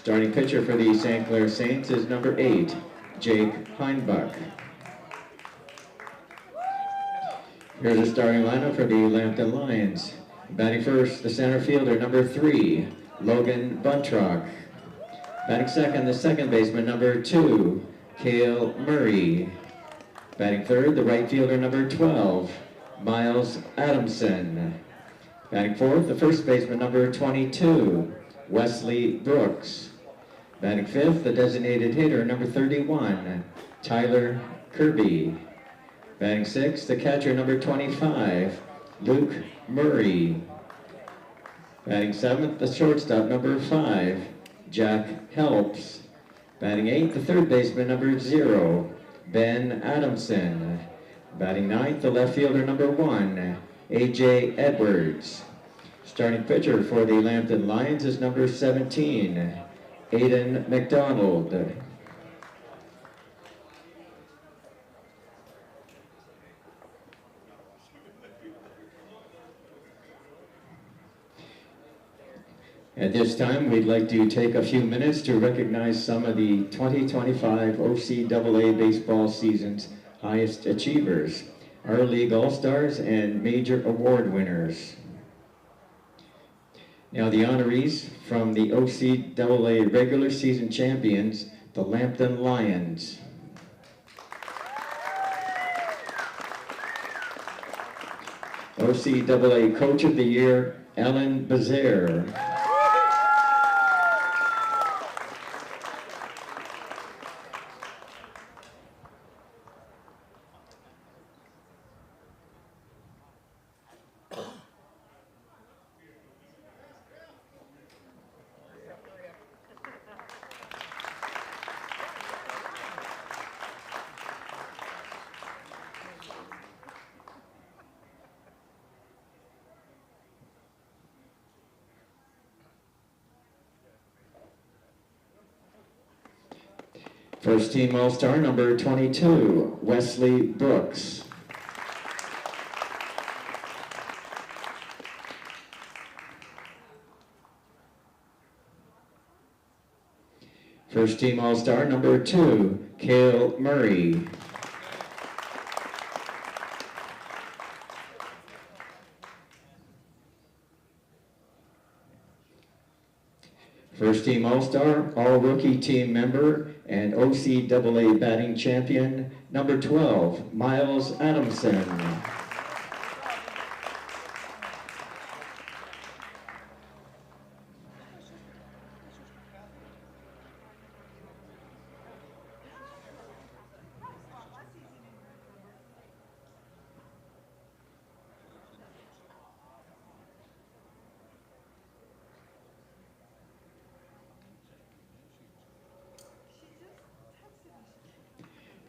Starting pitcher for the St. Clair Saints is number 8, Jake Heinbach. Here's the starting lineup for the Lambton Lions. Batting first, the center fielder, number 3, Logan Buntrock. Batting second, the second baseman, number 2, Cale Murray. Batting third, the right fielder, number 12, Miles Adamson. Batting fourth, the first baseman, number 22, Wesley Brooks. Batting fifth, the designated hitter, number 31, Tyler Kirby. Batting sixth, the catcher, number 25, Luke Murray. Batting seventh, the shortstop, number 5, Jack Helps. Batting eighth, the third baseman, number 0, Ben Adamson. Batting ninth, the left fielder, number 1, A.J. Edwards. Starting pitcher for the Lambton Lions is number 17, Aiden McDonald. At this time, we'd like to take a few minutes to recognize some of the 2025 OCAA baseball season's highest achievers, our league all-stars and major award winners. Now the honorees from the OCAA regular season champions, the Lambton Lions. OCAA Coach of the Year, Alan Bazaire. First team All-Star number 22, Wesley Brooks. First team All-Star number 2, Cale Murray. First team All-Star, All-Rookie team member, and OCAA batting champion, number 12, Miles Adamson.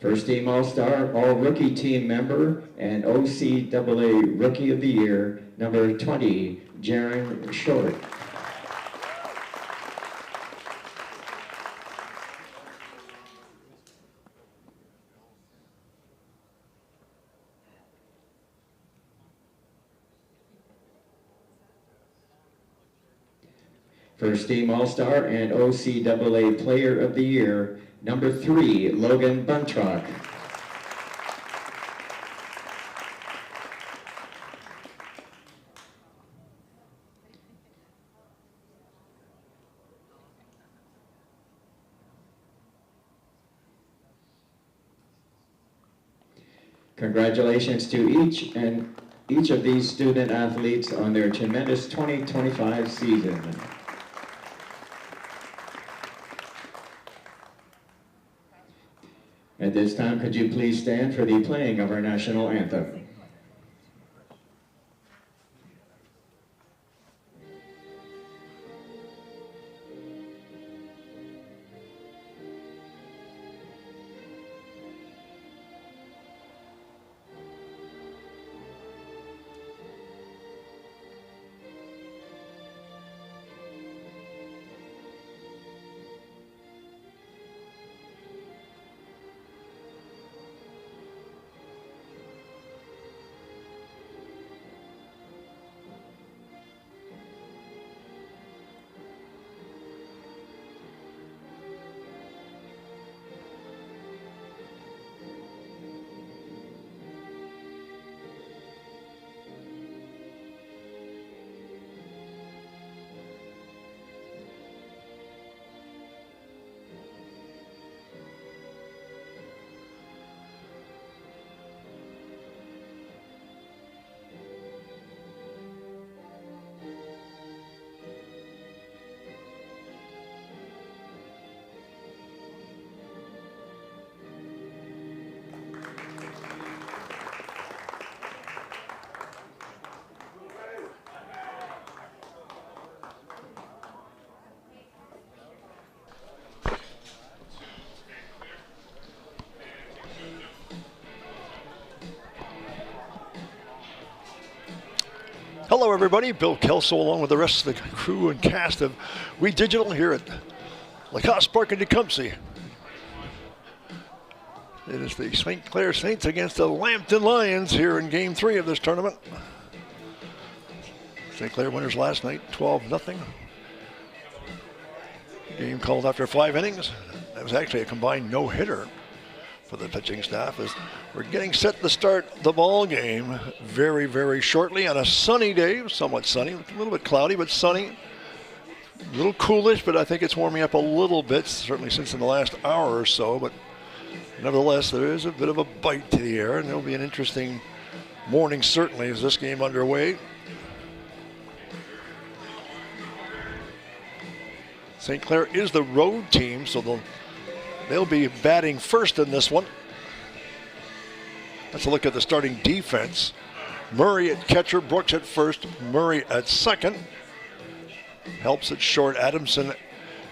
First team All-Star, All-Rookie team member, and OCAA Rookie of the Year, number 20, Jaron Short. First team All-Star and OCAA Player of the Year, number 3, Logan Buntrock. Congratulations to each of these student athletes on their tremendous 2025 season. At this time, could you please stand for the playing of our national anthem? Hello, everybody. Bill Kelso, along with the rest of the crew and cast of We Digital here at Lacoste Park in Tecumseh. It is the St. Clair Saints against the Lambton Lions here in Game 3 of this tournament. St. Clair winners last night, 12-0. Game called after 5 innings. That was actually a combined no-hitter for the pitching staff, as we're getting set to start the ball game very, very shortly on a sunny day, somewhat sunny, a little bit cloudy, but sunny. A little coolish, but I think it's warming up a little bit, certainly since in the last hour or so, but nevertheless, there is a bit of a bite to the air, and it'll be an interesting morning, certainly, as this game underway. St. Clair is the road team, so they'll be batting first in this one. Let's look at the starting defense. Murray at catcher, Brooks at first, Murray at second. Helps at short, Adamson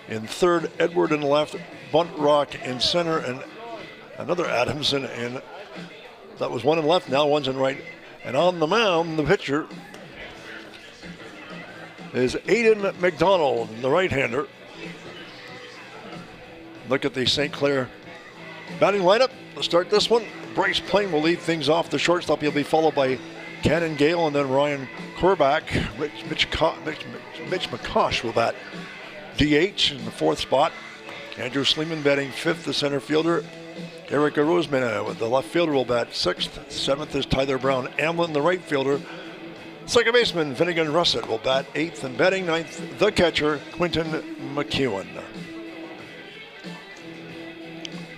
in third, Edward in left, Buntrock in center, and another Adamson in, that was one in left, now one's in right. And on the mound, the pitcher is Aiden McDonald, the right-hander. Look at the St. Clair batting lineup. Let's start this one. Bryce Plain will lead things off. The shortstop, he'll be followed by Cannon Gale and then Ryan Korbach. Mitch McCosh will bat DH in the fourth spot. Andrew Sleeman batting fifth, the center fielder. Erica Rosemena with the left fielder will bat sixth. Seventh is Tyler Brown Amlin, the right fielder. Second baseman Finnegan Russett will bat eighth, and batting ninth, the catcher Quinton McEwen.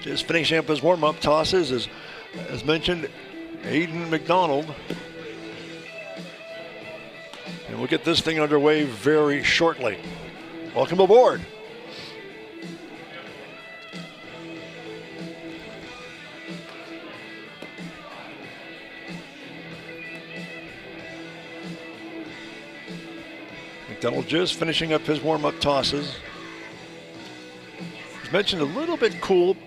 Just finishing up his warm-up tosses, as mentioned, Aiden McDonald. And we'll get this thing underway very shortly. Welcome aboard. McDonald just finishing up his warm-up tosses. As mentioned, a little bit cool,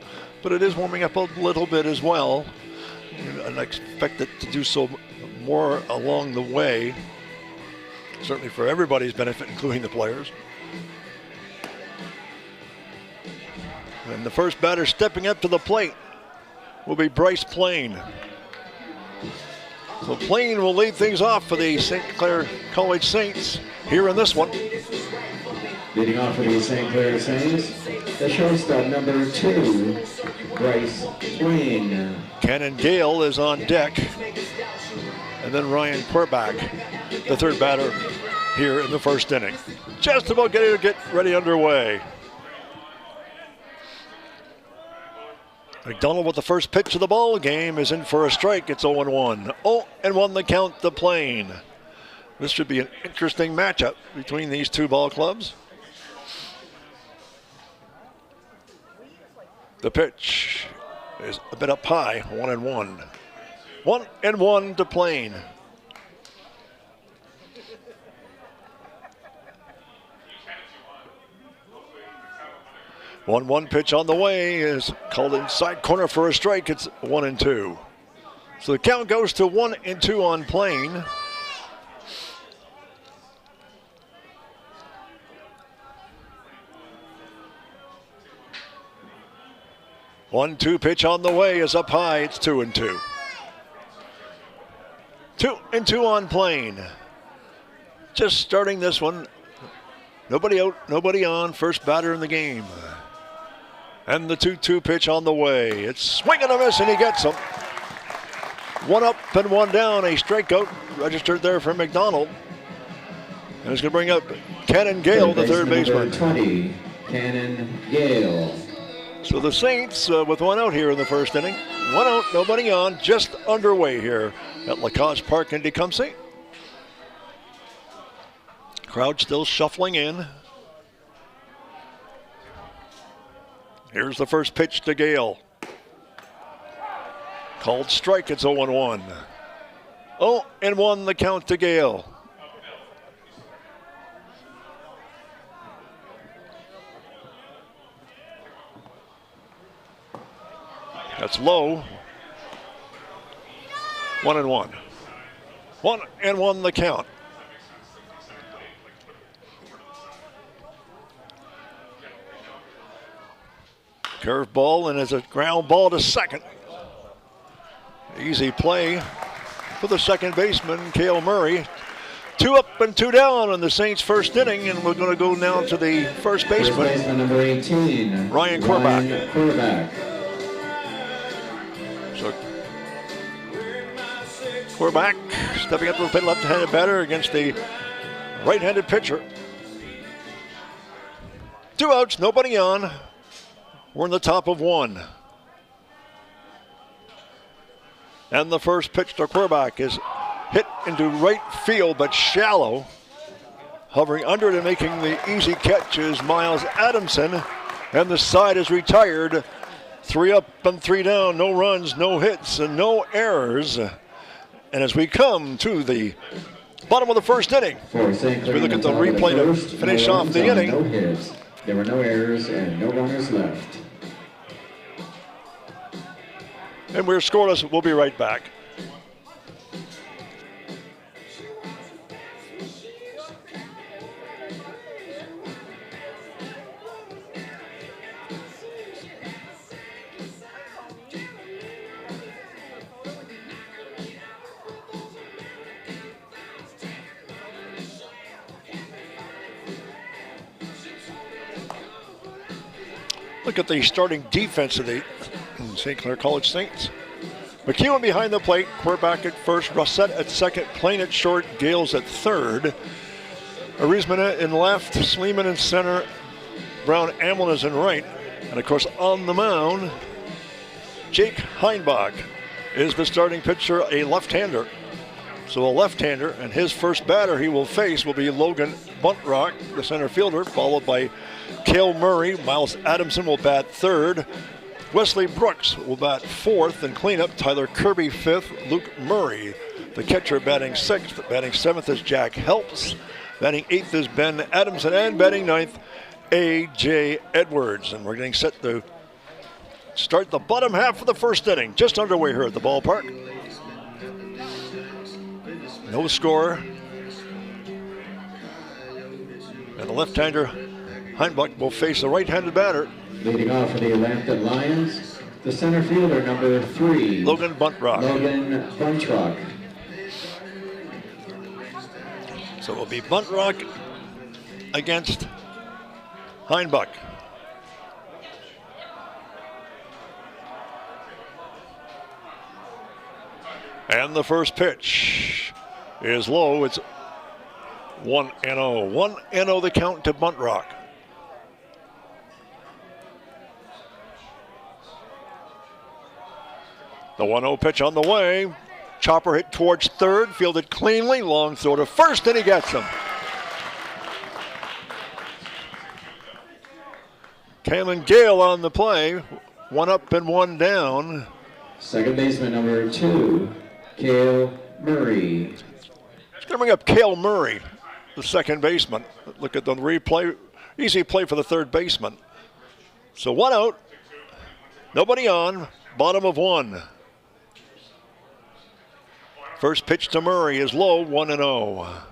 but it is warming up a little bit as well. And I expect it to do so more along the way, certainly for everybody's benefit, including the players. And the first batter stepping up to the plate will be Bryce Plain. So Plain will lead things off for the St. Clair College Saints here in this one. Leading off for the St. Clair Saints, the shortstop number 2, Bryce Plain. Cannon Gale is on deck. And then Ryan Korbach, the third batter here in the first inning. Just about getting to get ready underway. McDonald with the first pitch of the ball game is in for a strike. It's 0-1. 0-1 the count to Plain. This should be an interesting matchup between these two ball clubs. The pitch is a bit up high, 1-1. 1-1 to Plain. One pitch on the way is called inside corner for a strike. It's 1-2. So the count goes to 1-2 on Plain. One-two pitch on the way is up high. It's 2-2. 2-2 on Plain. Just starting this one. Nobody out, nobody on. First batter in the game. And the 2-2 pitch on the way. It's swing and a miss, and he gets him. One up and one down. A strikeout registered there for McDonald. And it's going to bring up Cannon Gale, the third baseman. 20, Cannon Gale. So the Saints with one out here in the first inning. One out, nobody on, just underway here at Lacoste Park in Tecumseh. Crowd still shuffling in. Here's the first pitch to Gale. Called strike, it's 0-1. 0-1 the count to Gale. That's low. 1-1. 1-1 the count. Curveball, and it's a ground ball to second. Easy play for the second baseman, Cale Murray. 2 up and 2 down in the Saints' first inning, and we're going to go now to the first baseman. First baseman number 18, Ryan Corbach. So Corbach stepping up to the plate, left-handed batter against the right-handed pitcher. 2 outs, nobody on. We're in the top of 1. And the first pitch to Corbach is hit into right field, but shallow. Hovering under it and making the easy catch is Miles Adamson. And the side is retired. 3 up and 3 down, no runs, no hits, and no errors. And as we come to the bottom of the first inning, as we look at the replay to finish off the inning. No hits. There were no errors and no runners left. And we're scoreless. We'll be right back. Look at the starting defense of the St. Clair College Saints. McEwen behind the plate, Corbach at first, Rossett at second, Plain at short, Gales at third. Arizmana in left, Sleeman in center, Brown Amlin is in right. And of course on the mound, Jake Heinbach is the starting pitcher, a left-hander. So a left-hander, and his first batter he will face will be Logan Buntrock, the center fielder, followed by Cale Murray. Miles Adamson will bat third. Wesley Brooks will bat fourth, and cleanup Tyler Kirby fifth. Luke Murray, the catcher, batting sixth. Batting seventh is Jack Helps. Batting eighth is Ben Adamson, and batting ninth, A.J. Edwards. And we're getting set to start the bottom half of the first inning. Just underway here at the ballpark. No score. And the left-hander Heinbach will face the right-handed batter. Leading off for the Lambton Lions, the center fielder, number 3, Logan Buntrock. So it will be Buntrock against Heinbach. And the first pitch is low. It's 1-0. 1-0 the count to Buntrock. The 1-0 pitch on the way. Chopper hit towards third, fielded cleanly, long throw to first, and he gets him. Cameron Gale on the play. 1 up and 1 down. Second baseman number 2, Cale Murray. He's going to bring up Cale Murray, the second baseman. Look at the replay. Easy play for the third baseman. So 1 out. Nobody on. Bottom of 1. First pitch to Murray is low, 1-0.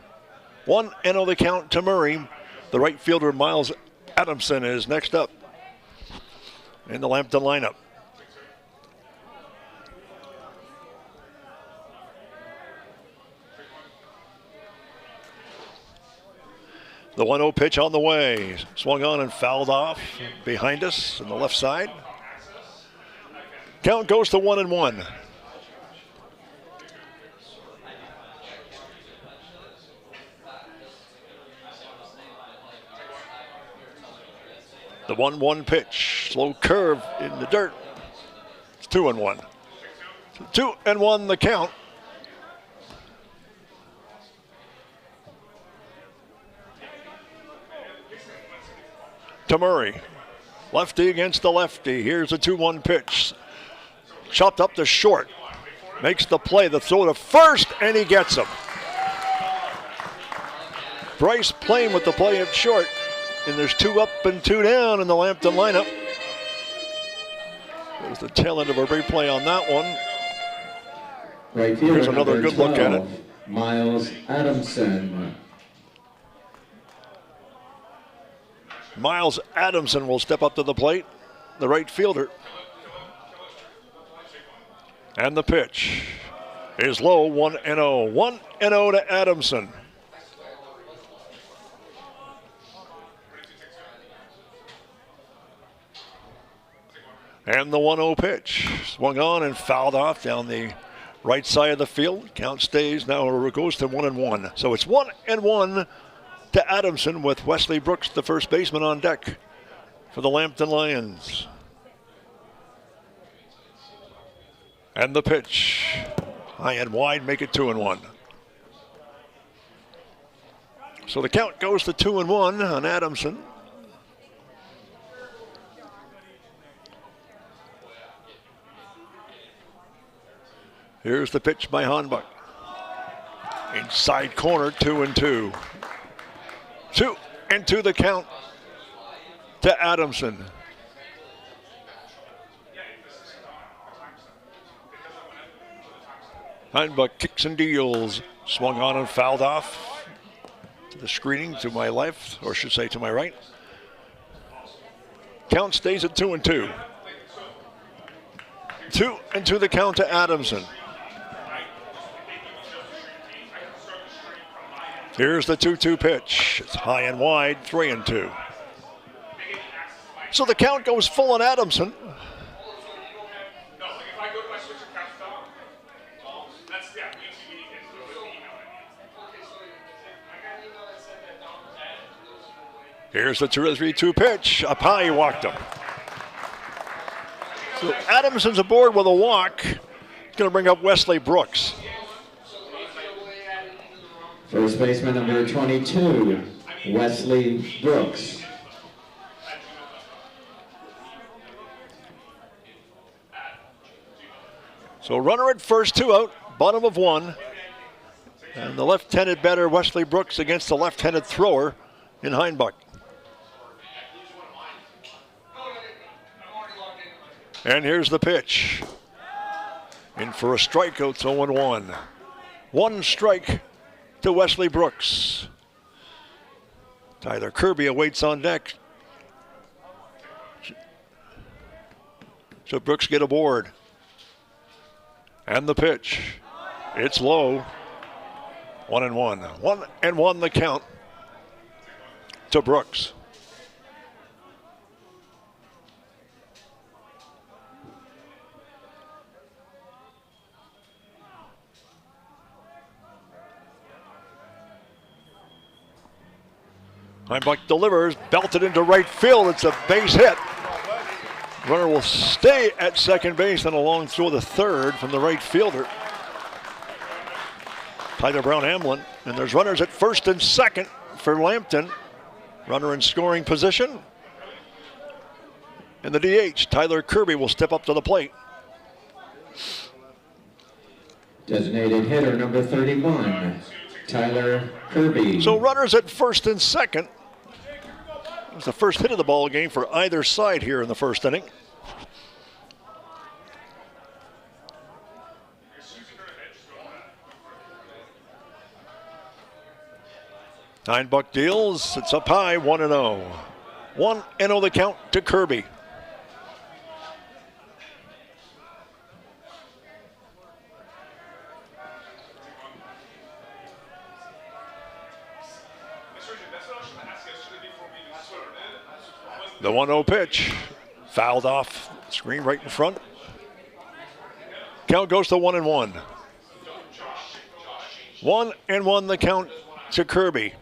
1-0 the count to Murray. The right fielder, Miles Adamson, is next up in the Lambton lineup. The 1-0 pitch on the way. Swung on and fouled off behind us on the left side. Count goes to 1-1. The 1-1 pitch, slow curve in the dirt. It's 2-1. 2-1 the count. To Murray. Lefty against the lefty. Here's a 2-1 pitch. Chopped up to short. Makes the play, the throw to first, and he gets him. Bryce Plain with the play at short. And there's 2 up and 2 down in the Lambton lineup. There's the tail end of a replay on that one. Right fielder, here's another good 12, look at it. Miles Adamson. Miles Adamson will step up to the plate. the right fielder. And the pitch is low, 1-0. 1-0 to Adamson. And the 1-0 pitch. Swung on and fouled off down the right side of the field. Count stays now, or it goes to 1-1. So it's 1-1 to Adamson with Wesley Brooks, the first baseman, on deck for the Lambton Lions. And the pitch. High and wide, make it 2-1. So the count goes to 2-1 on Adamson. Here's the pitch by Hanbuck. Inside corner, 2-2. 2-2 the count to Adamson. Hanbuck kicks and deals. Swung on and fouled off to the screening to my left, or I should say to my right. Count stays at 2-2. 2-2 the count to Adamson. Here's the 2-2 pitch. It's high and wide, 3-2. So the count goes full on Adamson. Here's the 2-3-2 pitch. Up high, he walked him. So Adamson's aboard with a walk. He's going to bring up Wesley Brooks. First baseman number 22, Wesley Brooks. So runner at first, 2 out, bottom of 1. And the left-handed batter, Wesley Brooks, against the left-handed thrower in Hanbuck. And here's the pitch. In for a strikeout, 0-1. 1 strike to Wesley Brooks. Tyler Kirby awaits on deck. So Brooks get aboard. And the pitch. It's low. 1-1. 1-1 the count to Brooks. Hanbuck delivers, belted into right field. It's a base hit. Runner will stay at second base and along through the third from the right fielder, Tyler Brown-Hamlin. And there's runners at first and second for Lambton. Runner in scoring position. And the DH, Tyler Kirby, will step up to the plate. Designated hitter number 31, Tyler Kirby. So runners at first and second. It was the first hit of the ball game for either side here in the first inning. Hanbuck deals. It's up high, 1-0. 1-0 the count to Kirby. The 1-0 pitch, fouled off, screen right in front. Count goes to 1-1. 1-1 the count to Kirby.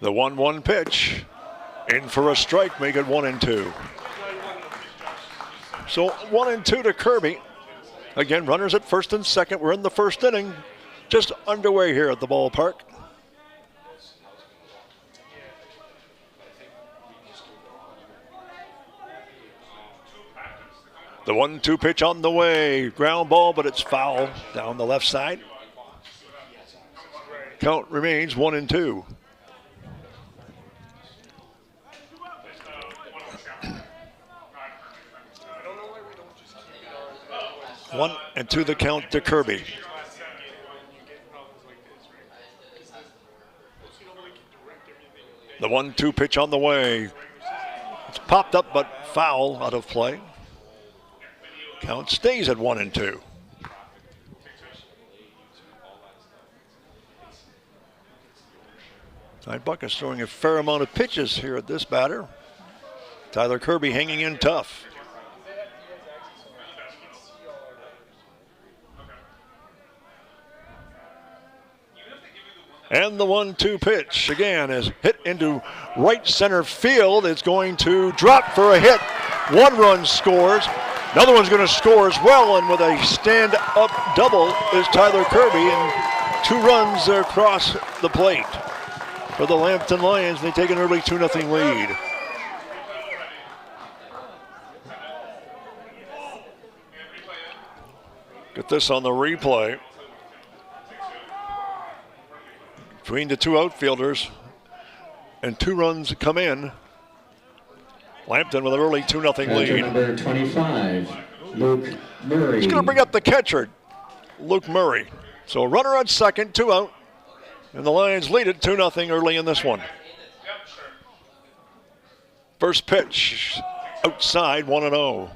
The 1-1 pitch. In for a strike, make it 1-2. So 1-2 to Kirby. Again, runners at first and second. We're in the first inning. Just underway here at the ballpark. The 1-2 pitch on the way. Ground ball, but it's foul down the left side. Count remains 1-2. 1-2 the count to Kirby. The 1-2 pitch on the way. It's popped up, but foul out of play. Count stays at 1-2. Ty Buck is throwing a fair amount of pitches here at this batter. Tyler Kirby hanging in tough. And the 1-2 pitch again is hit into right center field. It's going to drop for a hit. 1 run scores. Another one's going to score as well, and with a stand-up double is Tyler Kirby, and 2 runs across the plate for the Lambton Lions. They take an early 2-0 lead. Get this on the replay. Between the 2 outfielders, and 2 runs come in. Lambton with an early 2-0 lead. Number 25, Luke Murray. He's going to bring up the catcher, Luke Murray. So a runner on second, 2 out, and the Lions lead it 2-0 early in this one. First pitch, outside, 1-0.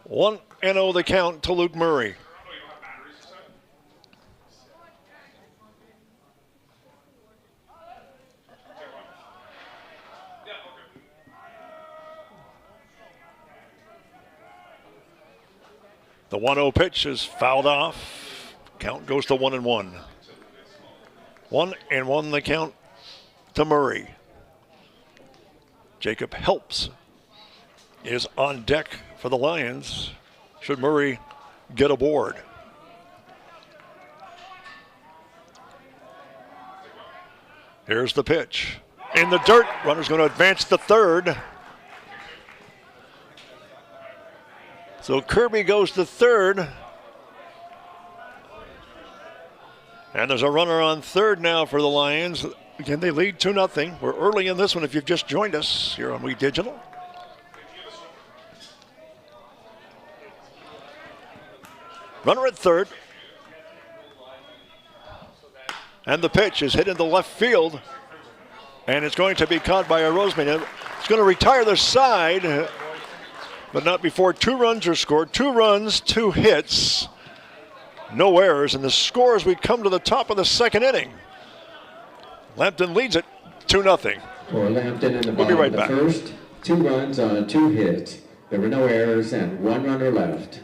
1-0 the count to Luke Murray. The 1-0 pitch is fouled off. Count goes to 1-1. 1-1 the count to Murray. Jacob Helps is on deck for the Lions should Murray get aboard. Here's the pitch. In the dirt, runner's going to advance to third. So Kirby goes to third. And there's a runner on third now for the Lions. Again, they lead 2-0. We're early in this one if you've just joined us here on We Digital. Runner at third. And the pitch is hit into left field. And it's going to be caught by a Roseman. It's going to retire the side, but not before 2 runs are scored. 2 runs, 2 hits, no errors. And the score as we come to the top of the second inning. Lambton leads it 2-0. For Lambton in the We'll be right bottom, back. the first 2 runs on 2 hits. There were no errors and 1 runner left.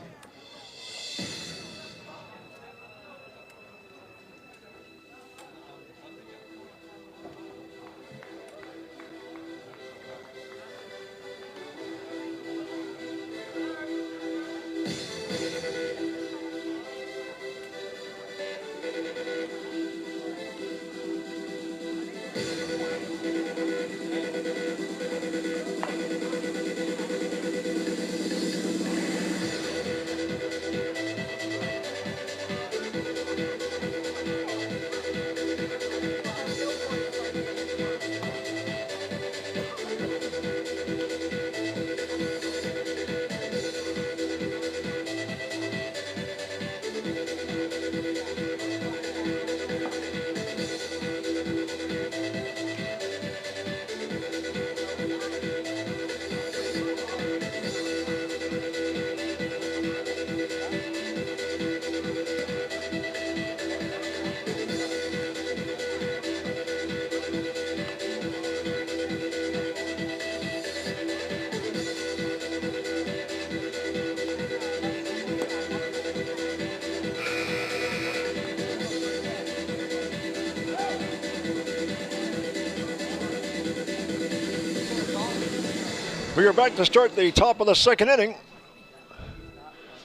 We are back to start the top of the second inning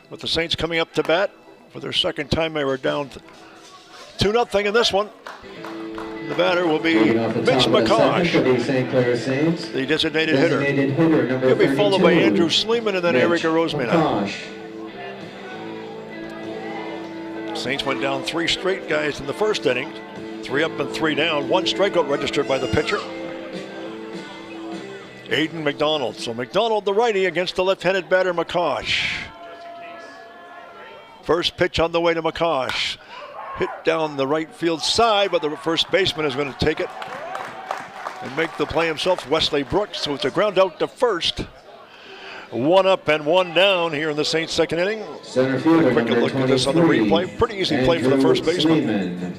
with the Saints coming up to bat for their second time. They were down 2-0 in this one. The batter will be Mitch McCosh, the designated hitter. He'll be followed by Andrew Sleeman and then Eric Rosemena. Saints went down 3 straight guys in the first inning. 3 up and 3 down. 1 strikeout registered by the pitcher, Aiden McDonald. So McDonald, the righty, against the left-handed batter McCosh. First pitch on the way to McCosh. Hit down the right field side, but the first baseman is going to take it and make the play himself, Wesley Brooks. So it's a ground out to first. One up and one down here in the Saints' second inning. Center fielder, Quick look at this on the replay. Pretty easy play for the first baseman.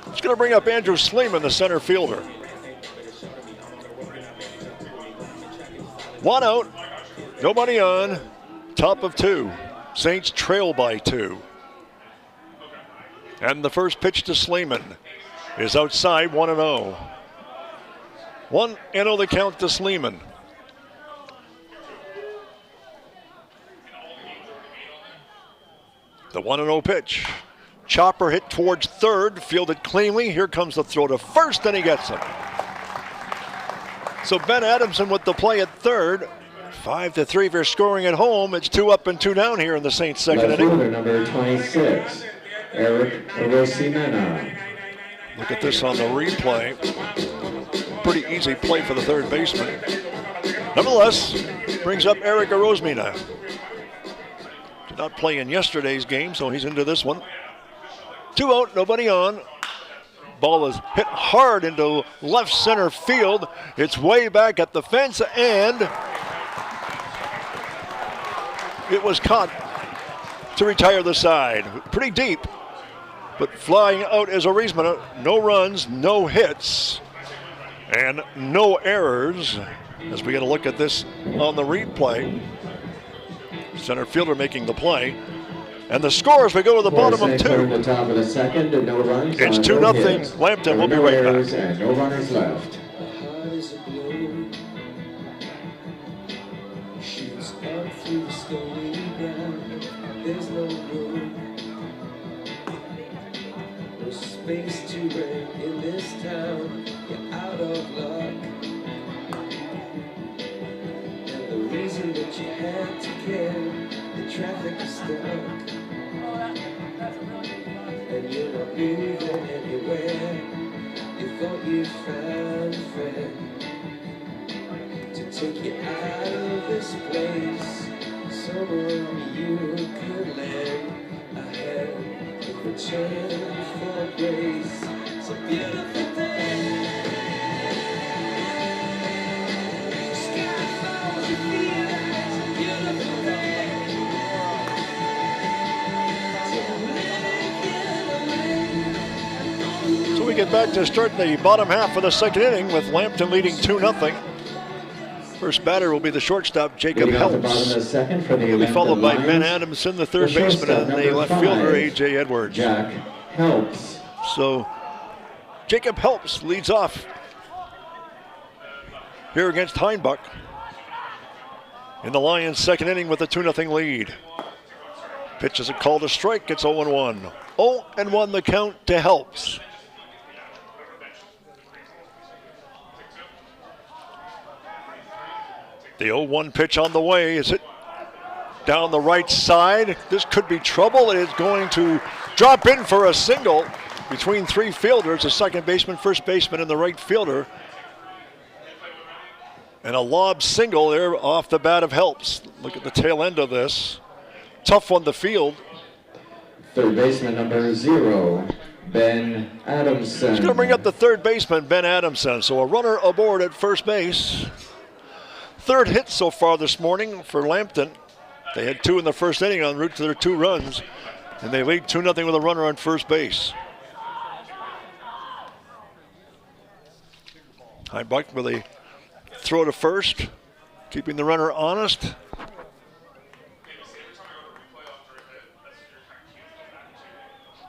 It's going to bring up Andrew Sleeman, the center fielder. One out, nobody on, top of two. Saints trail by 2. And the first pitch to Sleeman is outside, 1-0. 1-0 the count to Sleeman. The 1-0 pitch. Chopper hit towards third, fielded cleanly. Here comes the throw to first, and he gets him. So Ben Adamson with the play at third. 5-3 if you're scoring at home. It's 2 up and 2 down here in the Saints' second inning. Fielder, number 26, Eric Rosimena. Look at this on the replay. Pretty easy play for the third baseman. Nevertheless, brings up Eric Rosimena. Did not play in yesterday's game, so he's into this one. 2 out, nobody on. Ball is hit hard into left center field. It's way back at the fence, and it was caught to retire the side. Pretty deep, but flying out is Rosimena. No runs, no hits, and no errors. As we get a look at this on the replay, center fielder making the play. And the score as we go to the bottom of 2. The top of the second, and no runs, it's 2-0 Lambton. We'll be right back. And no runners left. There's no room, no space to rent in this town. You're out of luck, and the reason that you had to care, the traffic is stuck, and you're not moving anywhere. You thought you found a friend to take you out of this place. Someone you could lend a hand in return for grace. It's a beautiful day. Sky falls, you feel like it's a beautiful day. So we get back to start the bottom half of the second inning with Lambton leading 2-0. First batter will be the shortstop, Jacob Helps. He'll be followed by Ben Adamson, the third baseman, and the left fielder, A.J. Edwards. Jack Helps. So Jacob Helps leads off here against Heinbuch in the Lions' second inning with a 2-0 lead. Pitch is a call to strike. It's 0-1. 0-1 the count to Helps. The 0-1 pitch on the way. Is it down the right side? This could be trouble. It is going to drop in for a single between 3 fielders, a second baseman, first baseman, and the right fielder. And a lob single there off the bat of Helps. Look at the tail end of this. Tough one to field. Third baseman number 0, Ben Adamson. He's going to bring up the third baseman, Ben Adamson. So a runner aboard at first base. Third hit so far this morning for Lambton. They had 2 in the first inning en route to their 2 runs, and they lead 2-0 with a runner on first base. Heinbuch with a throw to first, keeping the runner honest.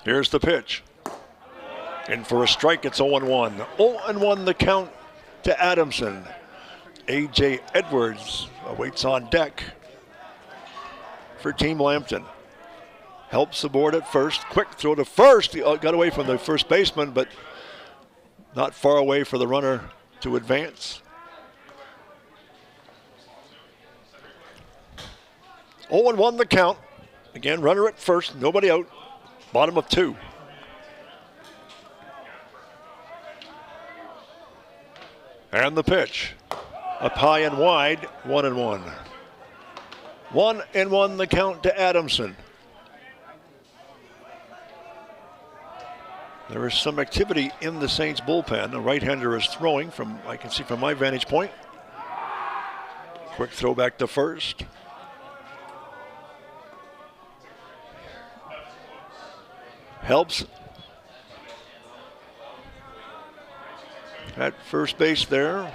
Here's the pitch. In for a strike, it's 0-1. 0-1 the count to Adamson. A.J. Edwards awaits on deck for Team Lambton. Helps aboard at first. Quick throw to first. He got away from the first baseman, but not far away for the runner to advance. 0-1 the count. Again, runner at first, nobody out. Bottom of 2. And the pitch. Up high and wide, 1-1. 1-1 the count to Adamson. There is some activity in the Saints bullpen. The right-hander is throwing from, I can see from my vantage point. Quick throw back to first. Helps at first base there.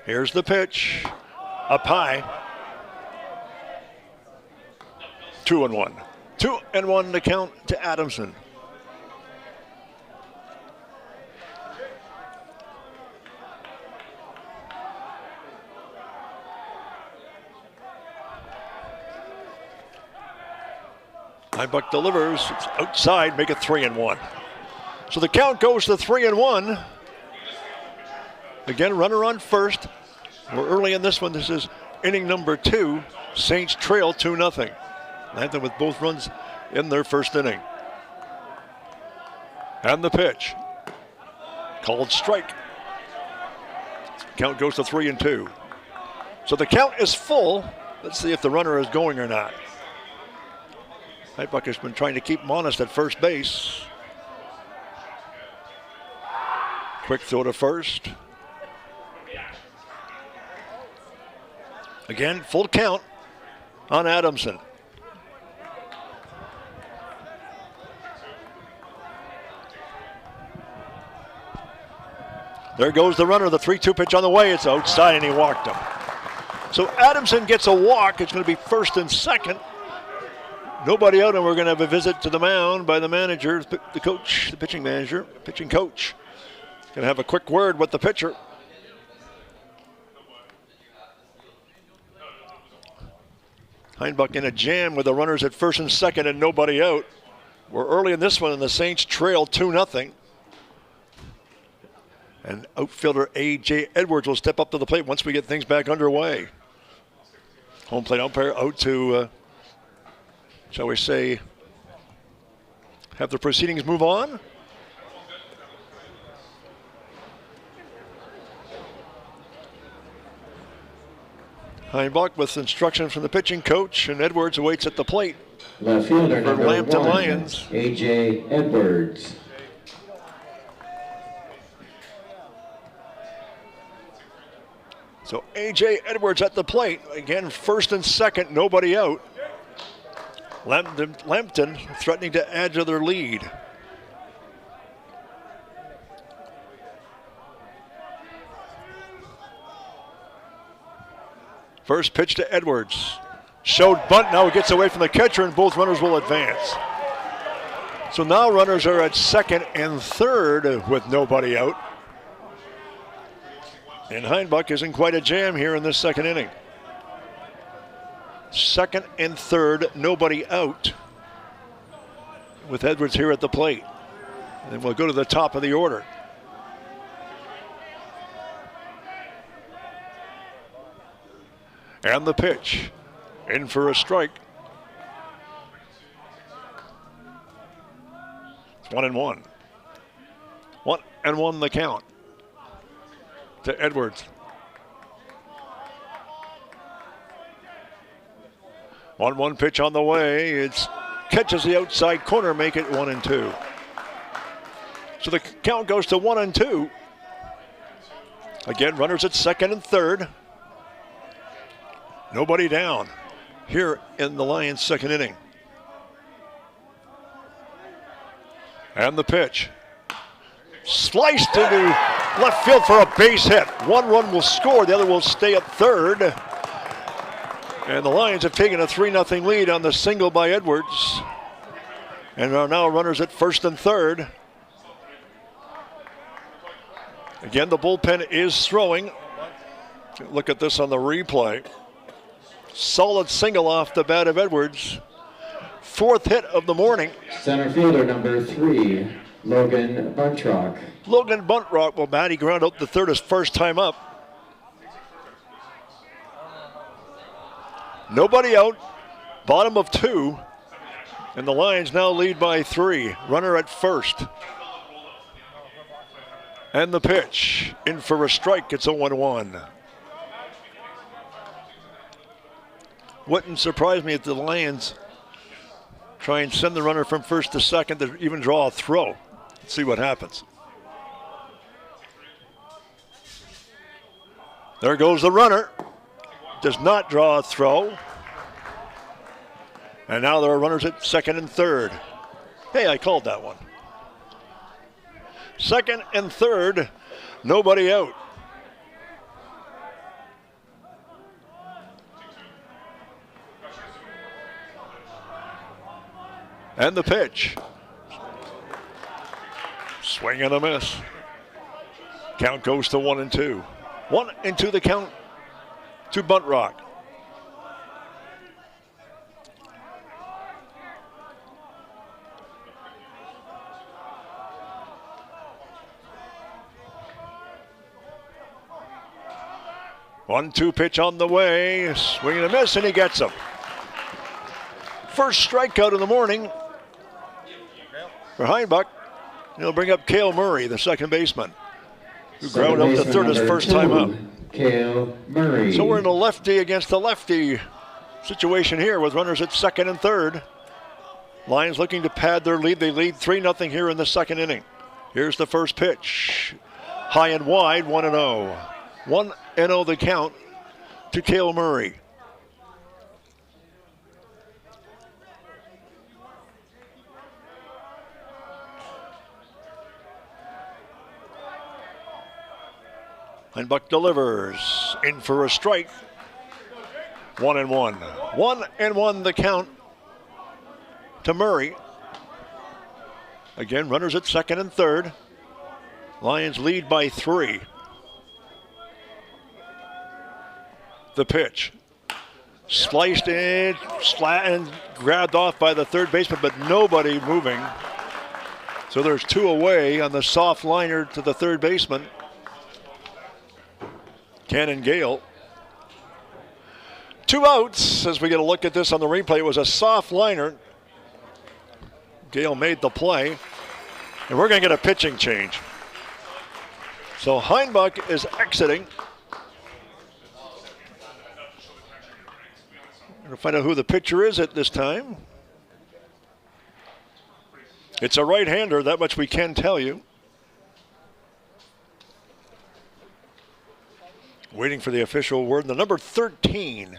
Here's the pitch. Up high. 2-1. 2-1 to count to Adamson. Buck delivers. It's outside, make it 3-1. So the count goes to 3-1. Again, runner on first. We're early in this one. This is inning number 2. Saints trail 2-0. Lambton with both runs in their first inning. And the pitch. Called strike. Count goes to 3-2. So the count is full. Let's see if the runner is going or not. Buck has been trying to keep him honest at first base. Quick throw to first. Again, full count on Adamson. There goes the runner, the 3-2 pitch on the way. It's outside and he walked him. So Adamson gets a walk. It's going to be first and second. Nobody out, and we're going to have a visit to the mound by the manager, the coach, the pitching manager, pitching coach. Going to have a quick word with the pitcher. Heinbuch in a jam with the runners at first and second and nobody out. We're early in this one, and the Saints trail 2-0. And outfielder A.J. Edwards will step up to the plate once we get things back underway. Home plate umpire out to... shall we say, have the proceedings move on? Heinbuch with instruction from the pitching coach, and Edwards awaits at the plate. Left fielder for number Lambton 1, Lions. A.J. Edwards. So A.J. Edwards at the plate. Again, first and second, nobody out. Lambton threatening to add to their lead. First pitch to Edwards. Showed bunt, now it gets away from the catcher and both runners will advance. So now runners are at second and third with nobody out. And Heinbuch is in quite a jam here in this second inning. Second and third, nobody out with Edwards here at the plate. And then we'll go to the top of the order. And the pitch. In for a strike. It's 1-1. 1-1 the count to Edwards. 1-1 pitch on the way. It catches the outside corner, make it 1-2. So the count goes to 1-2. Again, runners at second and third. Nobody down here in the Lions' second inning. And the pitch. Sliced into left field for a base hit. One run will score, the other will stay at third. And the Lions have taken a 3-0 lead on the single by Edwards. And are now runners at first and third. Again, the bullpen is throwing. Look at this on the replay. Solid single off the bat of Edwards. Fourth hit of the morning. Center fielder number 3, Logan Buntrock. Logan Buntrock will bat. He ground out the third his first time up. Nobody out. Bottom of 2. And the Lions now lead by 3. Runner at first. And the pitch. In for a strike. It's 0-1. Wouldn't surprise me if the Lions try and send the runner from first to second to even draw a throw. Let's see what happens. There goes the runner. Does not draw a throw. And now there are runners at second and third. Hey, I called that one. Second and third, nobody out. And the pitch. Swing and a miss. Count goes to 1-2. 1-2 the count to Bunt Rock. One-two pitch on the way. Swing and a miss, and he gets him. First strikeout of the morning for Heinbuch. He'll bring up Cale Murray, the second baseman, who ground up to third his first time up. Cale Murray. So we're in a lefty against a lefty situation here with runners at second and third. Lions looking to pad their lead. They lead 3-0 here in the second inning. Here's the first pitch. High and wide, 1-0. 1-0 the count to Cale Murray. Heinbuch delivers in for a strike. 1-1. 1-1 the count to Murray. Again, runners at second and third. Lions lead by 3. The pitch. Sliced in, and grabbed off by the third baseman, but nobody moving. So there's 2 away on the soft liner to the third baseman. Cannon Gale. 2 outs as we get a look at this on the replay. It was a soft liner. Gale made the play. And we're going to get a pitching change. So Heinbuch is exiting. We're going to find out who the pitcher is at this time. It's a right-hander, that much we can tell you. Waiting for the official word. The number 13,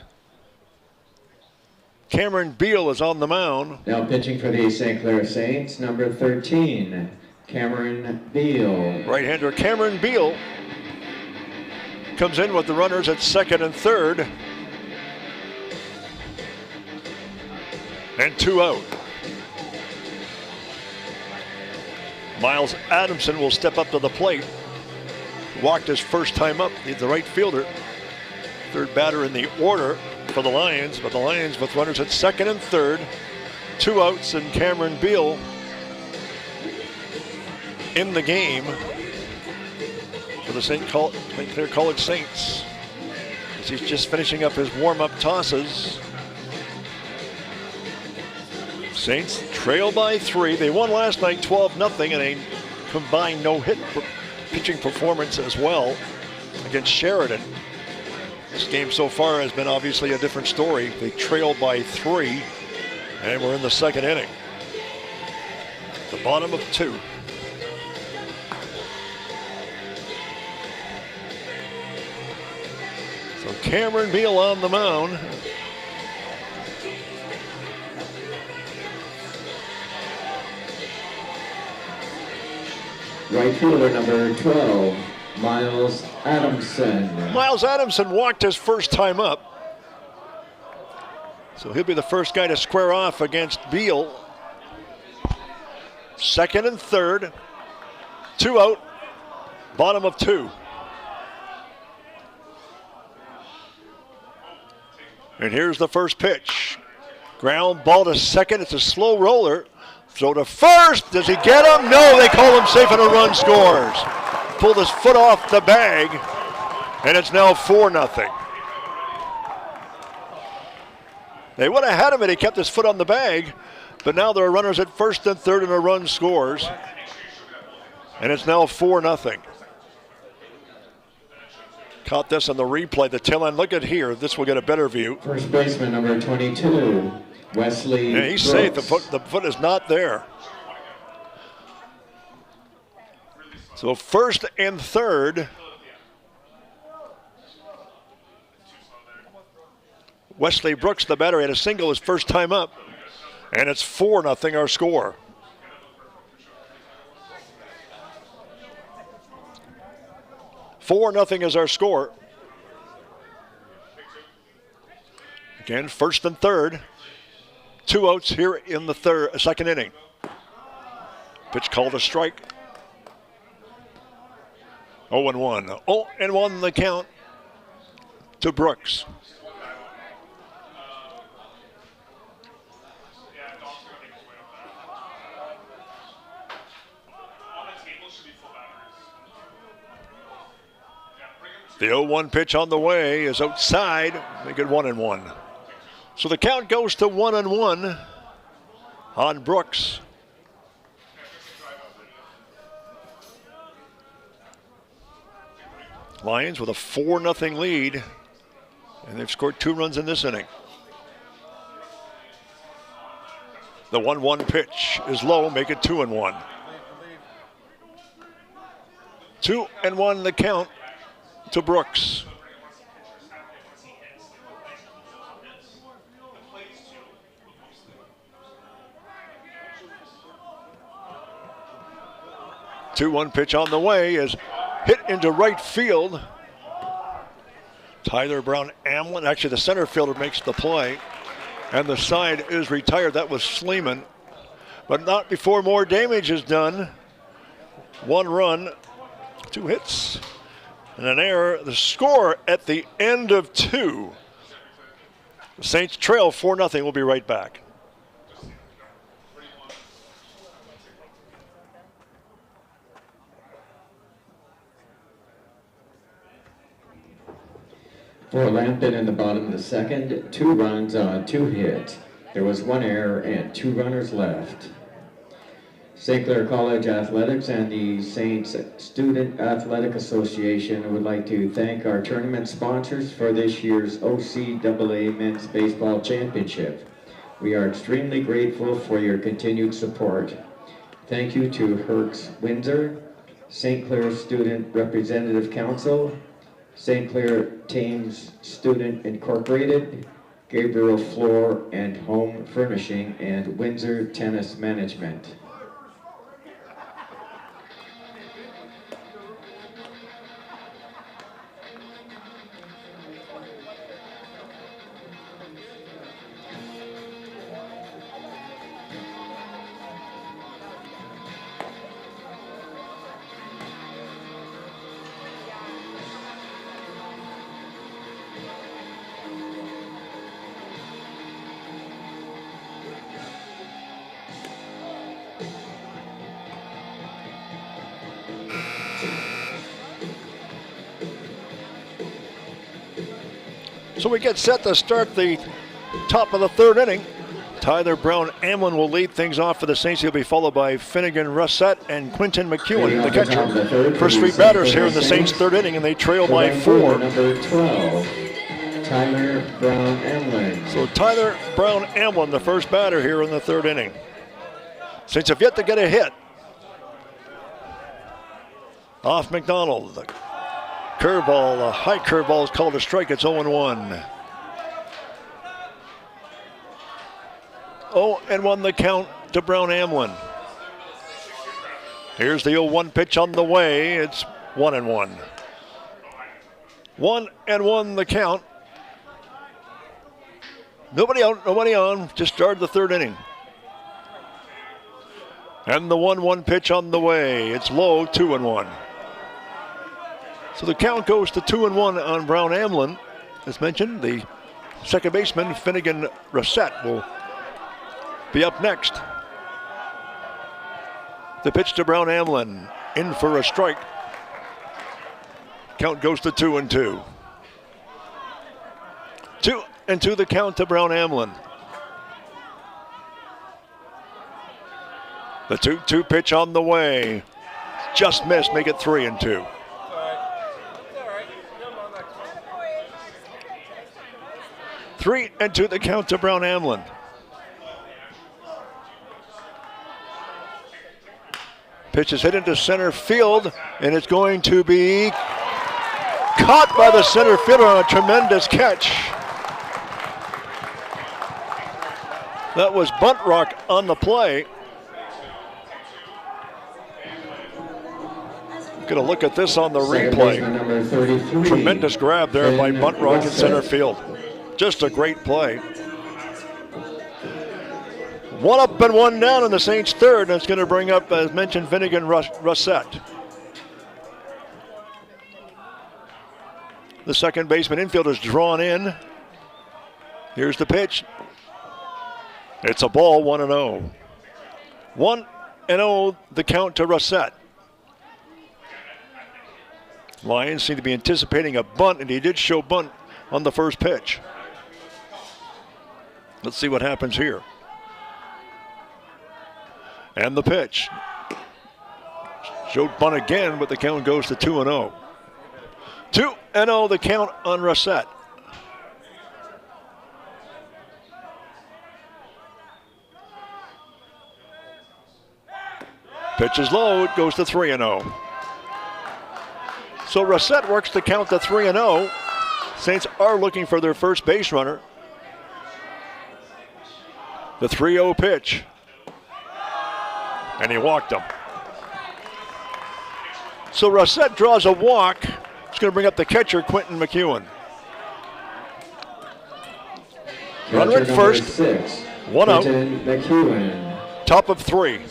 Cameron Beal, is on the mound. Now pitching for the St. Clair Saints, number 13, Cameron Beal. Right-hander Cameron Beal comes in with the runners at second and third. And 2 out. Miles Adamson will step up to the plate. Walked his first time up. He's the right fielder. Third batter in the order for the Lions, but the Lions with runners at second and third. 2 outs, and Cameron Beal in the game for the St. Clair College Saints, as he's just finishing up his warm-up tosses. Saints trail by 3. They won last night 12-0 in a combined no-hit pitching performance as well against Sheridan. This game so far has been obviously a different story. They trailed by 3, and we're in the second inning. The bottom of 2. So Cameron Beal on the mound. Right fielder number 12, Miles Adamson. Miles Adamson walked his first time up. So he'll be the first guy to square off against Beal. Second and third. 2 out. Bottom of 2. And here's the first pitch. Ground ball to second. It's a slow roller. Throw to first. Does he get him? No, they call him safe and a run scores. Pulled his foot off the bag, and it's now 4-0. They would have had him and he kept his foot on the bag, but now there are runners at first and third and a run scores, and it's now 4-0. Caught this on the replay, the tail end. Look at here. This will get a better view. First baseman number 22, Wesley. Yeah, he's Brooks. safe. The foot is not there. So first and third. Wesley Brooks, the batter, had a single his first time up. And it's 4-0 our score. $4-0 is our score. Again, first and third. 2 outs here in the second inning. Pitch called a strike. 0-1. 0-1 the count to Brooks. The 0-1 pitch on the way is outside. Make it 1-1. So the count goes to 1-1 on Brooks. Lions with a 4-0 lead, and they've scored 2 runs in this inning. The 1-1 pitch is low, make it 2-1. 2-1 the count to Brooks. Two 1 pitch on the way is hit into right field. Tyler Brown Amlin, actually the center fielder makes the play, and the side is retired. That was Sleeman, but not before more damage is done. 1 run, 2 hits, and an error. The score at the end of 2. The Saints trail 4-0. We'll be right back. For Lambton in the bottom of the second, 2 runs on 2 hits. There was 1 error and 2 runners left. St. Clair College Athletics and the Saints Student Athletic Association would like to thank our tournament sponsors for this year's OCAA Men's Baseball Championship. We are extremely grateful for your continued support. Thank you to Herx Windsor, St. Clair Student Representative Council, St. Clair Thames Student Incorporated, Gabriel Floor and Home Furnishing, and Windsor Tennis Management. So we get set to start the top of the third inning. Tyler Brown Amlin will lead things off for the Saints. He'll be followed by Finnegan Russett and Quinton McEwen, the catcher. First 3 batters here in the Saints' third inning, and they trail by 4. Number 12, Tyler Brown Amlin. So Tyler Brown Amlin, the first batter here in the third inning. Saints have yet to get a hit. Off McDonald. The curveball, a high curveball is called a strike. It's 0-1. 0-1 the count to Brown Amlin. Here's the 0-1 pitch on the way. It's 1-1. 1-1 the count. Nobody out, nobody on. Just started the third inning. And the 1-1 pitch on the way. It's low, 2-1. So the count goes to 2-1 on Brown Amlin. As mentioned, the second baseman, Finnegan Russett, will be up next. The pitch to Brown Amlin, in for a strike. Count goes to 2-2. 2-2 the count to Brown Amlin. The 2-2 pitch on the way. Just missed, make it 3-2. 3-2 the count to Brown Amlin. Pitch is hit into center field, and it's going to be caught by the center fielder on a tremendous catch. That was Buntrock on the play. Going to look at this on the replay. Number 33. Tremendous grab there by Buntrock in center field. Just a great play. 1 up and 1 down in the Saints' third, and it's going to bring up, as mentioned, Finnegan Rossett. The second baseman infield is drawn in. Here's the pitch. It's a ball, 1-0. 1-0 the count to Rossett. Lions seem to be anticipating a bunt, and he did show bunt on the first pitch. Let's see what happens here. And the pitch. Showed bunt again, but the count goes to 2-0. 2-0 the count on Rossett. Pitch is low, it goes to 3-0. So Rossett works the count to 3-0. Saints are looking for their first base runner. The 3-0 pitch. And he walked him. So Rossett draws a walk. It's going to bring up the catcher, Quentin McEwen. Runner at first. 1 out. McEwen. Top of 3.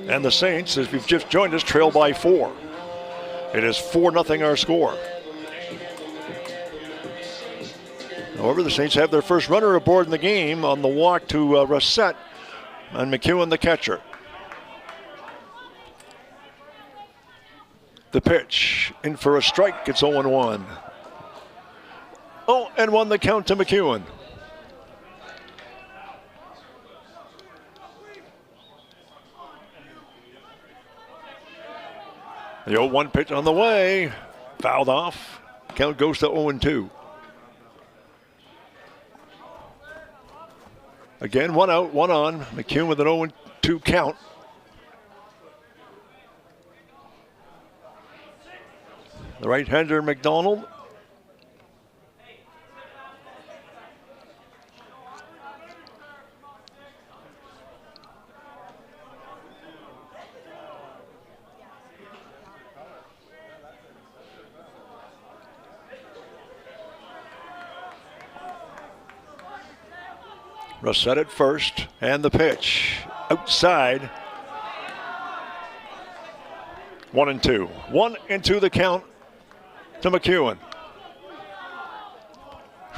And the Saints, as we've just joined us, trail by 4. It is 4-0 our score. However, the Saints have their first runner aboard in the game on the walk to Rossett, and McEwen the catcher. The pitch in for a strike. It's 0-1. 0-1 the count to McEwen. The 0-1 pitch on the way. Fouled off. Count goes to 0-2. Again, 1 out, 1 on. McEwen with an 0-2 count. The right-hander, McDonald. Rossett at first, and the pitch outside. 1-2. 1-2 the count to McEwen.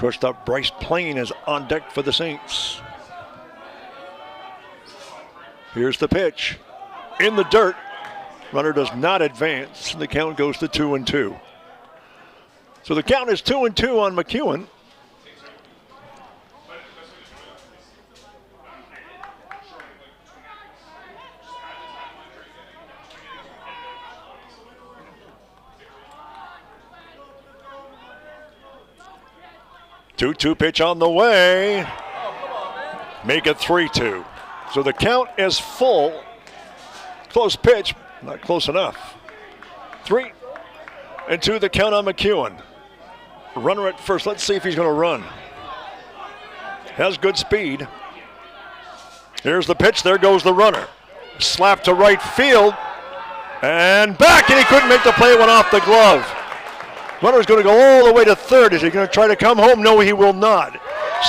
Shortstop Bryce Plain is on deck for the Saints. Here's the pitch. In the dirt. Runner does not advance. The count goes to 2-2. So the count is 2-2 on McEwen. Two pitch on the way. Make it 3-2. So the count is full. Close pitch, not close enough. 3-2 the count on McEwen. Runner at first. Let's see if he's going to run. Has good speed. Here's the pitch. There goes the runner. Slap to right field. And back, and he couldn't make the play. Went off the glove. Runner's going to go all the way to third. Is he going to try to come home? No, he will not.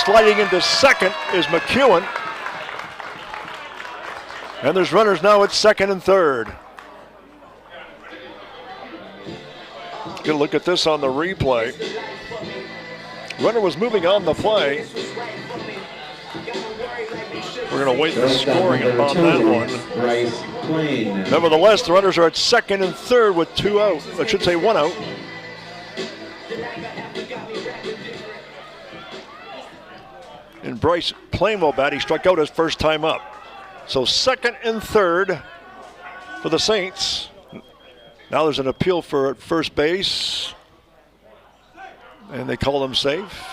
Sliding into second is McEwen. And there's runners now at second and third. Get a look at this on the replay. Runner was moving on the play. We're going to wait the scoring on that one. Nevertheless, the runners are at second and third with 2 out. I should say 1 out. And Bryce Plain will bat. He struck out his first time up. So second and third for the Saints. Now there's an appeal for first base. And they call them safe.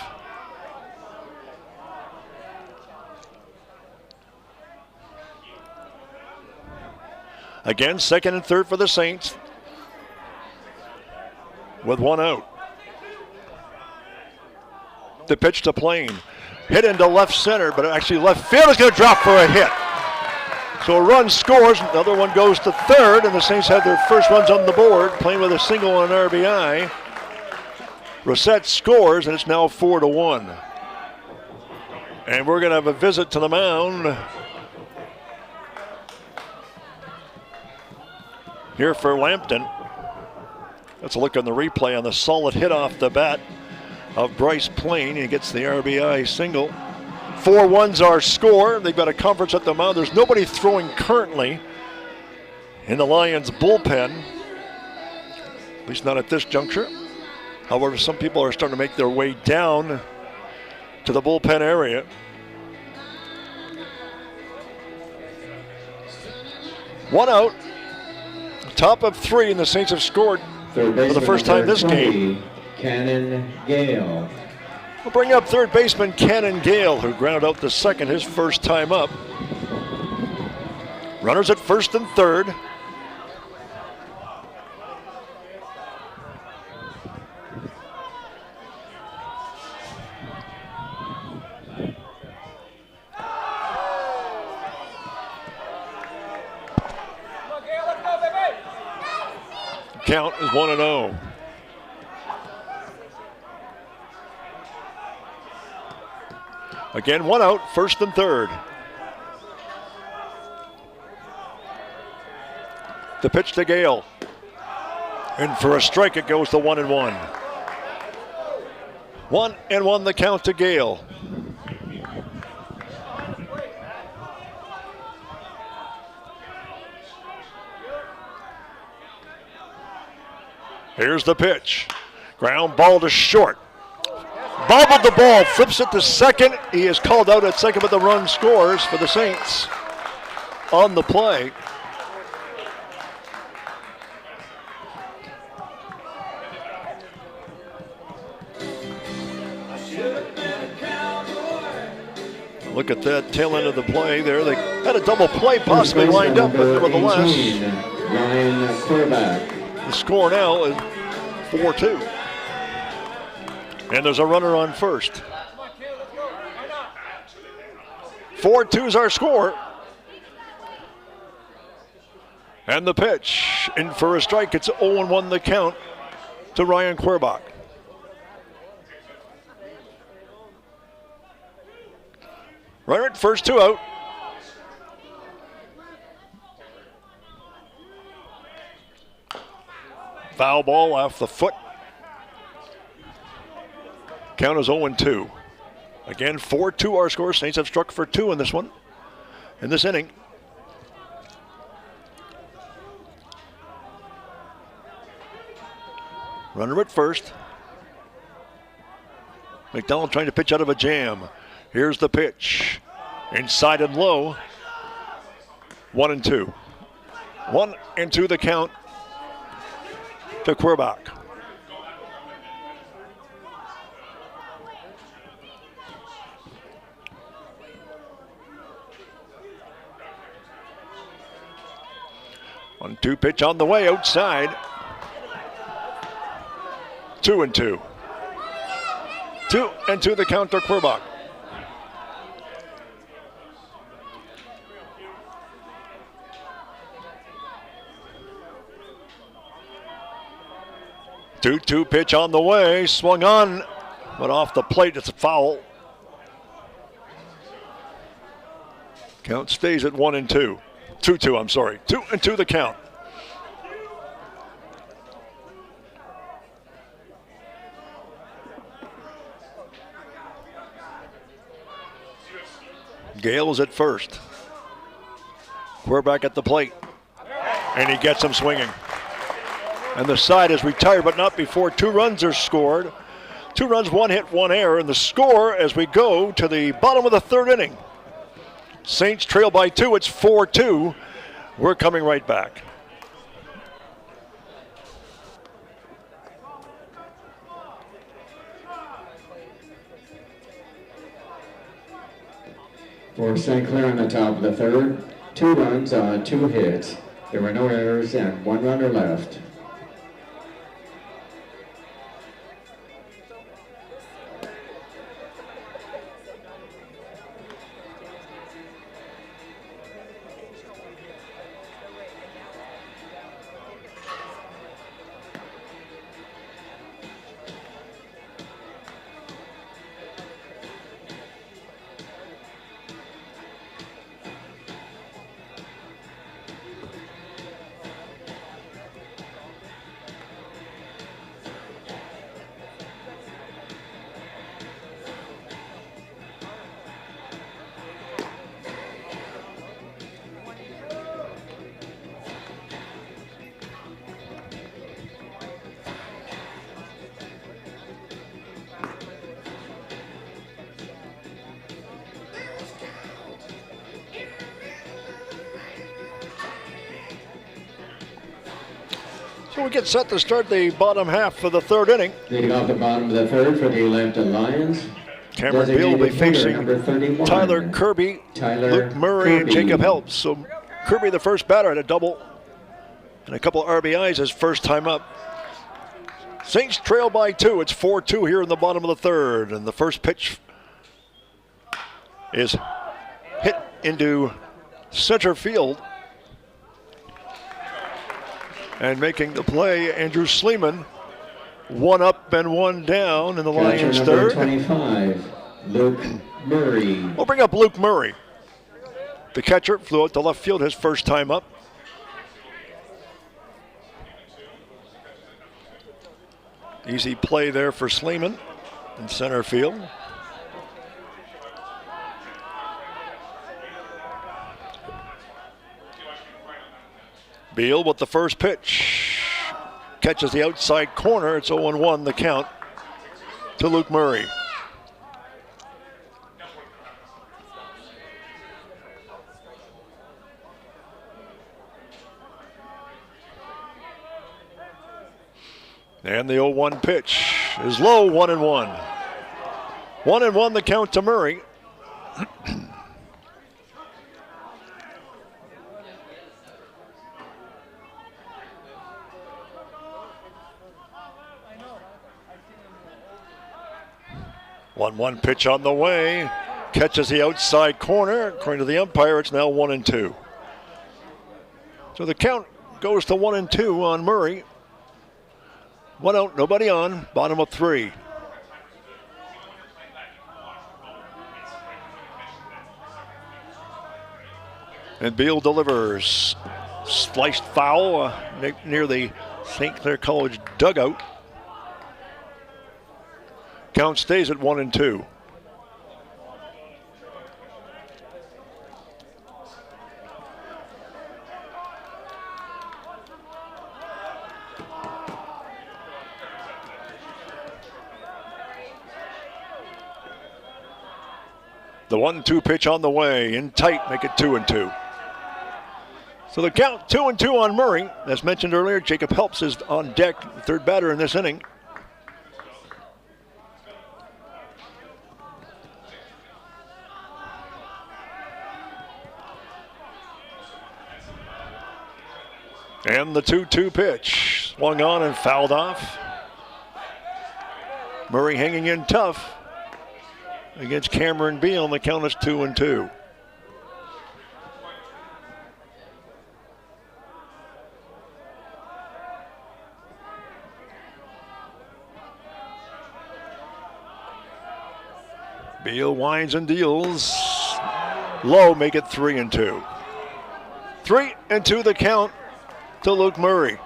Again, second and third for the Saints with one out. The pitch to Plain. Hit into left center, but actually left field is going to drop for a hit. So a run scores, another one goes to third, and the Saints have their first runs on the board, playing with a single and an RBI. Rossett scores, and it's now 4-1. And we're going to have a visit to the mound here for Lambton. Let's look on the replay on the solid hit off the bat of Bryce Plain. He gets the RBI single. 4-1's our score. They've got a conference at the mound. There's nobody throwing currently in the Lions bullpen, at least not at this juncture. However, some people are starting to make their way down to the bullpen area. One out. Top of three, and the Saints have scored for the first time this game. Cannon Gale. We'll bring up third baseman Cannon Gale, who grounded out the second his first time up. Runners at first and third. Count is 1-0. Again, one out, first and third. The pitch to Gale. And for a strike, it goes to 1-1. 1-1 the count to Gale. Here's the pitch. Ground ball to short. Bobbled the ball, flips it to second. He is called out at second, but the run scores for the Saints on the play. Look at that tail end of the play there. They had a double play possibly lined up, but nevertheless, Ryan Quarterback. The score now is 4-2. And there's a runner on first. 4-2 is our score. And the pitch in for a strike. It's 0-1 the count to Ryan Querbach. Runner at first, two out. Foul ball off the foot. Count is 0-2. Again, 4-2 our score. Saints have struck for two in this one, in this inning. Runner at first. McDonald trying to pitch out of a jam. Here's the pitch. Inside and low. 1-2. 1-2 the count to Querbach. One-two pitch on the way outside. 2-2. 2-2 the count to Querbach. Two pitch on the way, swung on, but off the plate, it's a foul. Count stays at 1-2. 2-2, I'm sorry. 2-2 the count. Gale is at first. Querbach at the plate. And he gets him swinging. And the side is retired, but not before two runs are scored. 2 runs, 1 hit, 1 error. And the score as we go to the bottom of the third inning. Saints trail by 2. It's 4-2. We're coming right back. For St. Clair on the top of the third. 2 runs on 2 hits. There were no errors and 1 runner left. So we get set to start the bottom half of the third inning. Leading off the bottom of the third for the Lambton Lions. Cameron Beal will be facing number 31, Tyler Kirby, Luke Murray, and Jacob Helps. So Kirby, the first batter, had a double and a couple RBIs his first time up. Saints trail by 2. It's 4-2 here in the bottom of the third. And the first pitch is hit into center field. And making the play, Andrew Sleeman. 1 up and 1 down in the Lions' third. 25, Luke Murray. We'll bring up Luke Murray. The catcher flew out to left field his first time up. Easy play there for Sleeman in center field. Beal with the first pitch. Catches the outside corner. It's 0-1 the count to Luke Murray. And the 0-1 pitch is low, 1-1. 1-1 the count to Murray. 1-1 pitch on the way. Catches the outside corner. According to the umpire, it's now 1-2. So the count goes to 1-2 on Murray. 1 out, nobody on. Bottom of 3. And Beal delivers. Sliced foul near the St. Clair College dugout. Count stays at 1-2. The 1-2 pitch on the way, in tight, make it 2-2. So the count 2-2 on Murray. As mentioned earlier, Jacob Helps is on deck, third batter in this inning. And the 2-2 pitch, swung on and fouled off. Murray hanging in tough against Cameron Beal, and the count is 2-2. Beal winds and deals. Low, make it 3-2. 3-2 the count to Luke Murray.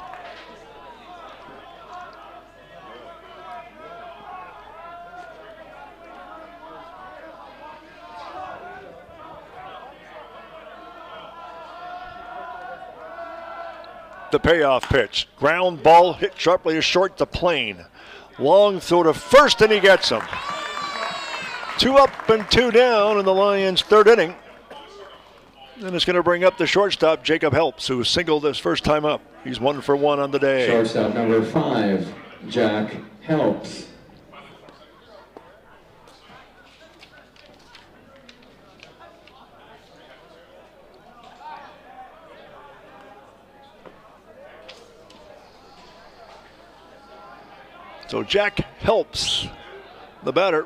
The payoff pitch. Ground ball hit sharply to short to Plain. Long throw to first, and he gets him. 2 up and 2 down in the Lions' third inning. And it's going to bring up the shortstop, Jacob Helps, who singled his first time up. He's 1 for 1 on the day. Shortstop number 5, Jack Helps. So Jack Helps, the batter.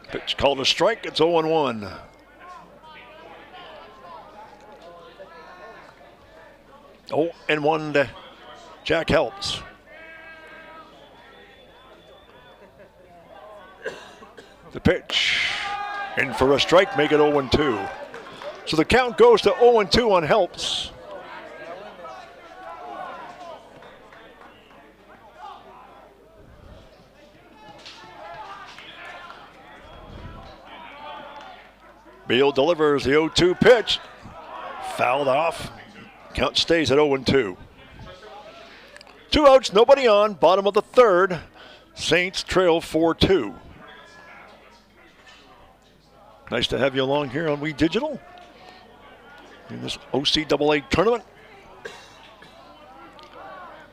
Pitch called a strike. It's 0-1. Oh, and 1 to Jack Helps. The pitch. In for a strike, make it 0-2. So the count goes to 0-2 on Helps. Beal delivers the 0-2 pitch. Fouled off. Count stays at 0-2. 2 outs, nobody on. Bottom of the third. Saints trail 4-2. Nice to have you along here on We Digital in this OCAA tournament.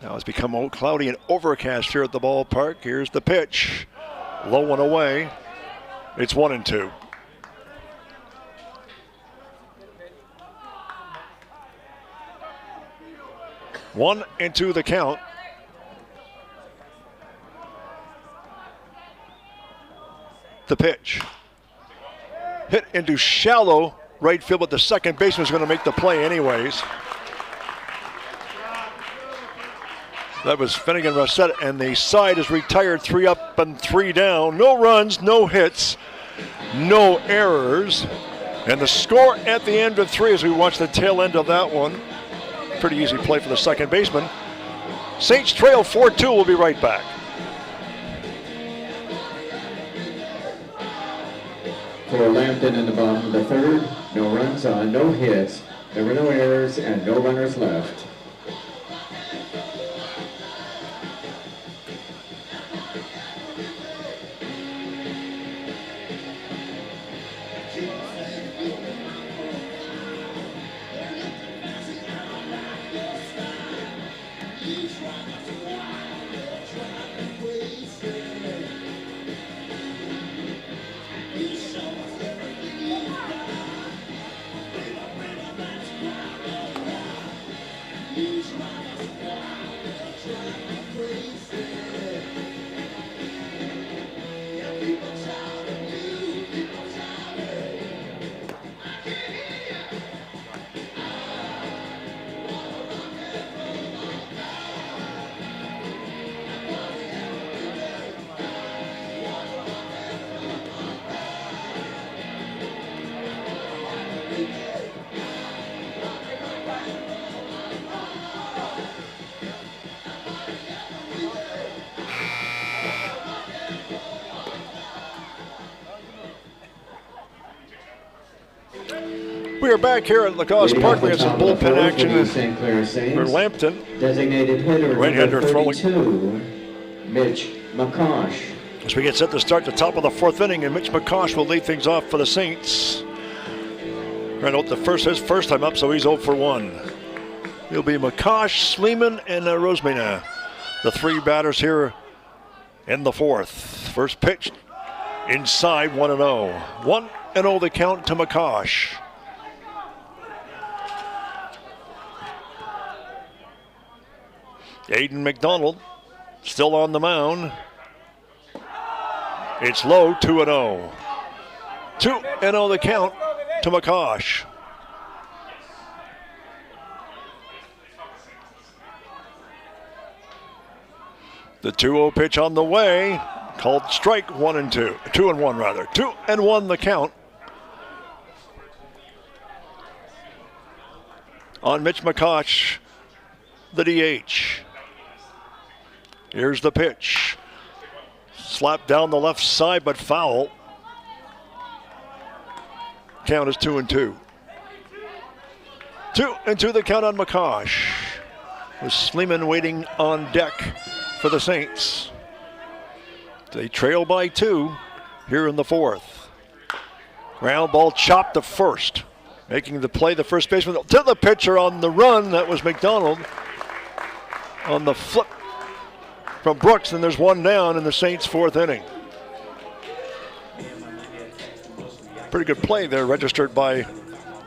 Now it's become cloudy and overcast here at the ballpark. Here's the pitch. Low and away. It's 1-2. One and two the count. The pitch. Hit into shallow right field, but the second baseman is going to make the play anyways. That was Finnegan Rossett, and the side is retired 3 up and 3 down. No runs, no hits, no errors. And the score at the end of 3 as we watch the tail end of that one. Pretty easy play for the second baseman. Saints trail 4-2. We'll be right back. For Lambton in the bottom of the third, no runs on, no hits. There were no errors and no runners left. We are back here at Lacoste Park. We have some bullpen action St. Clair Saints. for Lambton. Designated hitter Right-hander number throwing. 32, Mitch McCosh. As we get set to start the top of the 4th inning, and Mitch McCosh will lead things off for the Saints. Right out his first time up, so he's 0 for 1. It'll be McCosh, Sleeman, and Rosemena, the 3 batters here in the 4th. First pitch inside, 1-0. 1-0 the count to McCosh. Aiden McDonald still on the mound. It's low, 2-0. 2-0 the count to McCosh. The 2-0 pitch on the way, called strike 1-2. 2-1 rather. 2-1 the count on Mitch McCosh, the DH. Here's the pitch. Slapped down the left side, but foul. Count is 2-2. 2-2 the count on McCosh. With Sleeman waiting on deck for the Saints. They trail by 2 here in the 4th. Ground ball chopped to first. Making the play, the first baseman to the pitcher on the run. That was McDonald on the flip from Brooks, and there's 1 down in the Saints' 4th inning. Pretty good play there, registered by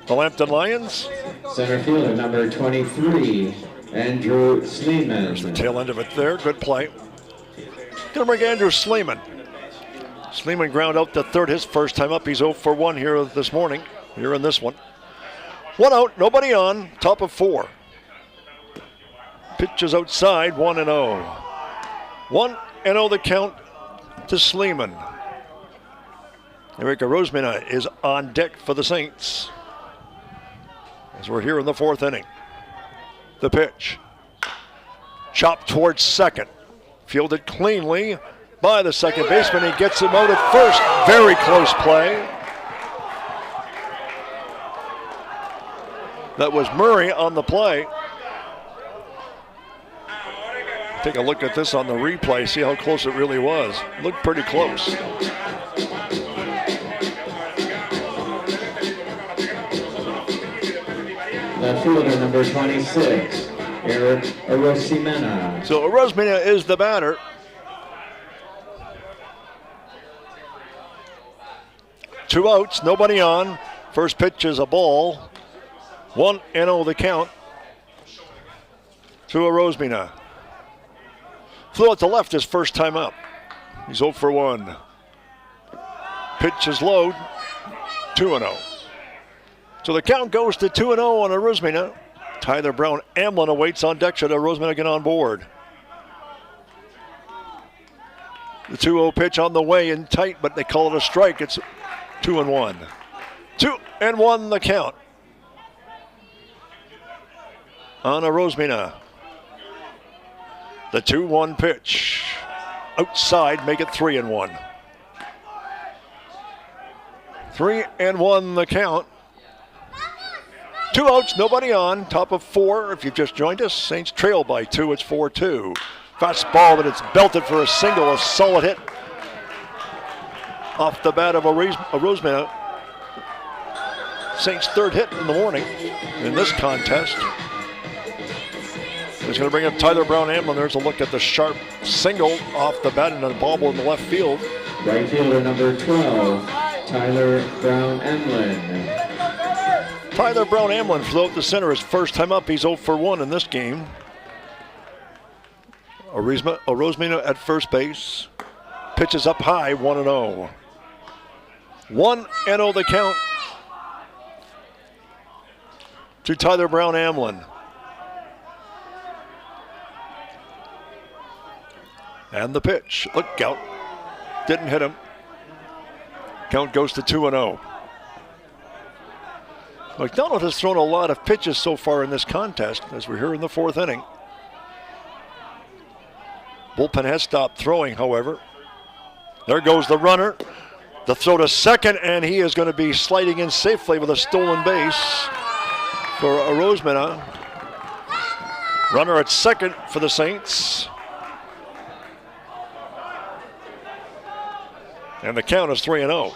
the Lambton Lions. Center fielder number 23, Andrew Sleeman. There's the tail end of it there. Good play. Gonna bring Andrew Sleeman. Sleeman ground out to third his first time up. He's 0 for 1 here this morning, here in this one. 1 out, nobody on, top of 4. Pitches outside, 1-0. 1-0 the count to Sleeman. Erica Rosemina is on deck for the Saints as we're here in the 4th inning. The pitch. Chopped towards second. Fielded cleanly by the second baseman. He gets him out at first. Very close play. That was Murray on the play. Take a look at this on the replay, see how close it really was. Looked pretty close. Left fielder number 26, Eric Orosimena. So Orosimena is the batter. Two outs, nobody on. First pitch is a ball. 1-0 the count to Orosimena. Flew out to left his first time up. He's 0 for 1. Pitch is low, 2-0. So the count goes to 2-0 on Orosimena. Tyler Brown Amlin awaits on deck should Orosimena get on board. The 2-0 pitch on the way in tight, but they call it a strike. It's 2-1. 2-1 the count on Orosimena. The 2-1 pitch. Outside, make it 3-1. 3-1 the count. 2 outs, nobody on. Top of 4. If you've just joined us, Saints trail by 2. It's 4-2. Fastball, but it's belted for a single. A solid hit off the bat of Orosimena. Saints' 3rd hit in the morning in this contest. He's going to bring up Tyler Brown Amlin. There's a look at the sharp single off the bat and a bobble in the left field. Right fielder number 12, Tyler Brown Amlin. Tyler Brown Amlin flew out to center his first time up. He's 0 for 1 in this game. Orosimena at first base. Pitches up high, 1-0. 1-0 the count to Tyler Brown Amlin. And the pitch. Look out. Didn't hit him. Count goes to 2-0. McDonald has thrown a lot of pitches so far in this contest as we're here in the 4th inning. Bullpen has stopped throwing, however. There goes the runner. The throw to second, and he is going to be sliding in safely with a stolen base for Orosimena. Runner at second for the Saints. And the count is 3-0.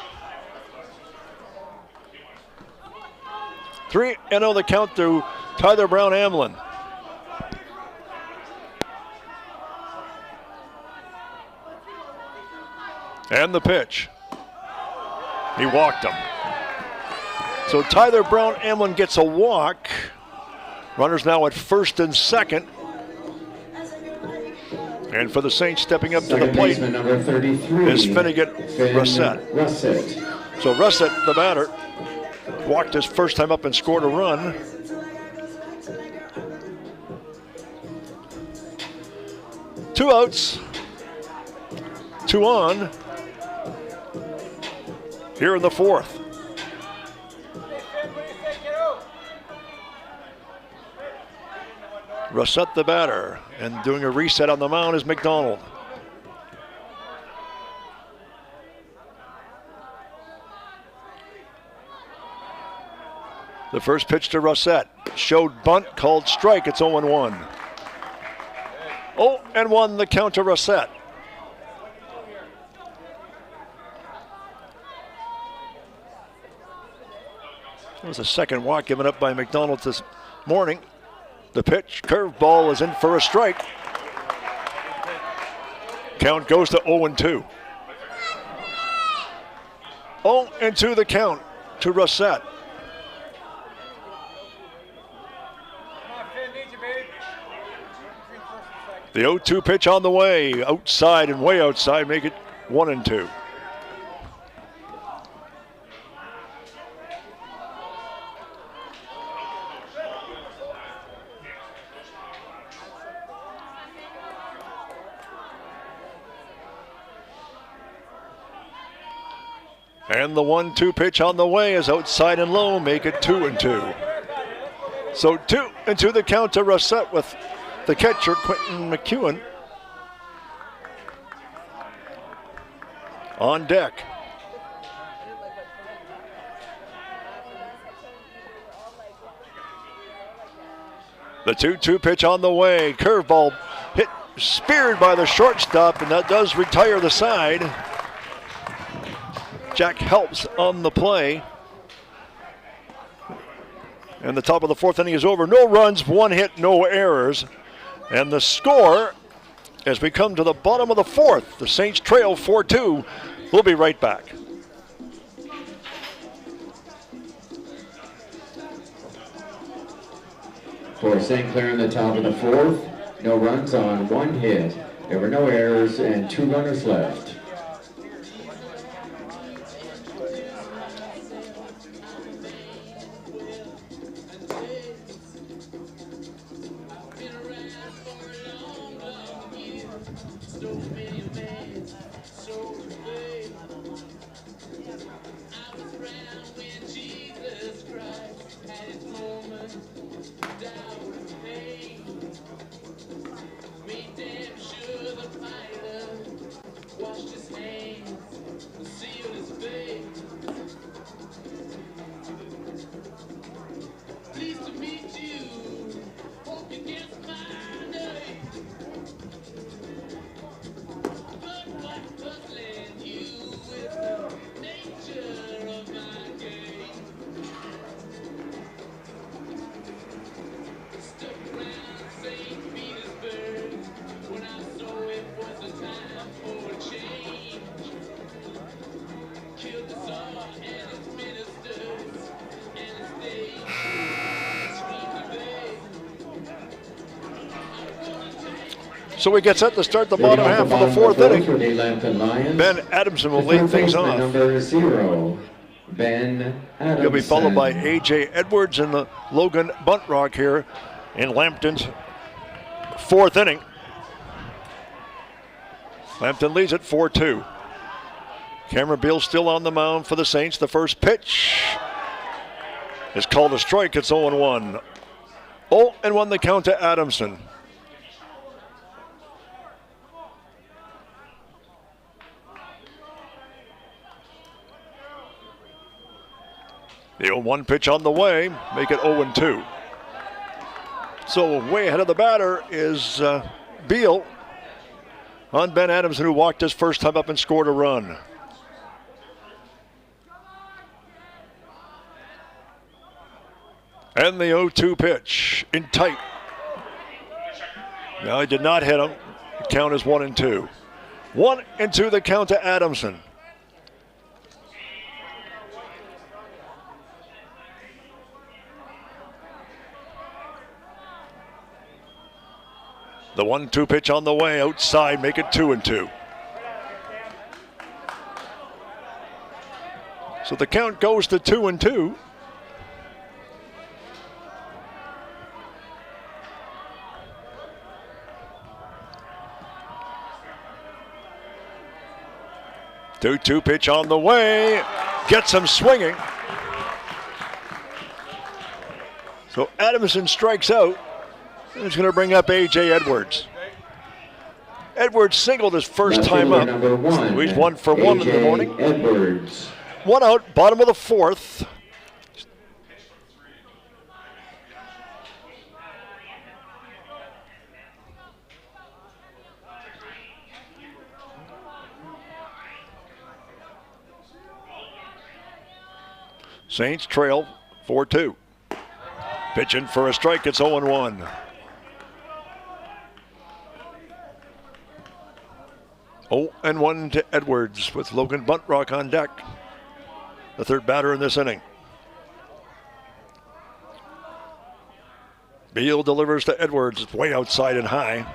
3-0 the count to Tyler Brown Amlin. And the pitch. He walked him. So Tyler Brown Amlin gets a walk. Runners now at first and second. And for the Saints stepping up to the plate Number 33, is Finnegan Russett. So Russett, the batter, walked his first time up and scored a run. Two outs, 2 on, here in the 4th. Russett the batter, and doing a reset on the mound is McDonald. The first pitch to Russett showed bunt, called strike. It's 0-1. 0-1 the count to Russett. There was a second walk given up by McDonald this morning. The pitch, curveball is in for a strike. Count goes to 0-2. 0-2 the count to Russett. The 0-2 pitch on the way, outside and way outside, make it 1-2. And the 1-2 pitch on the way is outside and low, make it 2-2. So 2-2 the count to Rossett with the catcher, Quentin McEwen, on deck. The 2-2 pitch on the way, curveball hit, speared by the shortstop, and that does retire the side. Jack helps on the play. And the top of the fourth inning is over. No runs, 1 hit, no errors. And the score, as we come to the bottom of the fourth, the Saints trail 4-2. We'll be right back. For St. Clair in the top of the fourth, no runs on 1 hit. There were no errors and 2 runners left. So we get set to start the bottom half of the fourth inning. For the Lambton Lions, Ben Adamson will lead things off. Number 0, Ben Adamson. He'll be followed by A.J. Edwards and the Logan Buntrock here in Lambton's fourth inning. Lambton leads at 4-2. Cameron Beal still on the mound for the Saints. The first pitch is called a strike. It's 0-1. 0-1 the count to Adamson. The 0-1 pitch on the way, make it 0-2. So way ahead of the batter is Beal on Ben Adamson, who walked his first time up and scored a run. And the 0-2 pitch in tight. No, he did not hit him. The count is 1-2. 1-2 the count to Adamson. The 1-2 pitch on the way, outside, make it 2-2. So the count goes to 2-2. The 2-2 pitch on the way, gets him swinging. So Adamson strikes out. It's going to bring up A.J. Edwards. Edwards singled his first time up. So he's 1 for 1 in the morning. Edwards. 1 out, bottom of the fourth. Saints trail 4-2. Pitching for a strike, it's 0-1. 0-1 to Edwards with Logan Buntrock on deck, the third batter in this inning. Beal delivers to Edwards. It's way outside and high.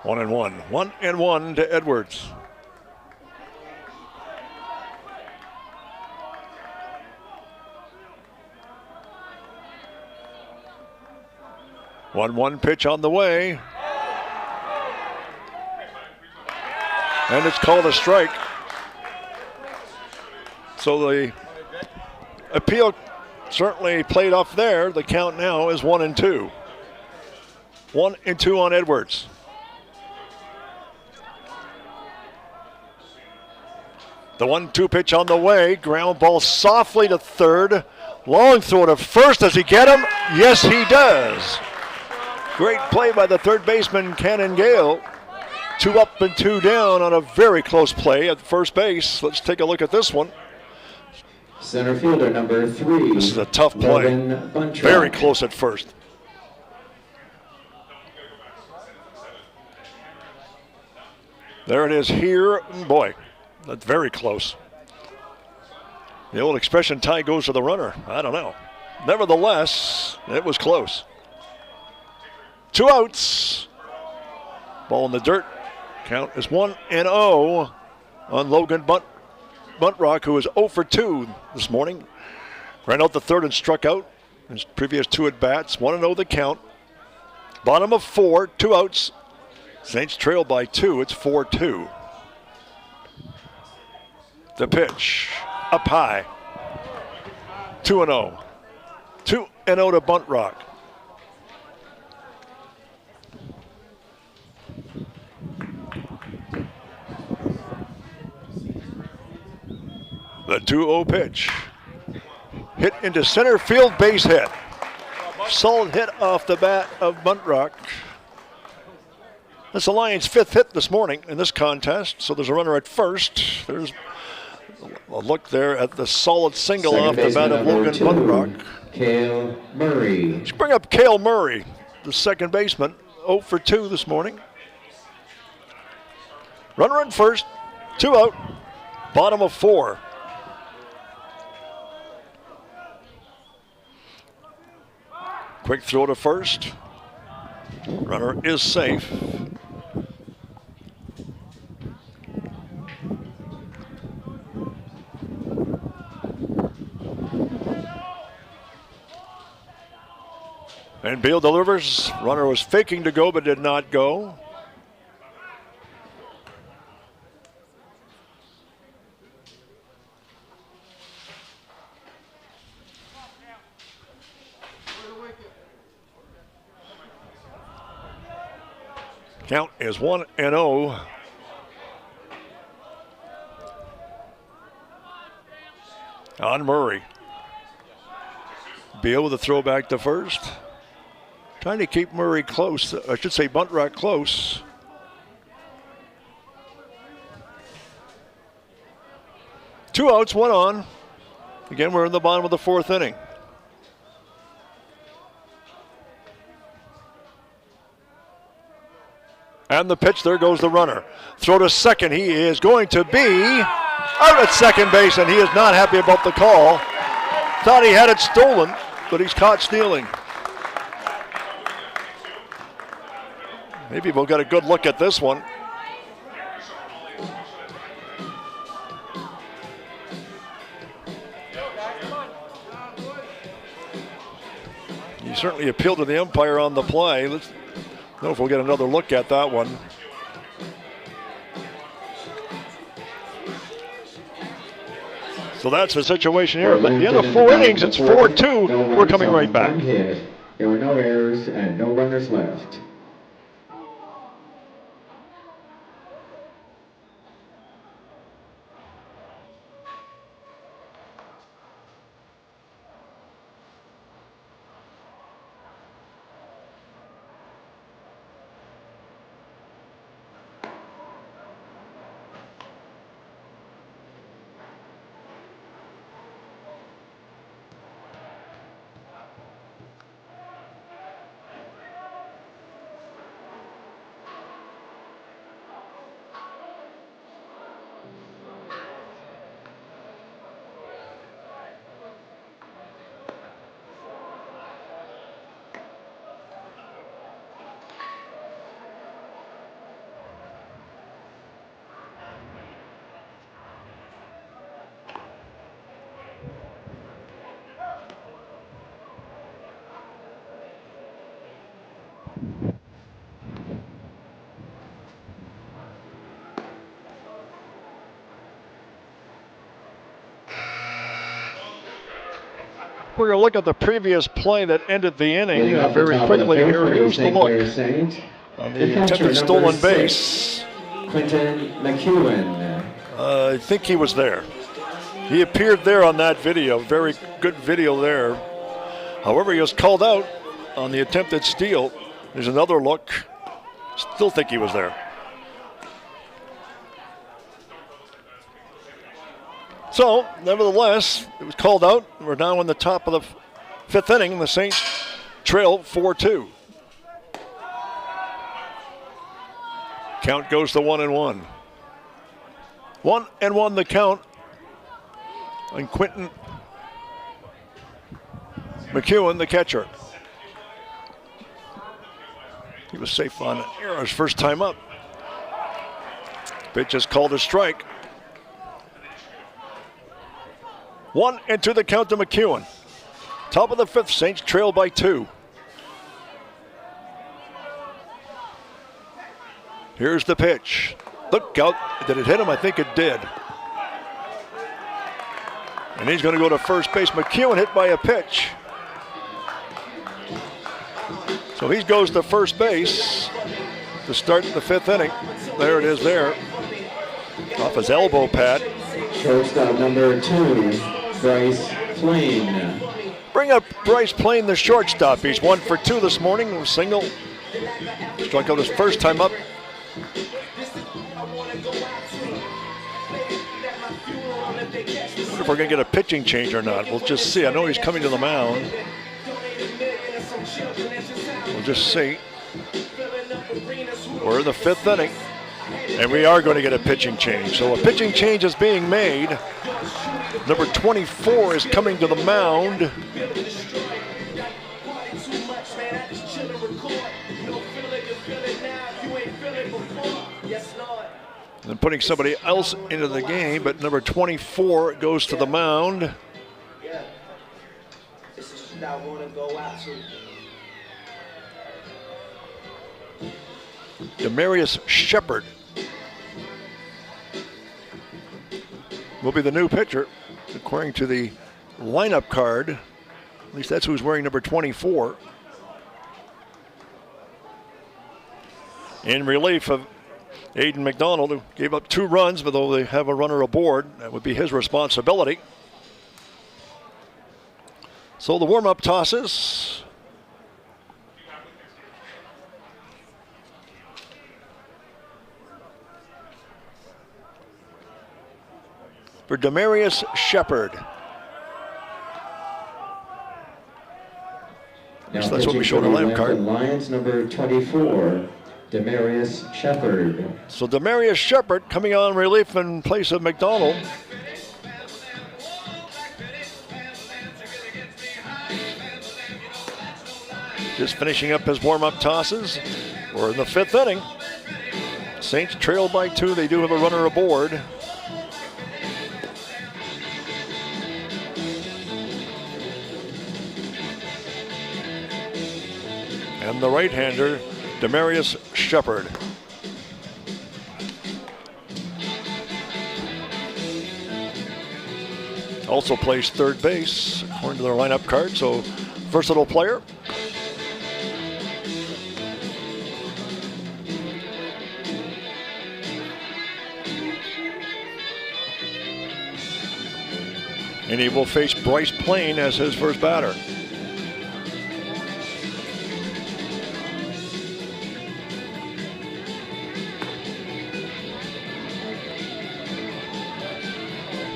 One and one. 1-1 to Edwards. One pitch on the way. And it's called a strike. So the appeal certainly played off there. The count now is 1-2. 1-2 on Edwards. The 1-2 pitch on the way. Ground ball softly to third. Long throw to first. Does he get him? Yes, he does. Great play by the third baseman, Cannon Gale. 2 up and 2 down on a very close play at first base. Let's take a look at this one. Center fielder number 3. This is a tough play. Very close at first. There it is here. Boy, that's very close. The old expression, tie goes to the runner. I don't know. Nevertheless, it was close. 2 outs. Ball in the dirt. Count is 1-0 on Logan Buntrock, who is 0 for 2 this morning. Ran out the third and struck out in his previous 2 at-bats. 1-0 the count. Bottom of 4, 2 outs. Saints trail by 2. It's 4-2. The pitch up high. 2-0. 2-0 to Buntrock. The 2-0 pitch. Hit into center field, base hit. Solid hit off the bat of Buntrock. That's the Lions' 5th hit this morning in this contest. So there's a runner at first. There's a look there at the solid single off the bat of Logan Buntrock. Cale Murray. Let's bring up Cale Murray, the second baseman. 0 for 2 this morning. Runner at first. 2 out. Bottom of 4. Quick throw to first. Runner is safe. And Beal delivers. Runner was faking to go but did not go. Count is 1-0. On Murray. Beal with a throw back to first. Trying to keep Murray close. I should say Buntrock close. Two outs, 1 on. Again, we're in the bottom of the 4th inning. And the pitch, there goes the runner. Throw to second, he is going to be out at second base, and he is not happy about the call. Thought he had it stolen, but he's caught stealing. Maybe we'll get a good look at this one. He certainly appealed to the umpire on the play. Let's know if we'll get another look at that one. So that's the situation here. At the end of 4 innings, it's 4-2. We're coming right back. There were no errors and no runners left. we're going to look at the previous play that ended the inning Leading off the very top of the quickly fifth here. for Here's the St. look Clair Saint. on The the catcher, attempted number stolen 6, base. Quentin McEwen. I think he was there. He appeared there on that video. Very good video there. However, he was called out on the attempted steal. There's another look. Still think he was there. So, nevertheless, it was called out. We're now in the top of the fifth inning. The Saints trail 4-2. Count goes to 1-1. 1-1 the count on Quentin McEwen, the catcher. He was safe on error his first time up. Pitch is called a strike. 1-2 the count to McEwen. Top of the fifth, Saints trail by 2. Here's the pitch. Look out. Did it hit him? I think it did. And he's going to go to first base. McEwen hit by a pitch. So he goes to first base to start the fifth inning. There it is there. Off his elbow pad. Shortstop number 2, Bryce Plain. Bring up Bryce Plain, the shortstop. He's 1 for 2 this morning. A single. Struck out his first time up. If we're going to get a pitching change or not, we'll just see. I know he's coming to the mound. We'll just see. We're in the fifth inning, and we are going to get a pitching change. So a pitching change is being made. Number 24 is coming to the mound. And putting somebody else into the game, but number 24 goes to the mound. Demarius Shepard will be the new pitcher, according to the lineup card. At least that's who's wearing number 24. In relief of Aiden McDonald, who gave up 2 runs, but though they have a runner aboard, that would be his responsibility. So the warm-up tosses. For Demarius Shepard. Now That's what we showed on the lineup card. Lions number 24, Demarius Shepard. So Demarius Shepard coming on relief in place of McDonald. Just finishing up his warm-up tosses. We're in the fifth inning. Saints trail by 2. They do have a runner aboard. And the right-hander, Demarius Shepard. Also plays third base, according to their lineup card, so versatile player. And he will face Bryce Plain as his first batter.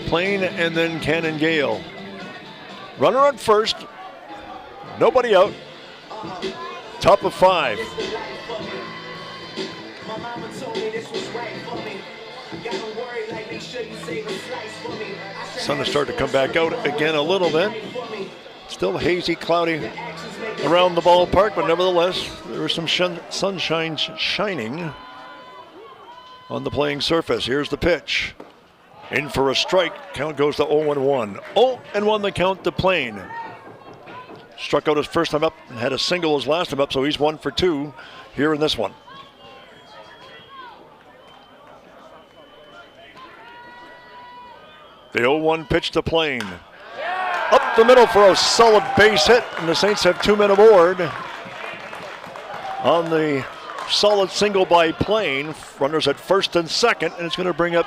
Plain and then Cannon Gale. Runner on first. Nobody out. Top of 5. Sun is starting to come back out again a little bit. Still hazy, cloudy around the ballpark, but nevertheless, there is some sunshine shining on the playing surface. Here's the pitch. In for a strike. Count goes to 0-1. 0-1 the count to Plain. Struck out his first time up and had a single his last time up, so he's 1 for 2 here in this one. The 0-1 pitch to Plain. Up the middle for a solid base hit, and the Saints have 2 men aboard on the solid single by Plain. Runners at first and second, and it's going to bring up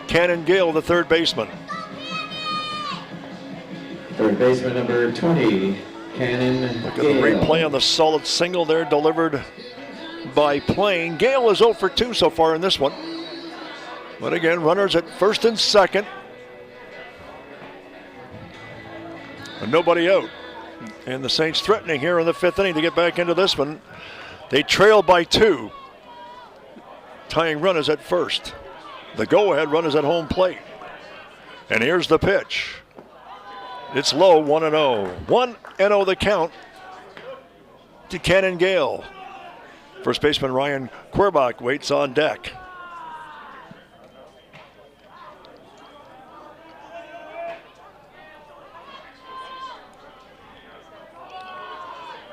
Cannon Gale, the third baseman. Third baseman number 20, Cannon Look at the Gale. replay on the solid single there delivered by Plain. Gale is 0 for 2 so far in this one. But again, runners at first and second. And nobody out. And the Saints threatening here in the 5th inning to get back into this one. They trail by 2. Tying run is at first. The go-ahead run is at home plate. And here's the pitch. It's low, 1-0. 1-0 the count to Cannon Gale. First baseman Ryan Querbach waits on deck.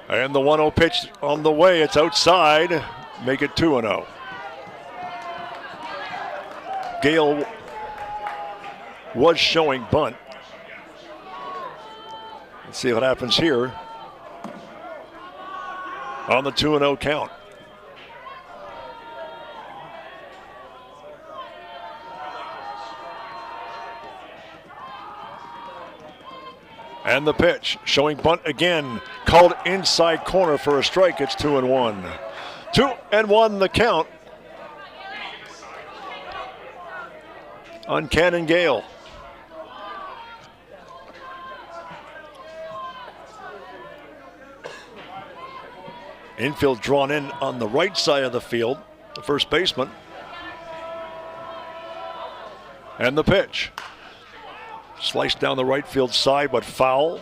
And the 1-0 pitch on the way. It's outside. Make it 2-0. Gale was showing bunt. Let's see what happens here on the 2-0 count. And the pitch, showing bunt again, called inside corner for a strike. It's 2-1. 2-1 the count on Cannon Gale. Infield drawn in on the right side of the field, the first baseman. And the pitch. Sliced down the right field side, but foul.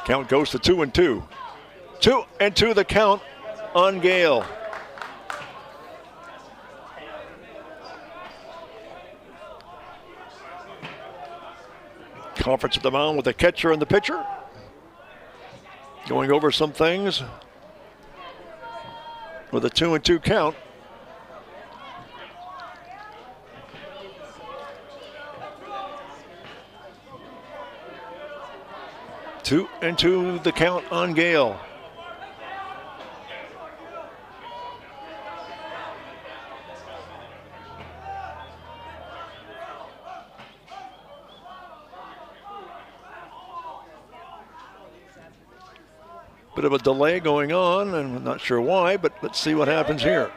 Count goes to 2-2. 2-2 the count on Gale. Conference at the mound with the catcher and the pitcher. Going over some things with a 2-2 count. Two and two the count on Gale. Bit of a delay going on, and I'm not sure why, but let's see what happens here.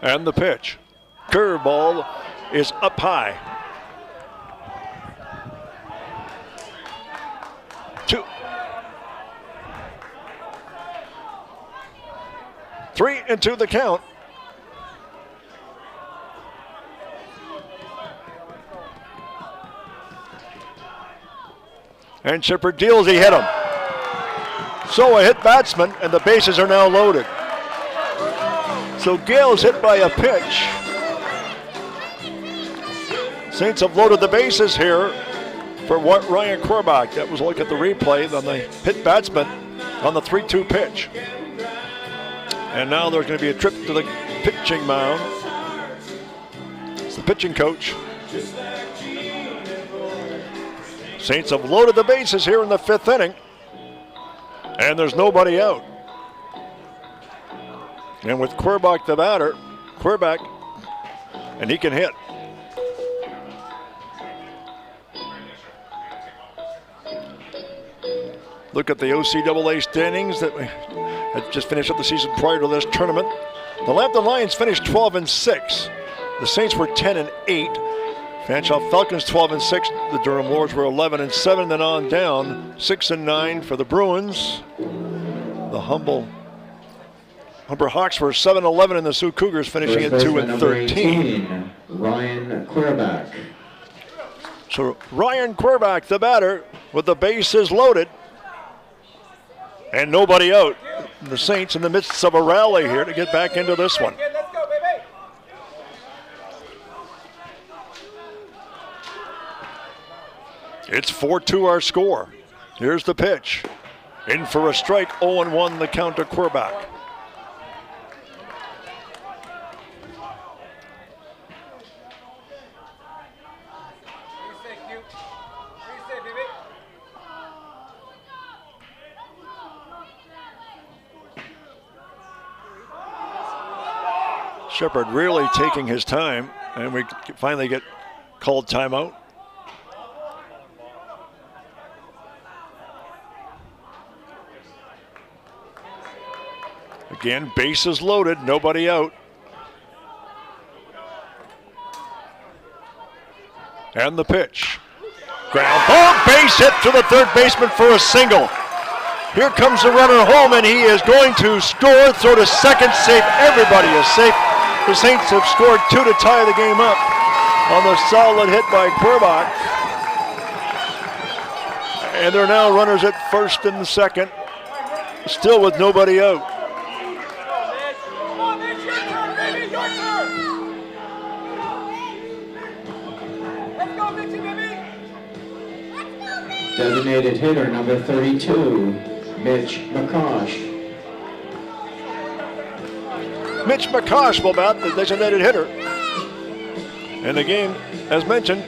And the pitch. Curveball is up high. 2. 3-2 the count. And Chipper deals, he hit him. So a hit batsman, and the bases are now loaded. So Gale is hit by a pitch. Saints have loaded the bases here for Ryan Querbach. That was a look at the replay on the hit batsman on the 3-2 pitch. And now there's going to be a trip to the pitching mound. It's the pitching coach. Saints have loaded the bases here in the 5th inning. And there's nobody out. And with Querbach the batter, and he can hit. Look at the OCAA standings that we had just finished up the season prior to this tournament. The Lambton Lions finished 12-6. The Saints were 10-8. Fanshawe Falcons 12-6. The Durham Lords were 11-7. Then on down, 6-9 for the Bruins. The Humber Hawks were 7-11, and the Sioux Cougars finishing at 2-13. Ryan Querbach. So Ryan Querbach, the batter, with the bases loaded, and nobody out. The Saints in the midst of a rally here to get back into this one. It's 4-2 our score. Here's the pitch. In for a strike, 0-1 the count to Quirback. Shepard really taking his time, and we finally get called timeout. Again, bases loaded, nobody out. And the pitch. Ground ball, base hit to the third baseman for a single. Here comes the runner home, and he is going to score, throw to second, safe. Everybody is safe. The Saints have scored 2 to tie the game up on the solid hit by Quirback. And they're now runners at first and second, still with nobody out. Designated hitter number 32, Mitch McCosh. Mitch McCosh will bat, the designated hitter. And the game, as mentioned,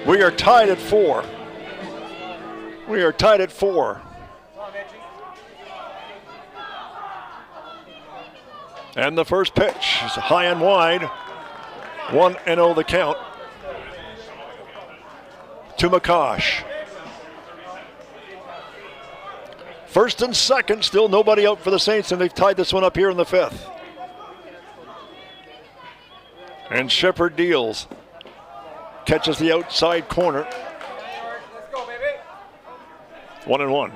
we are tied at 4. We are tied at 4. And the first pitch is high and wide. 1-0 the count to McCosh. First and second, still nobody out for the Saints, and they've tied this one up here in the 5th. And Shepard deals. Catches the outside corner. 1-1.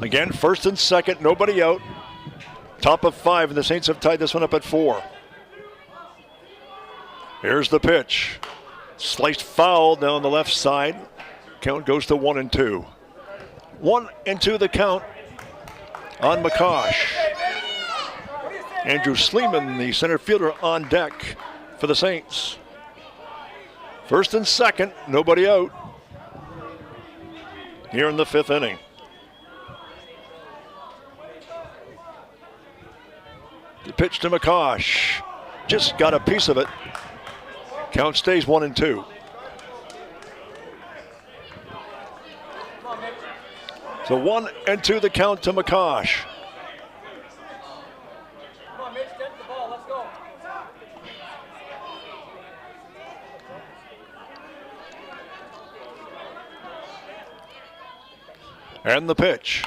Again, first and second, nobody out. Top of 5, and the Saints have tied this one up at 4. Here's the pitch. Sliced foul down the left side. Count goes to 1-2. 1-2 the count on McCosh. Andrew Sleeman, the center fielder, on deck for the Saints. First and second, nobody out here in the 5th inning. The pitch to McCosh. Just got a piece of it. Count stays 1-2. So 1-2 the count to McCosh. Come on, Mitch, get the ball. Let's go. And the pitch.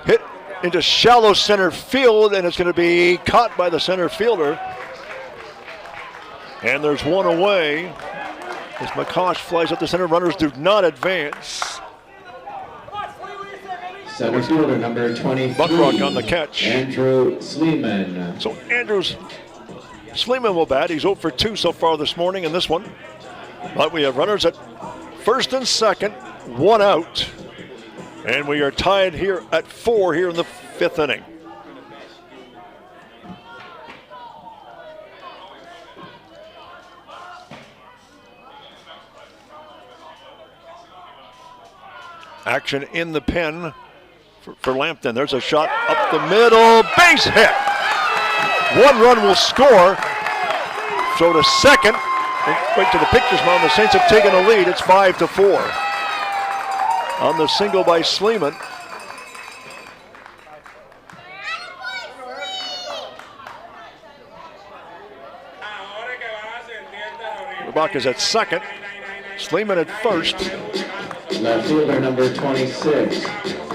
Hit into shallow center field, and it's going to be caught by the center fielder. And there's one away as McCosh flies up the center. Runners do not advance. Center fielder number 23. Buckrock on the catch. Andrew Sleeman. So Andrews Sleeman will bat. He's 0 for 2 so far this morning in this one. But we have runners at first and second, 1 out. And we are tied here at 4 here in the 5th inning. Action in the pen for Lambton. There's a shot up the middle, base hit. 1 run will score. Throw to second. Right to the pitcher's mound. The Saints have taken a lead. It's 5-4. On the single by Sleeman. Rabach is at second. Sleeman at first. Left fielder number 26,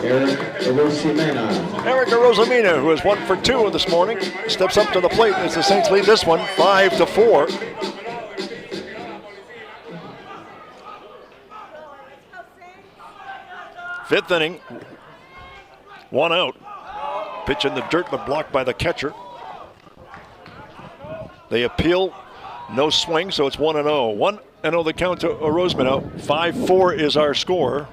Eric Rosamena. Eric Rosamena, who is 1 for 2 this morning, steps up to the plate as the Saints lead this one 5-4. Fifth inning, 1 out. Pitch in the dirt, but blocked by the catcher. They appeal, no swing, so it's 1-0. 1-0 the count to Rosamena. 5-4 is our score.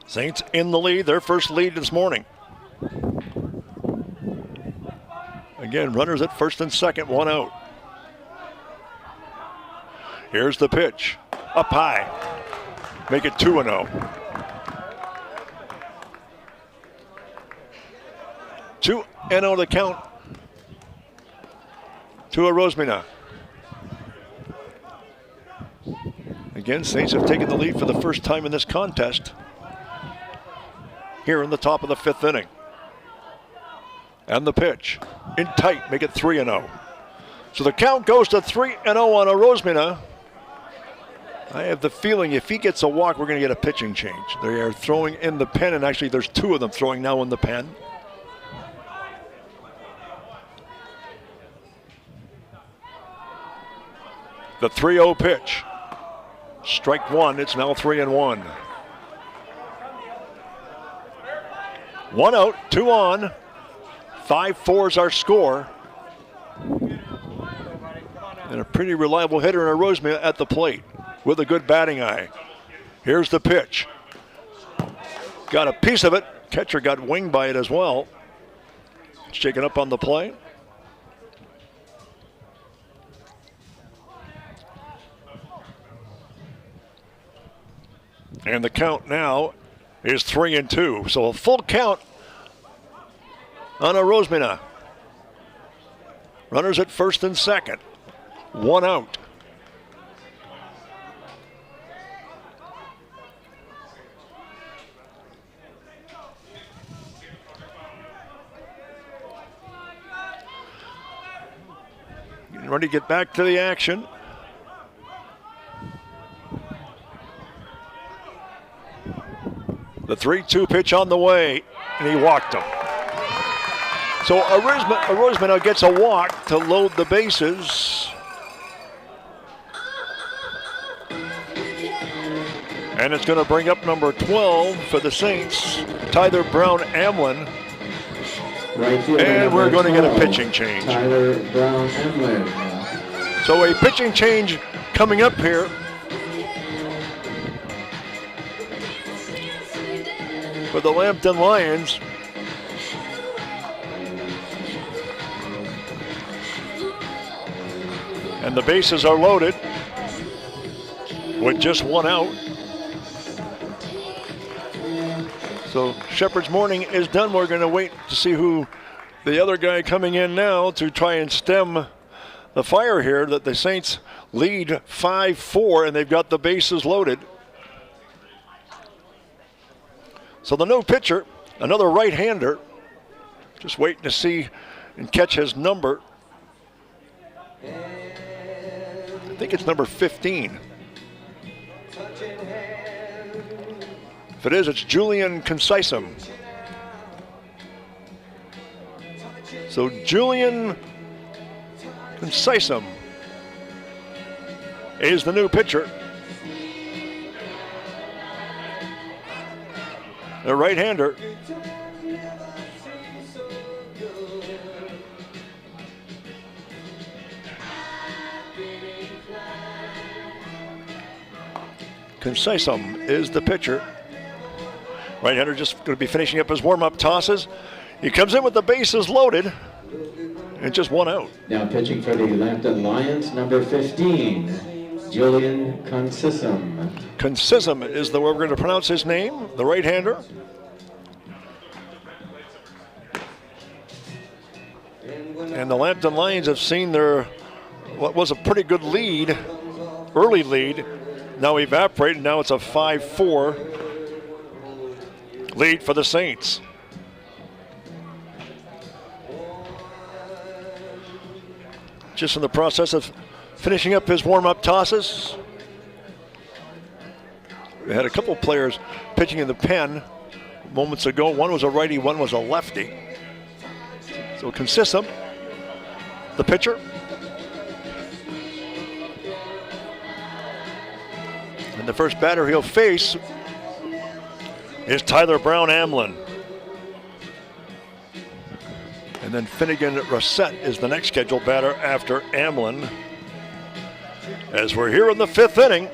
Saints in the lead, their first lead this morning. Again, runners at first and second, 1 out. Here's the pitch. Up high. Make it 2-0. 2-0 the count to a Rosemena. Again, Saints have taken the lead for the first time in this contest here in the top of the 5th inning. And the pitch in tight, make it 3-0. So the count goes to 3-0 on a Rosemena. I have the feeling if he gets a walk, we're going to get a pitching change. They are throwing in the pen, and actually there's 2 of them throwing now in the pen. The 3-0 pitch. Strike 1, it's now 3-1. 1 out, 2 on. 5-4 is our score. And a pretty reliable hitter in a Rosemena at the plate with a good batting eye. Here's the pitch. Got a piece of it. Catcher got winged by it as well. Shaken up on the play. And the count now is 3-2. So a full count on a Rosemena. Runners at first and second. 1 out. Getting ready to get back to the action. The 3-2 pitch on the way, and he walked him. So Rosemena gets a walk to load the bases. And it's going to bring up number 12 for the Saints, Tyler Brown Amlin. Right fielder, and we're going to get a 12, pitching change. Tyler Brown Amlin. So a pitching change coming up here. For the Lambton Lions. And the bases are loaded with just 1 out. So Shepherd's morning is done. We're going to wait to see who the other guy coming in now to try and stem the fire here, that the Saints lead 5-4 and they've got the bases loaded. So the new pitcher, another right-hander, just waiting to see and catch his number. I think it's number 15. If it is, it's Julian Concisum. So Julian Concisum is the new pitcher. The right-hander. Concisum is the pitcher. Right-hander just going to be finishing up his warm-up tosses. He comes in with the bases loaded and just 1 out. Now pitching for the Lambton Lions, number 15, Julian Concisum. Concisum is the way we're going to pronounce his name, the right-hander. And the Lambton Lions have seen their, what was a pretty good lead, early lead, now evaporated. Now it's a 5-4 lead for the Saints. Just in the process of finishing up his warm-up tosses. We had a couple of players pitching in the pen moments ago. One was a righty, one was a lefty. So Concisum, the pitcher. And the first batter he'll face is Tyler Brown Amlin. And then Finnegan Rossett is the next scheduled batter after Amlin. As we're here in the 5th inning.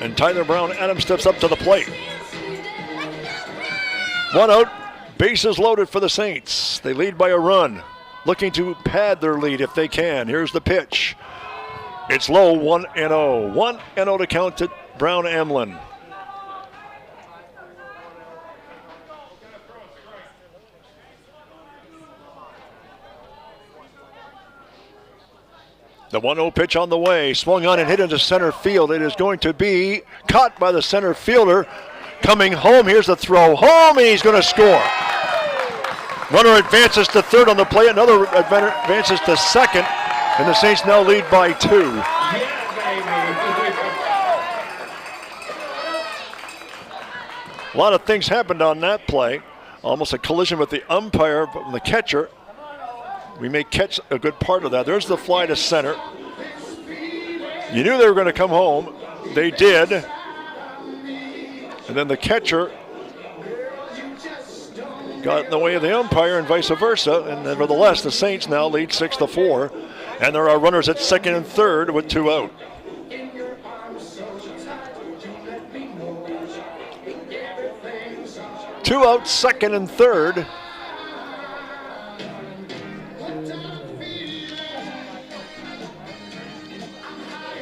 And Tyler Brown Adams steps up to the plate. 1 out, bases loaded for the Saints. They lead by a run, looking to pad their lead if they can. Here's the pitch. It's low, 1-0. 1-0 to count to Brown Emlyn. The 1-0 pitch on the way, swung on and hit into center field. It is going to be caught by the center fielder. Coming home, here's the throw home, and he's going to score. Runner advances to third on the play, another advances to second, and the Saints now lead by 2. A lot of things happened on that play. Almost a collision with the umpire, but the catcher. We may catch a good part of that. There's the fly to center. You knew they were going to come home. They did. And then the catcher got in the way of the umpire and vice versa. And nevertheless, the Saints now lead 6-4. And there are runners at second and third with 2 out. Two out, second and third.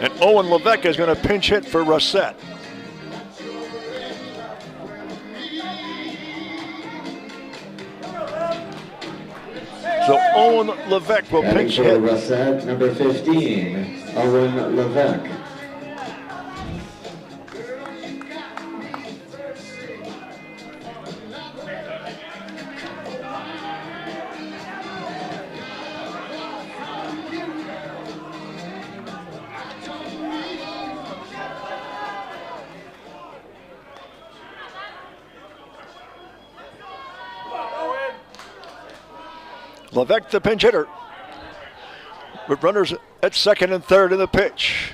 And Owen Levesque is going to pinch hit for Rossett. So Owen Levesque will pinch hit. Rossett, number 15, Owen Levesque. Levesque the pinch hitter. With runners at second and third in the pitch.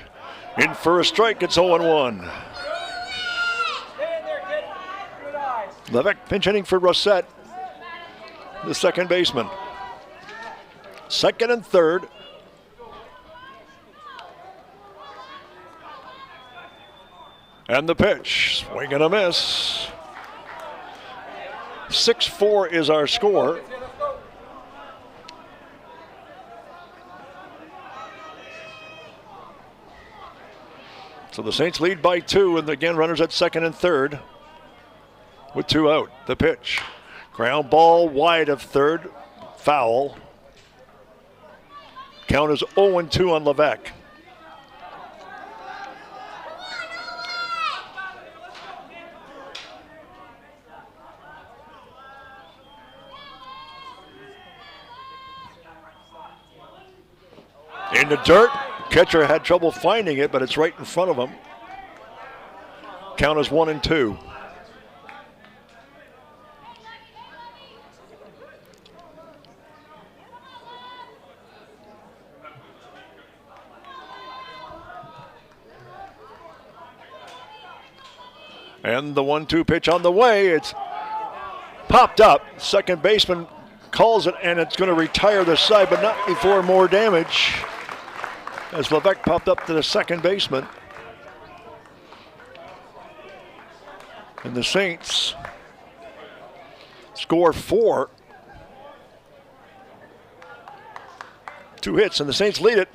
In for a strike, it's 0-1. Levesque pinch hitting for Rossett, the second baseman. Second and third. And the pitch, swing and a miss. 6-4 is our score. So the Saints lead by 2, and again, runners at second and third with 2 out. The pitch. Ground ball wide of third. Foul. Count is 0-2 on Levesque. In the dirt. Catcher had trouble finding it, but it's right in front of him. Count is 1-2. And the 1-2 pitch on the way. It's popped up. Second baseman calls it, and it's going to retire the side, but not before more damage. As Levesque popped up to the second baseman. And the Saints score 4. 2 hits, and the Saints lead it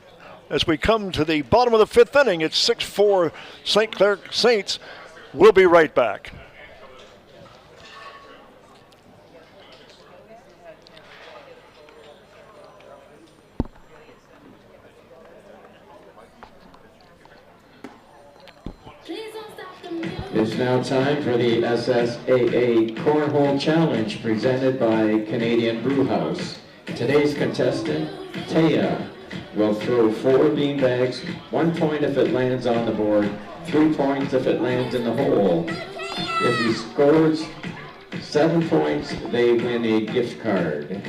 as we come to the bottom of the 5th inning. It's 6-4 St. Clair Saints. We'll be right back. It's now time for the SSAA Cornhole Challenge presented by Canadian Brewhouse. Today's contestant, Taya, will throw 4 beanbags, 1 point if it lands on the board, 3 points if it lands in the hole. If he scores 7 points, they win a gift card.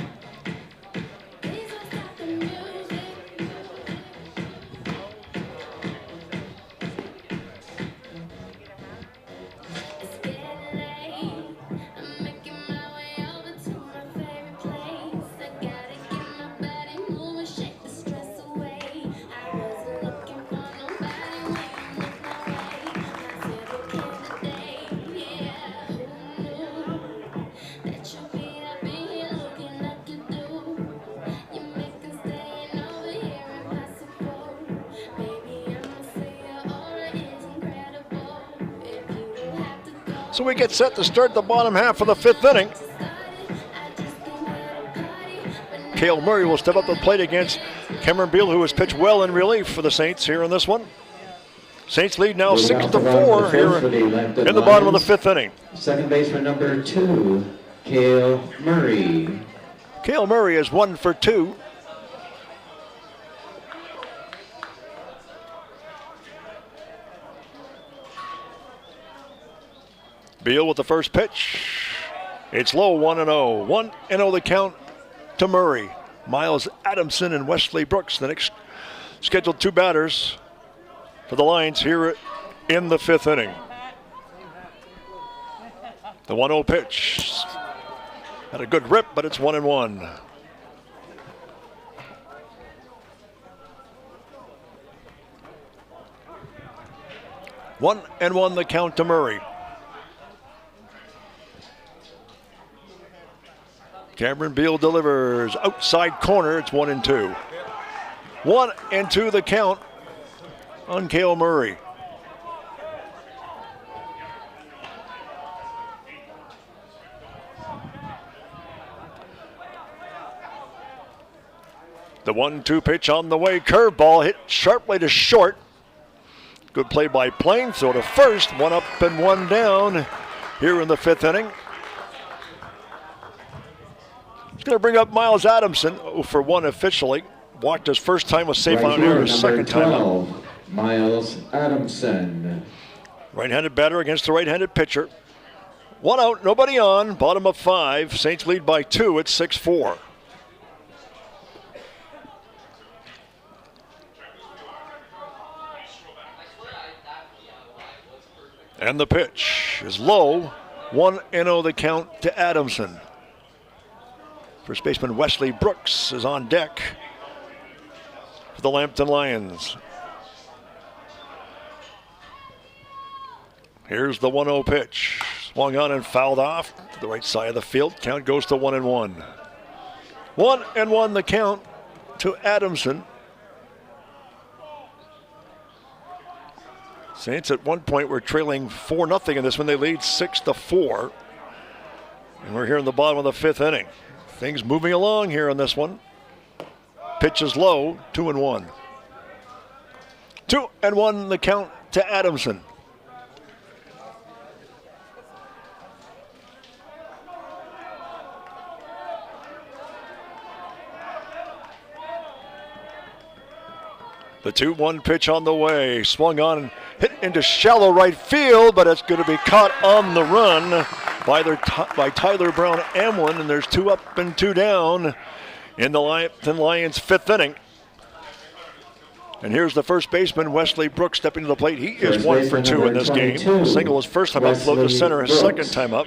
So we get set to start the bottom half of the 5th inning. Cale Murray will step up to the plate against Cameron Beal, who has pitched well in relief for the Saints here in this one. Saints lead now 6-4 here in the bottom of the 5th inning. Second baseman number 2, Cale Murray. Cale Murray is 1 for 2. Beal with the first pitch. It's low, 1-0. 1-0 the count to Murray. Miles Adamson and Wesley Brooks, the next scheduled 2 batters for the Lions here in the 5th inning. The 1-0 pitch. Had a good rip, but it's 1-1. One and one the count to Murray. Cameron Beal delivers outside corner. It's 1-2. 1-2 the count on Cale Murray. The 1-2 pitch on the way. Curveball hit sharply to short. Good play by Plain. Throw to first. 1 up and 1 down here in the 5th inning. It's going to bring up Miles Adamson, 0 for 1 officially. Walked his first time, was safe on air his second time up. Miles Adamson. Right-handed batter against the right-handed pitcher. 1 out, nobody on. Bottom of 5. Saints lead by 2 at 6-4. And the pitch is low. 1-0 the count to Adamson. First baseman Wesley Brooks is on deck for the Lambton Lions. Here's the 1-0 pitch. Swung on and fouled off to the right side of the field. Count goes to 1-1. 1-1 the count to Adamson. Saints at one point were trailing 4-0 in this one. They lead 6-4. And we're here in the bottom of the 5th inning. Things moving along here on this one. Pitch is low, 2-1. 2-1 the count to Adamson. The 2-1 pitch on the way. Swung on and hit into shallow right field, but it's going to be caught on the run by Tyler Brown Amlin, and there's 2 up and 2 down in the Lambton Lions 5th inning. And here's the first baseman, Wesley Brooks, stepping to the plate. He is 1 for 2 in this game. Single his first time up, float to center his second time up.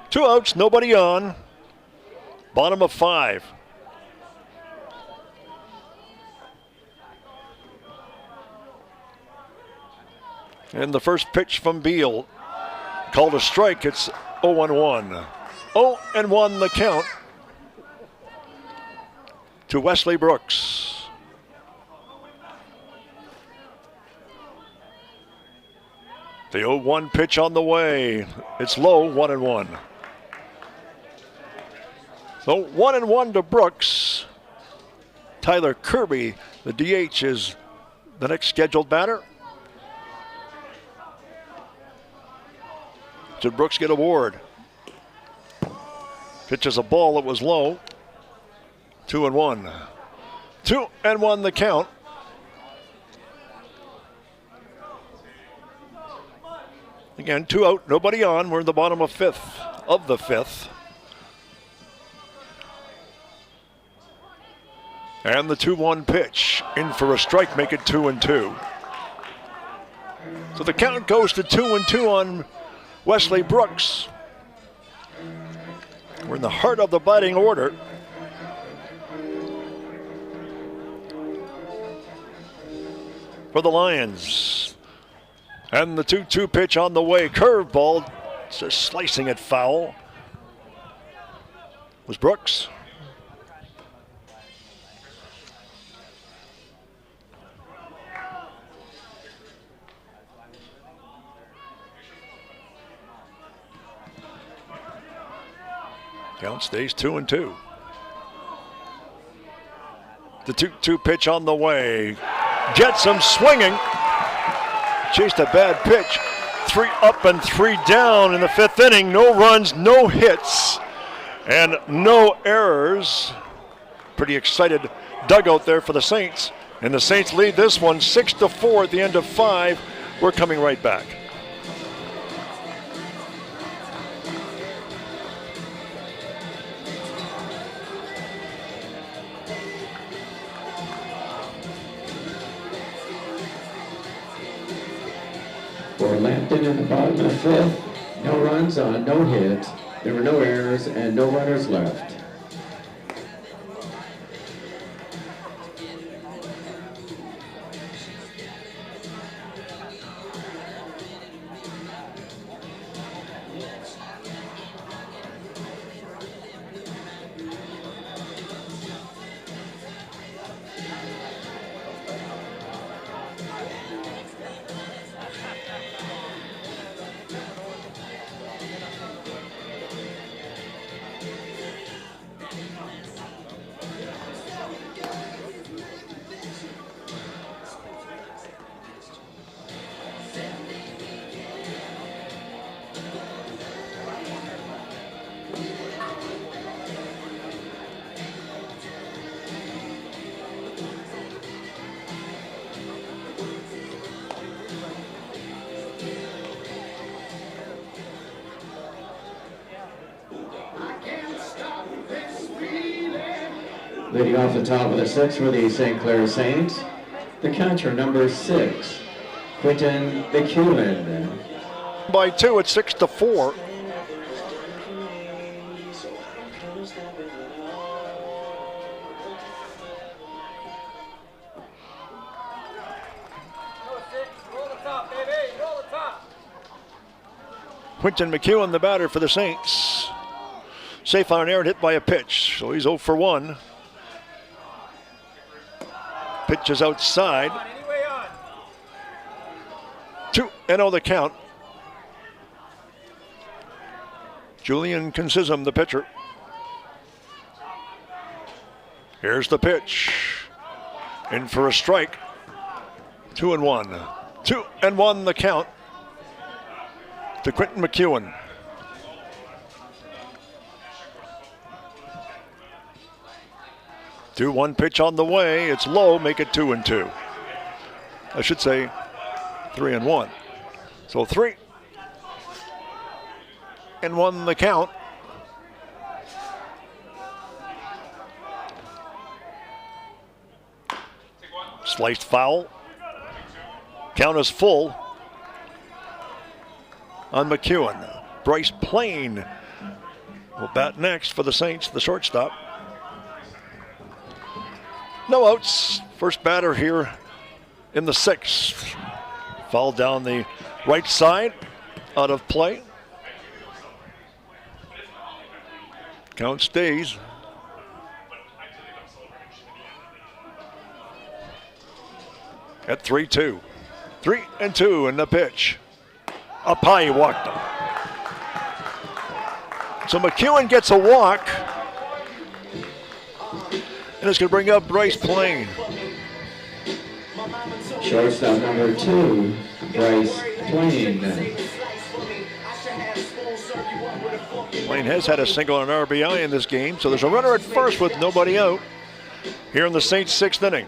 Two outs, nobody on. Bottom of 5. And the first pitch from Beal. Called a strike. It's 0-1. 0-1 the count to Wesley Brooks. The 0-1 pitch on the way. It's low, 1-1. So 1-1 to Brooks. Tyler Kirby, the DH, is the next scheduled batter. Did Brooks get aboard? Pitches a ball that was low. 2-1. 2-1 the count. Again, 2 out, nobody on. We're in the bottom of 5th of the 5th. And the 2-1 pitch. In for a strike, make it 2-2. So the count goes to 2-2 on Wesley Brooks. We're in the heart of the batting order. For the Lions. And the 2-2 pitch on the way. Curveball, just slicing it foul. Was Brooks. Count stays 2-2. The 2-2 pitch on the way. Gets him swinging. Chased a bad pitch. 3 up and 3 down in the 5th inning. No runs, no hits, and no errors. Pretty excited dugout there for the Saints. And the Saints lead this one 6-4 at the end of 5. We're coming right back. For Lambton in the bottom of the 5th, no runs on no hit. There were no errors and no runners left. Leading off the top of the 6th for the St. Clair Saints, the catcher number 6, Quentin McEwen. By 2 at 6-4. Quentin McEwen, the batter for the Saints. Safe on air and hit by a pitch, so he's 0 for 1. Pitch is outside. 2-0 the count. Julian Consism, the pitcher. Here's the pitch. In for a strike. 2-1. 2-1 the count to Quentin McEwen. Two, 1 pitch on the way. It's low. Make it 2-2. I should say 3-1. So 3-1 the count. Sliced foul. Count is full on McEwen. Bryce Plain will bat next for the Saints, the shortstop. No outs. First batter here in the 6th. Foul down the right side, out of play. Count stays. At 3-2. 3-2 in the pitch. Up high, he walked him. So McEwen gets a walk. And it's going to bring up Bryce Plain. Shortstop number 2, Bryce Plain. Plain has had a single and an RBI in this game, so there's a runner at first with nobody out here in the Saints' 6th inning.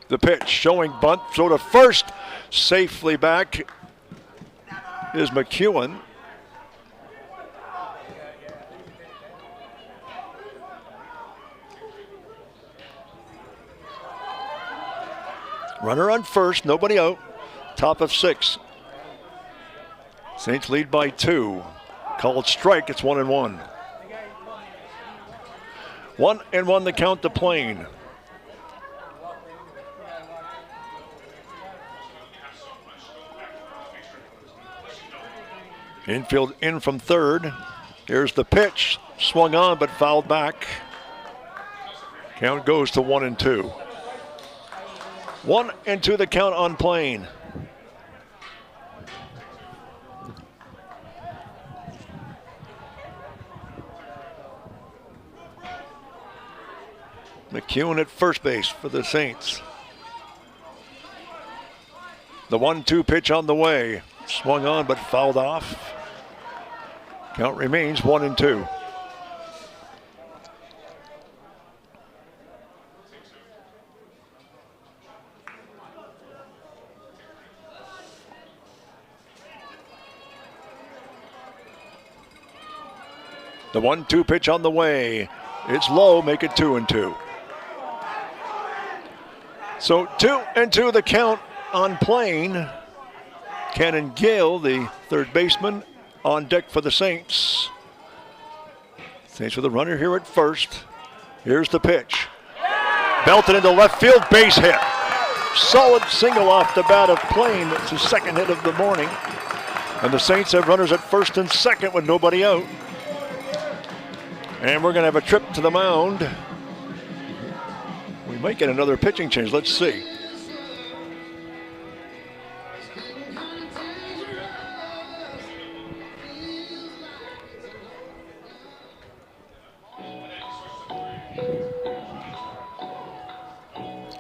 The pitch showing bunt, throw to first, safely back is McEwen. Runner on first, nobody out. Top of 6. Saints lead by 2. Called strike, it's 1-1. 1-1 the count to Plain. Infield in from third. Here's the pitch. Swung on but fouled back. Count goes to 1-2. 1-2 the count on Plain. McEwen at first base for the Saints. The 1-2 pitch on the way. Swung on but fouled off. Count remains 1-2. The 1-2 pitch on the way. It's low, make it 2-2. So 2-2 the count on Plain. Cannon Gale, the third baseman, on deck for the Saints. Saints with a runner here at first. Here's the pitch. Belted into left field, base hit. Solid single off the bat of Plain. It's his second hit of the morning. And the Saints have runners at first and second with nobody out. And we're going to have a trip to the mound. We might get another pitching change. Let's see.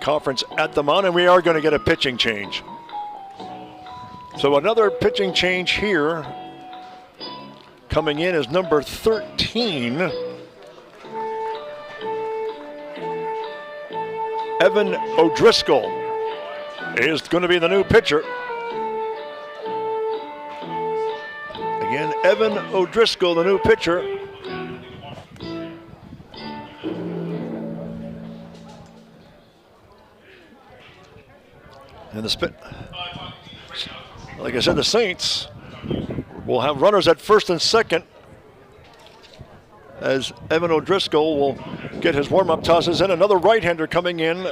Conference at the mound, and we are going to get a pitching change. So another pitching change here. Coming in is number 13. Evan O'Driscoll is going to be the new pitcher. Again, Evan O'Driscoll, the new pitcher. And the spit. Like I said, the Saints will have runners at first and second as Evan O'Driscoll will get his warm-up tosses in. Another right-hander coming in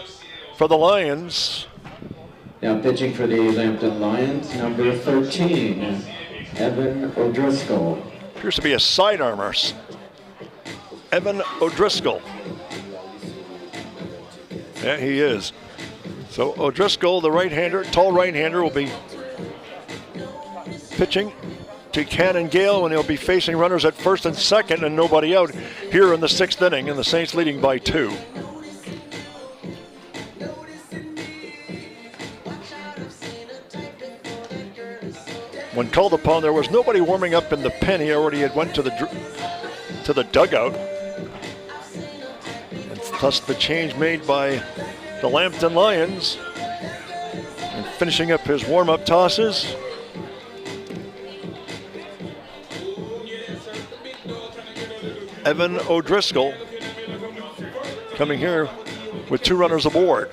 for the Lions. Now pitching for the Lambton Lions, number 13, Evan O'Driscoll. Appears to be a side armor. Evan O'Driscoll. Yeah, he is. So O'Driscoll, the right-hander, tall right-hander, will be pitching to Cannon Gale, and he'll be facing runners at first and second and nobody out here in the sixth inning, and the Saints leading by 2. When called upon, there was nobody warming up in the pen. He already had went to the dugout. And thus the change made by the Lambton Lions. And finishing up his warm-up tosses. Evan O'Driscoll coming here with 2 runners aboard.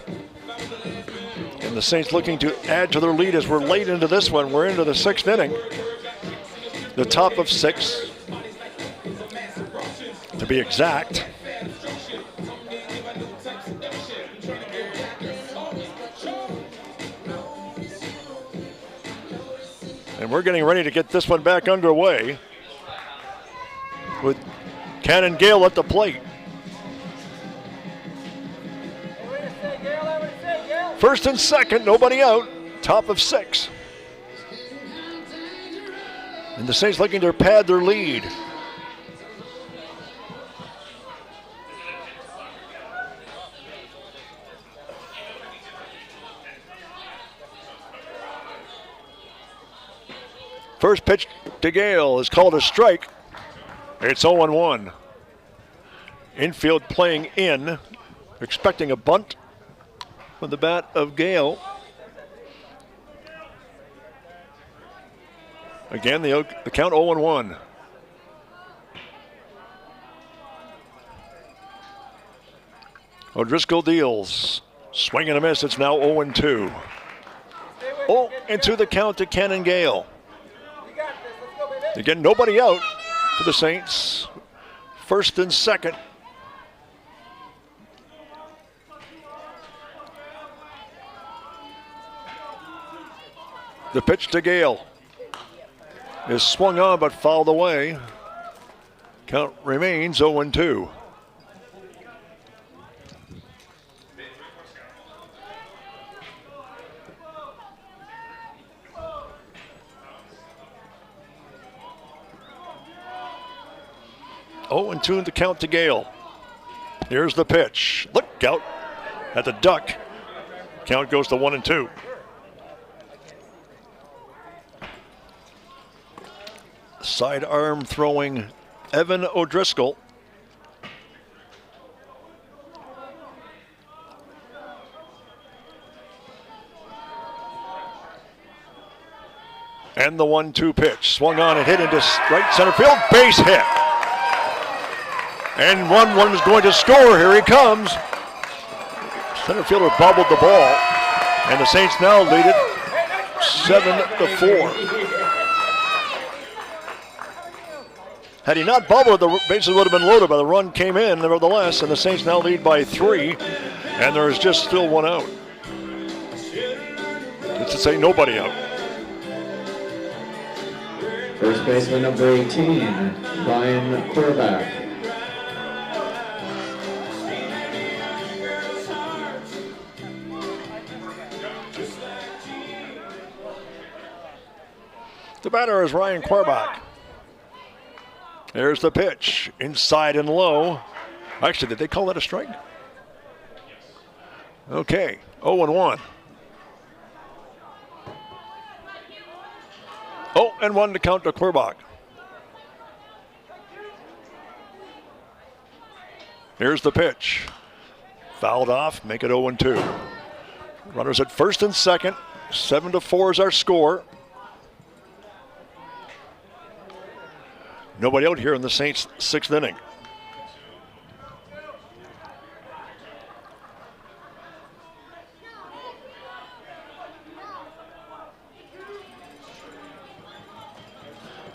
And the Saints looking to add to their lead as we're late into this one. We're into the 6th inning. The top of 6, to be exact. And we're getting ready to get this one back underway with Cannon Gale at the plate. First and second, nobody out. Top of 6. And the Saints looking to pad their lead. First pitch to Gale is called a strike. It's 0-1. Infield playing in, expecting a bunt from the bat of Gale. Again, the count 0-1. O'Driscoll deals. Swing and a miss. It's now 0-2. 0-2 the count to Cannon Gale. Again, nobody out for the Saints. First and second. The pitch to Gale is swung on but fouled away. Count remains 0-2. Oh, and 2 to count to Gale. Here's the pitch. Look Gout at the duck. Count goes to 1-2. Sidearm throwing Evan O'Driscoll. And the 1-2 pitch. Swung on and hit into right center field. Base hit. And 1-1 is going to score. Here he comes. Center fielder bobbled the ball. And the Saints now lead it 7-4. Had he not bobbled, the bases would have been loaded, but the run came in nevertheless, and the Saints now lead by 3, and there is just still 1 out. It's to say nobody out. First baseman number 18, Ryan Quarterback. The batter is Ryan Quarterback. There's the pitch, inside and low. Actually, did they call that a strike? Okay, 0-1. 0-1 to count to Quarterback. Here's the pitch. Fouled off, make it 0-2. Runners at first and second. 7-4 is our score. Nobody out here in the Saints' 6th inning.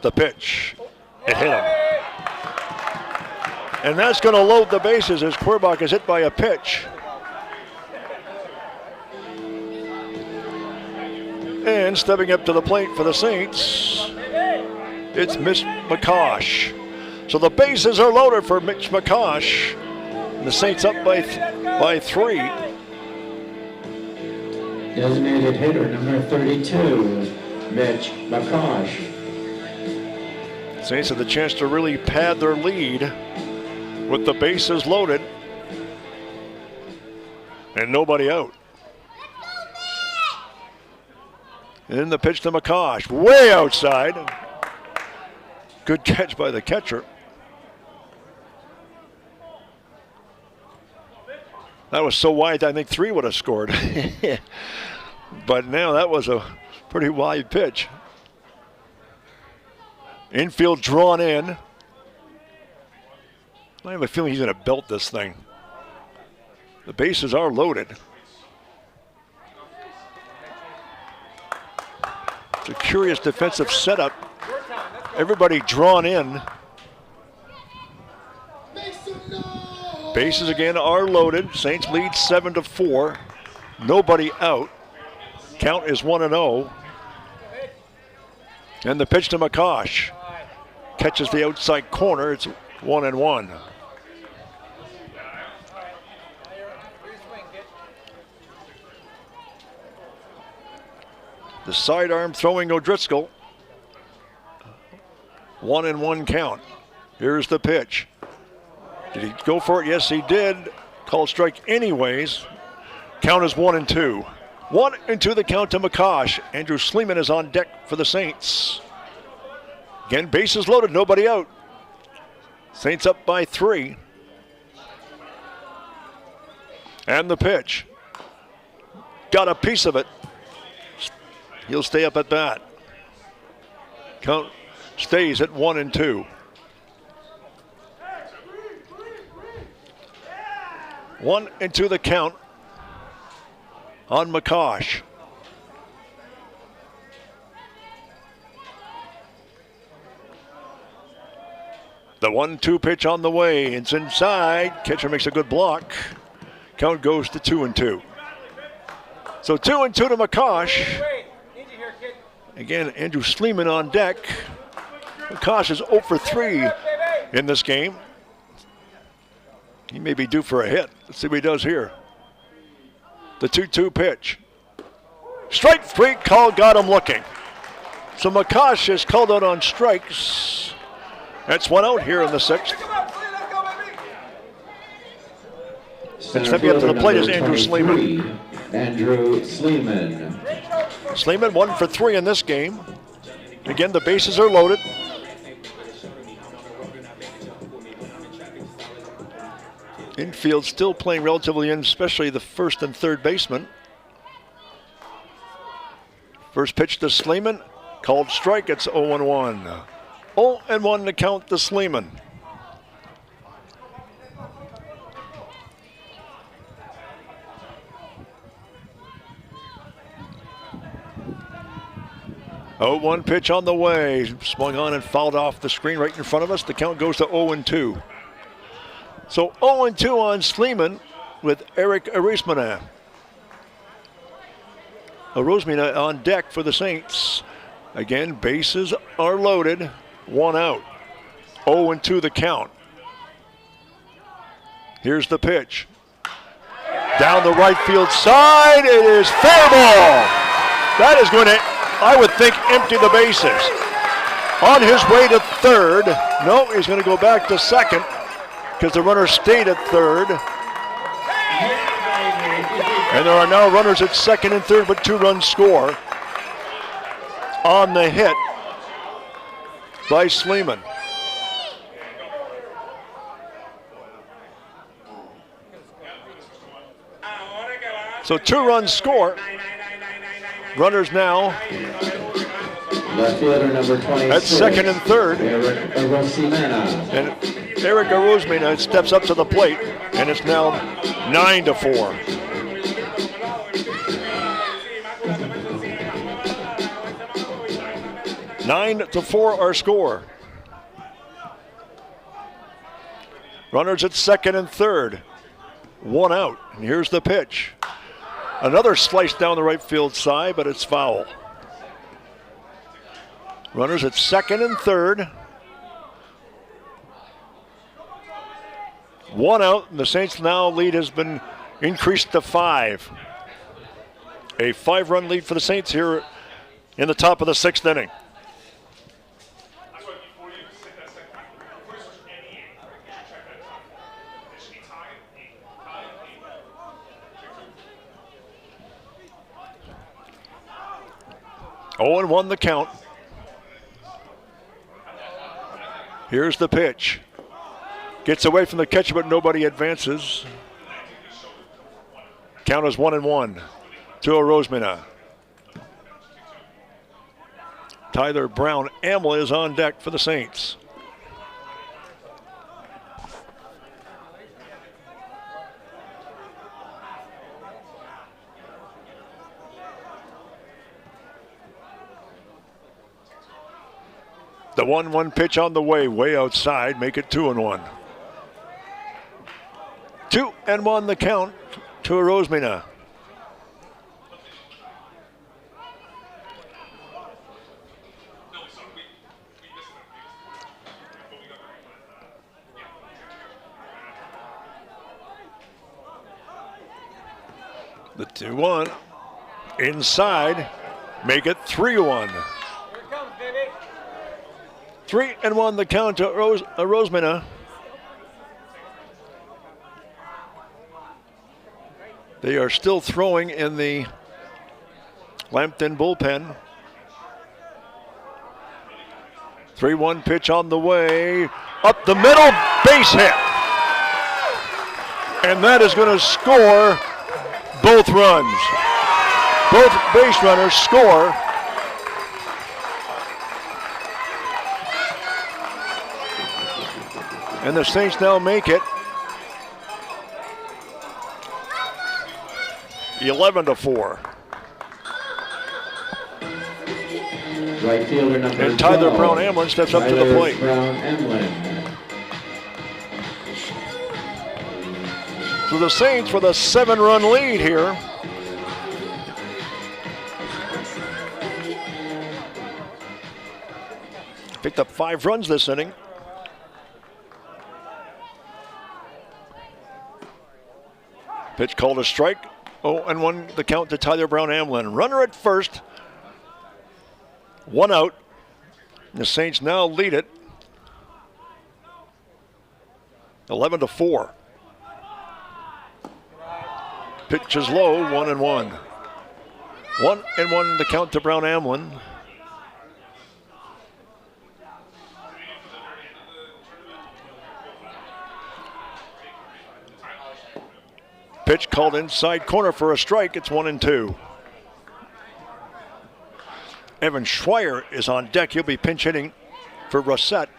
The pitch. It hit him. And that's going to load the bases as Quarterback is hit by a pitch. And stepping up to the plate for the Saints, it's Mitch McCosh. So the bases are loaded for Mitch McCosh. And the Saints up by 3. Designated hitter number 32, Mitch McCosh. Saints have the chance to really pad their lead with the bases loaded and nobody out. And the pitch to McCosh, way outside. Good catch by the catcher. That was so wide, I think 3 would have scored. But now that was a pretty wide pitch. Infield drawn in. I have a feeling he's going to belt this thing. The bases are loaded. It's a curious defensive setup. Everybody drawn in. Bases again are loaded. Saints lead 7-4. Nobody out. Count is 1-0. And the pitch to McCosh. Catches the outside corner. It's 1-1. The sidearm throwing O'Driscoll. 1-1 count. Here's the pitch. Did he go for it? Yes, he did. Called strike anyways. Count is 1-2. 1-2 the count to McCosh. Andrew Sleeman is on deck for the Saints. Again, bases loaded, nobody out. Saints up by 3. And the pitch. Got a piece of it. He'll stay up at bat. Count stays at 1-2. 1-2 the count on McCosh. The 1-2 pitch on the way. It's inside. Catcher makes a good block. Count goes to 2-2. So 2-2 to McCosh. Again, Andrew Sleeman on deck. McCosh is 0 for 3 in this game. He may be due for a hit. Let's see what he does here. The 2-2 pitch. Strike 3 call, got him looking. So McCosh is called out on strikes. That's 1 out here in the 6th. Stepping up to the plate is Andrew Sleeman. Andrew Sleeman. Sleeman 1 for 3 in this game. Again, the bases are loaded. Infield still playing relatively in, especially the first and third baseman. First pitch to Sleeman, called strike. It's 0-1. 0-1 to count to Sleeman. Oh, 1 pitch on the way. Swung on and fouled off the screen right in front of us. The count goes to 0-2. So 0-2 on Sleeman with Eric Arismana. Arismana on deck for the Saints. Again, bases are loaded. 1 out. 0-2 the count. Here's the pitch. Down the right field side. It is fair ball. That is going to, I would think, empty the bases. On his way to third. No, he's going to go back to second because the runner stayed at third. And there are now runners at second and third, but 2 runs score on the hit by Sleeman. So 2 runs score. Runners now Left fielder number 26. at second and third. Eric Arismana. And Eric Arismana steps up to the plate, and it's now 9-4. Nine to 4 our score. Runners at second and third. 1 out. And here's the pitch. Another slice down the right field side, but it's foul. Runners at second and third. 1 out, and the Saints now lead has been increased to 5. A 5-run lead for the Saints here in the top of the 6th inning. Oh, and 1 the count. Here's the pitch. Gets away from the catcher, but nobody advances. Count is 1-1 to Arismana. Tyler Brown Amla is on deck for the Saints. The 1-1 pitch on the way outside, make it 2-1. 2-1 the count to Arismana. The 2-1 inside, make it 3-1. 3-1 the count to Arismana. They are still throwing in the Lambton bullpen. 3-1 pitch on the way. Up the middle, base hit. And that is going to score both runs. Both base runners score. And the Saints now make it 11-4. Right fielder number And Tyler 12. Brown Amlin steps up to the plate. Brown Amlin. So the Saints with a 7-run lead here. Picked up 5 runs this inning. Pitch called a strike. 0-1 the count to Tyler Brown Amlin. Runner at first. 1 out. The Saints now lead it 11-4. Pitch is low, 1-1. 1-1 to count to Brown Amlin. Pitch called inside corner for a strike. It's 1-2. Evan Schweier is on deck. He'll be pinch hitting for Rossett.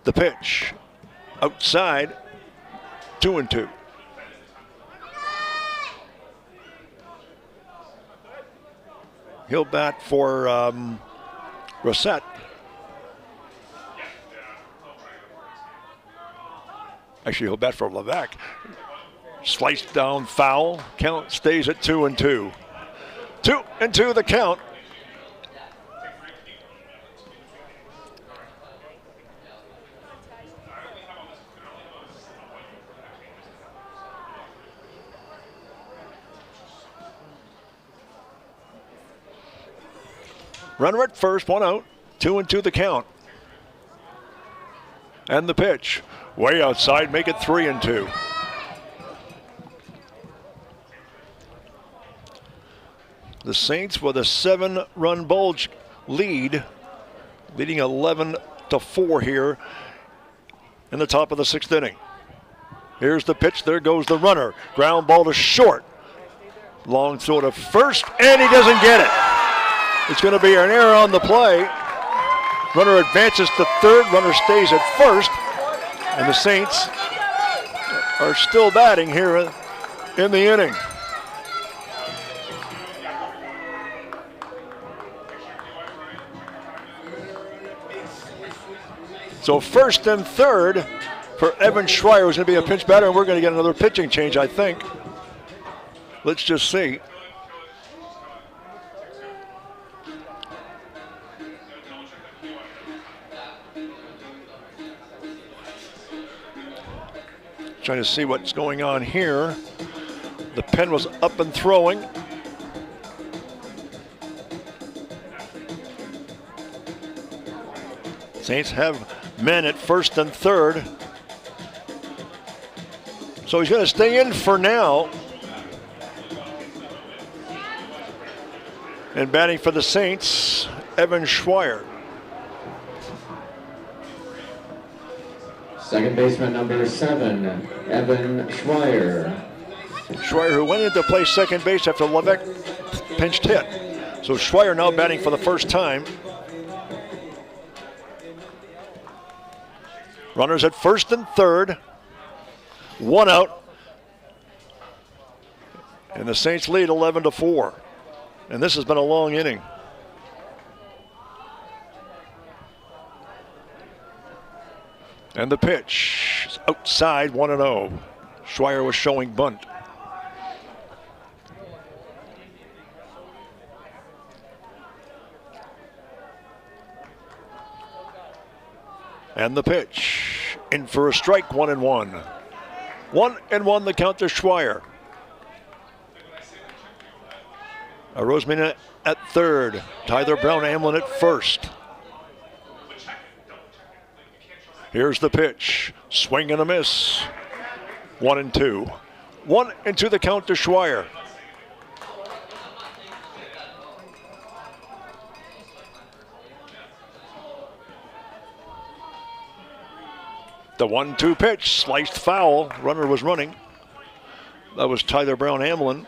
The pitch outside, 2-2. He'll bat for Rossett. Actually, he'll bat for Levac. Sliced down foul. Count stays at 2-2. 2-2 the count. Runner at first, 1 out. 2-2 the count. And the pitch. Way outside, make it 3-2. The Saints with a 7-run bulge lead, leading 11-4 here in the top of the 6th inning. Here's the pitch, there goes the runner. Ground ball to short. Long throw to first, and he doesn't get it. It's going to be an error on the play. Runner advances to third, runner stays at first, and the Saints are still batting here in the inning. So first and third for Evan Schreier, who's going to be a pinch batter, and we're going to get another pitching change, I think. Let's just see. Trying to see what's going on here. The pen was up and throwing. Saints have men at first and third. So he's going to stay in for now. And batting for the Saints, Evan Schreier. Second baseman number 7, Evan Schreier. Schreier, who went into play second base after Levesque pinched hit. So Schreier now batting for the first time. Runners at first and third. 1 out. And the Saints lead 11-4. And this has been a long inning. And the pitch is outside, 1-0. Schreier was showing bunt. And the pitch in for a strike, 1-1. 1-1 the count to Schreier. Rosemina at third. Tyler Brown Amlin at first. Here's the pitch. Swing and a miss. 1-2. 1-2 the count to Schreier. The 1-2 pitch, sliced foul. Runner was running. That was Tyler Brown Amlin.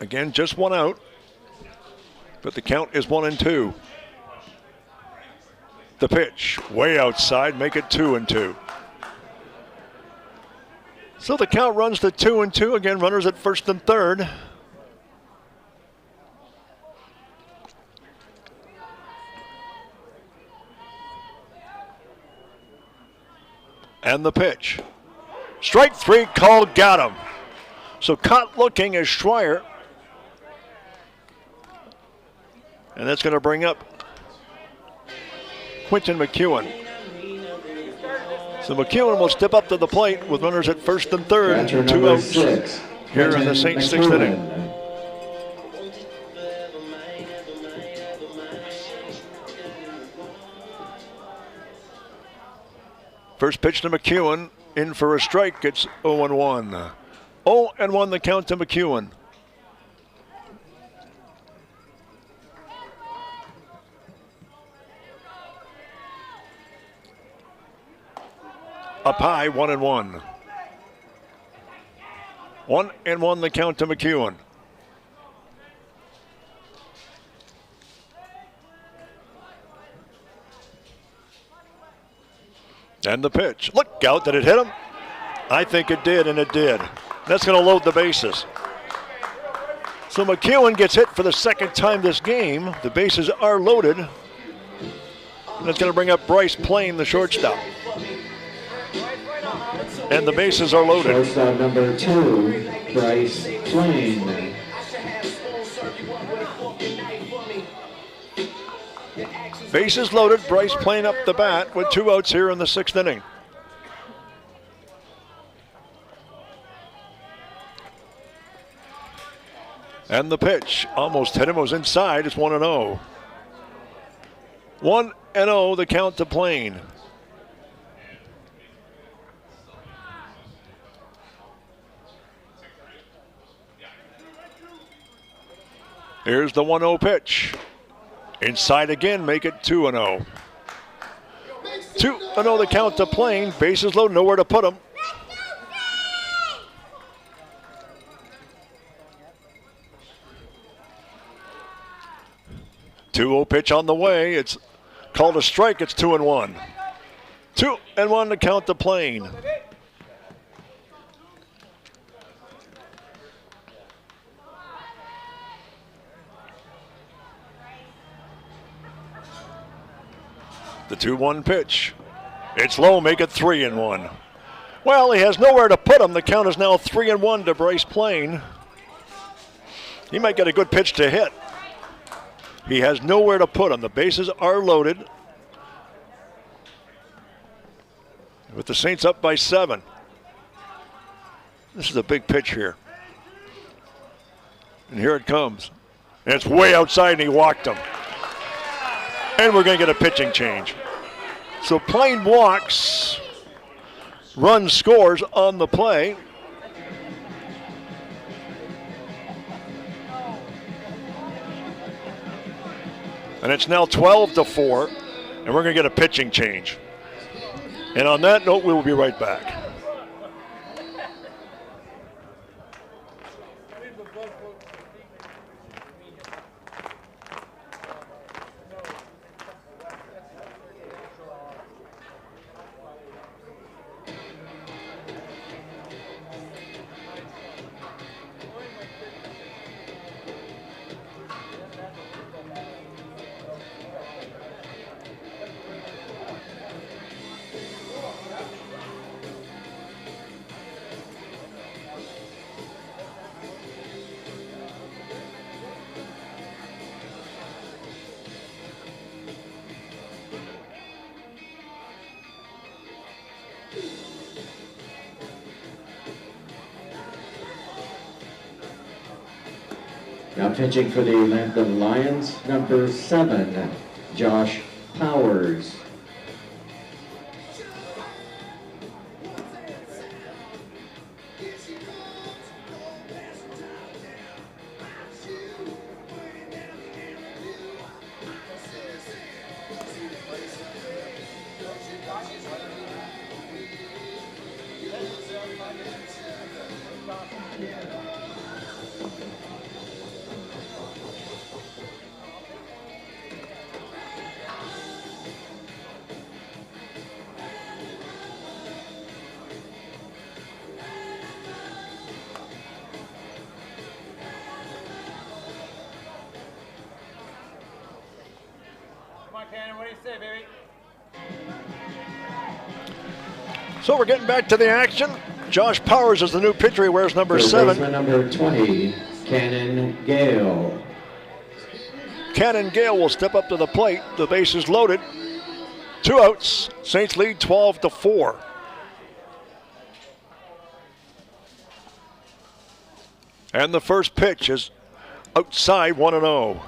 Again, just 1 out, but the count is 1-2. The pitch, way outside, make it 2-2. So the count runs to 2-2. Again, runners at first and third. And the pitch. Strike 3 called, got him. So caught looking as Schreier. And that's going to bring up Quinton McEwen. So McEwen will step up to the plate with runners at first and third. 2 outs 6, here in the Saints' 6th inning. First pitch to McEwen, in for a strike. It's 0-1. 0-1 the count to McEwen. Up high, 1-1. 1-1 the count to McEwen. And the pitch. Look out, did it hit him? I think it did, and it did. That's going to load the bases. So McEwen gets hit for the second time this game. The bases are loaded. And it's going to bring up Bryce Plain, the shortstop. And the bases are loaded. Shortstop number 2, Bryce Plain. Bases loaded, Bryce Plain up the bat with 2 outs here in the 6th inning. And the pitch almost hit him, it was inside, it's 1-0. 1-0 the count to Plain. Here's the 1-0 pitch. Inside again, make it 2-0. 2-0 the count to Plain. Bases low, nowhere to put him. Two-0 pitch on the way. It's called a strike. It's 2-1. 2-1 to count to Plain. The 2-1 pitch. It's low, make it 3-1. Well, he has nowhere to put him. The count is now 3-1 to Bryce Plain. He might get a good pitch to hit. He has nowhere to put him. The bases are loaded. With the Saints up by 7. This is a big pitch here. And here it comes. And it's way outside and he walked him. And we're going to get a pitching change. So Plain walks, run scores on the play. And it's now 12-4, and we're going to get a pitching change. And on that note, we will be right back. Now pitching for the Lambton Lions, number 7, Josh Powers. What do you say, baby? So we're getting back to the action. Josh Powers is the new pitcher. He wears number Third 7. baseman number 20, Cannon Gale. Cannon Gale will step up to the plate. The base is loaded. 2 outs. Saints lead 12-4. And the first pitch is outside, 1-0.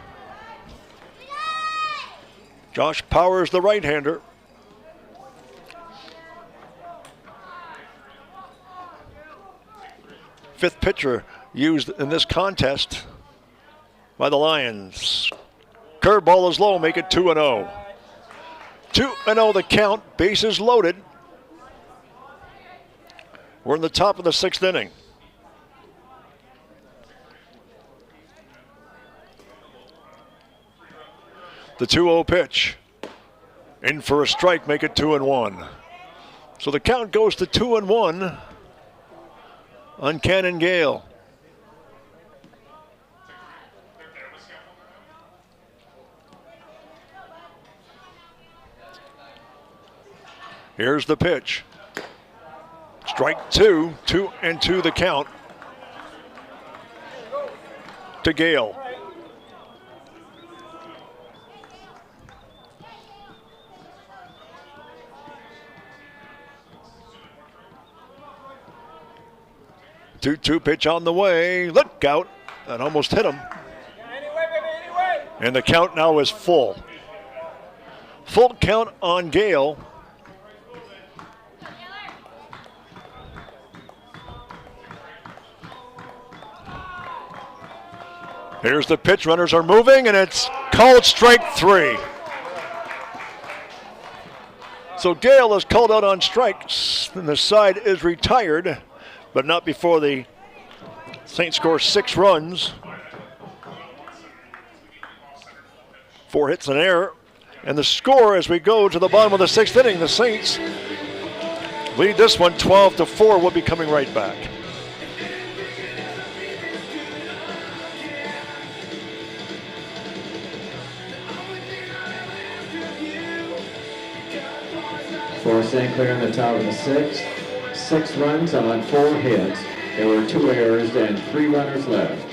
Josh Powers, the right-hander. fifth pitcher used in this contest by the Lions. Curveball is low, make it 2-0. 2-0 the count, bases loaded. We're in the top of the sixth inning. The 2-0 pitch. In for a strike, make it 2-1. So the count goes to 2-1 on Cannon Gale. Here's the pitch. Strike two, 2-2 the count to Gale. Two pitch on the way. Look out. That almost hit him. And the count now is full. Full count on Gale. Here's the pitch. Runners are moving, and it's called strike three. So Gale is called out on strikes, and the side is retired, but not before the Saints score 6 runs. 4 hits and an error. And the score as we go to the bottom of the 6th inning, the Saints lead this one 12-4. We'll be coming right back. For St. Clair in the top of the 6th. 6 runs on 4 hits. There were 2 errors and 3 runners left.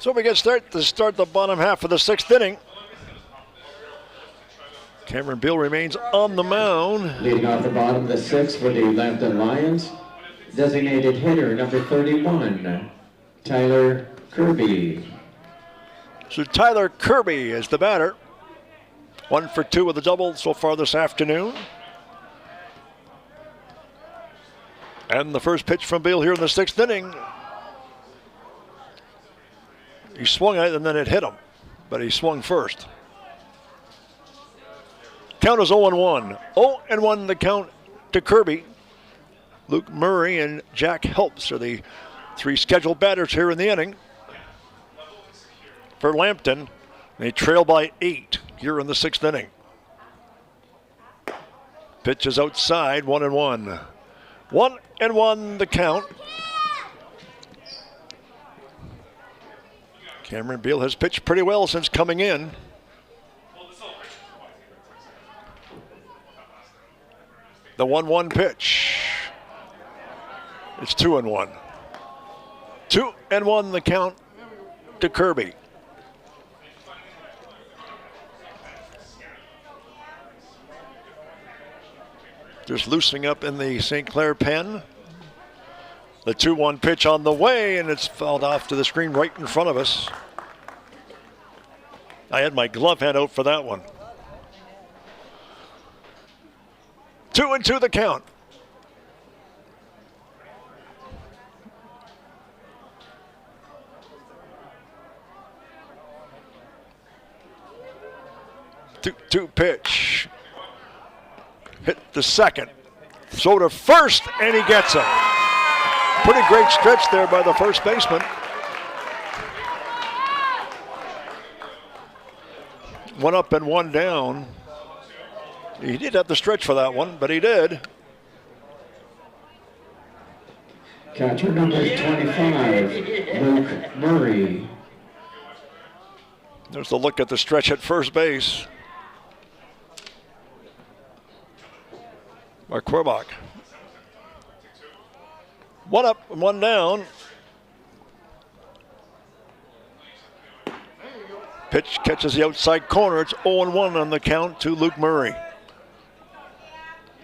So we get to start the bottom half of the 6th inning. Cameron Beal remains on the mound. Leading off the bottom of the 6th for the Lambton Lions, designated hitter number 31, Tyler Kirby. So Tyler Kirby is the batter. 1 for 2 with a double so far this afternoon. And the first pitch from Beal here in the 6th inning. He swung at it and then it hit him, but he swung first. Count is 0-1. 0-1 the count to Kirby. Luke Murray and Jack Helps are the 3 scheduled batters here in the inning. For Lambton, they trail by 8 here in the 6th inning. Pitch is outside, 1-1. 1-1 the count. Cameron Beal has pitched pretty well since coming in. The 1-1 pitch. It's 2-1. 2-1 the count to Kirby. Just loosening up in the St. Clair pen. The 2-1 pitch on the way, and it's fouled off to the screen right in front of us. I had my glove hand out for that one. 2-2 the count. 2-2 pitch. Hit the second. Throw to first, and he gets him. Pretty great stretch there by the first baseman. One up and one down. He did have the stretch for that one, but he did. Catcher number 25, Luke Murray. There's the look at the stretch at first base. By Querbach. One up and one down. Pitch catches the outside corner. It's 0-1 on the count to Luke Murray.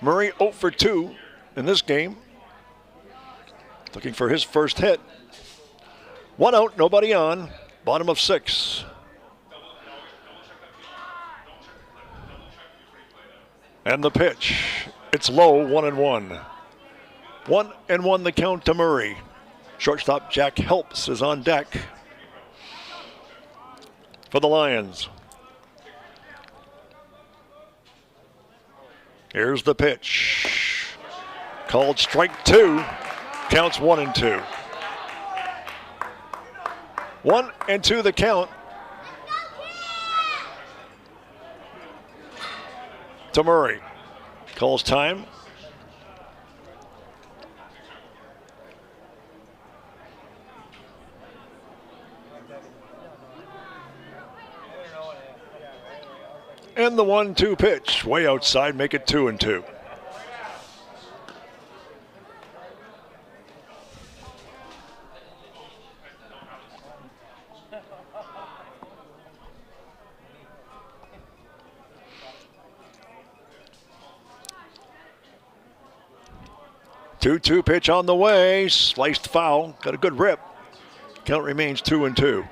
Murray 0 for 2 in this game. Looking for his first hit. One out, nobody on. Bottom of 6. And the pitch. It's low, 1-1. 1-1 the count to Murray. Shortstop Jack Helps is on deck for the Lions. Here's the pitch. Called strike 2. Counts 1-2. 1-2 the count to Murray. Calls time. And the 1-2 pitch, way outside, make it 2-2. Two pitch on the way, sliced foul, got a good rip. Count remains 2-2.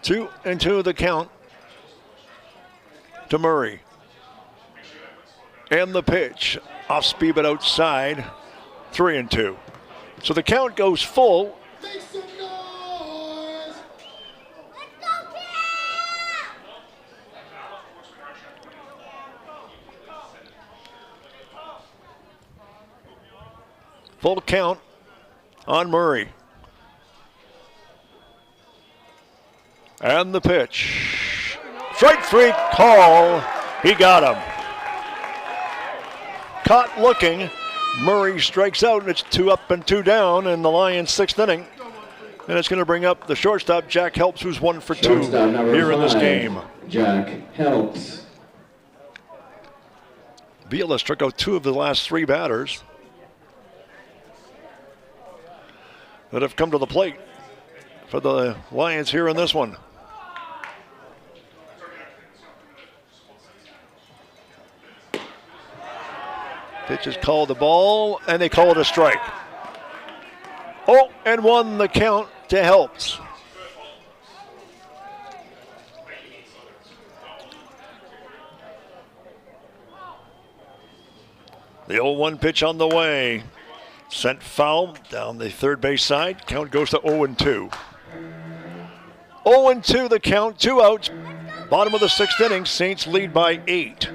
Two and two the count to Murray. And the pitch, off speed but outside, 3-2. So the count goes full. Make some noise! Full count on Murray. And the pitch. Strike 3 call. He got him. Caught looking. Murray strikes out, and it's 2 up and 2 down in the Lions' 6th inning. And it's going to bring up the shortstop, Jack Helps, who's 1 for 2 here in this game. Jack Helps. Vila struck out 2 of the last 3 batters that have come to the plate for the Lions here in this one. Pitch is called the ball, and they call it a strike. 0-1 the count to Helps. The 0-1 pitch on the way. Sent foul down the third base side. Count goes to 0-2. 0-2 the count, 2 outs. Bottom of the 6th inning, Saints lead by 8.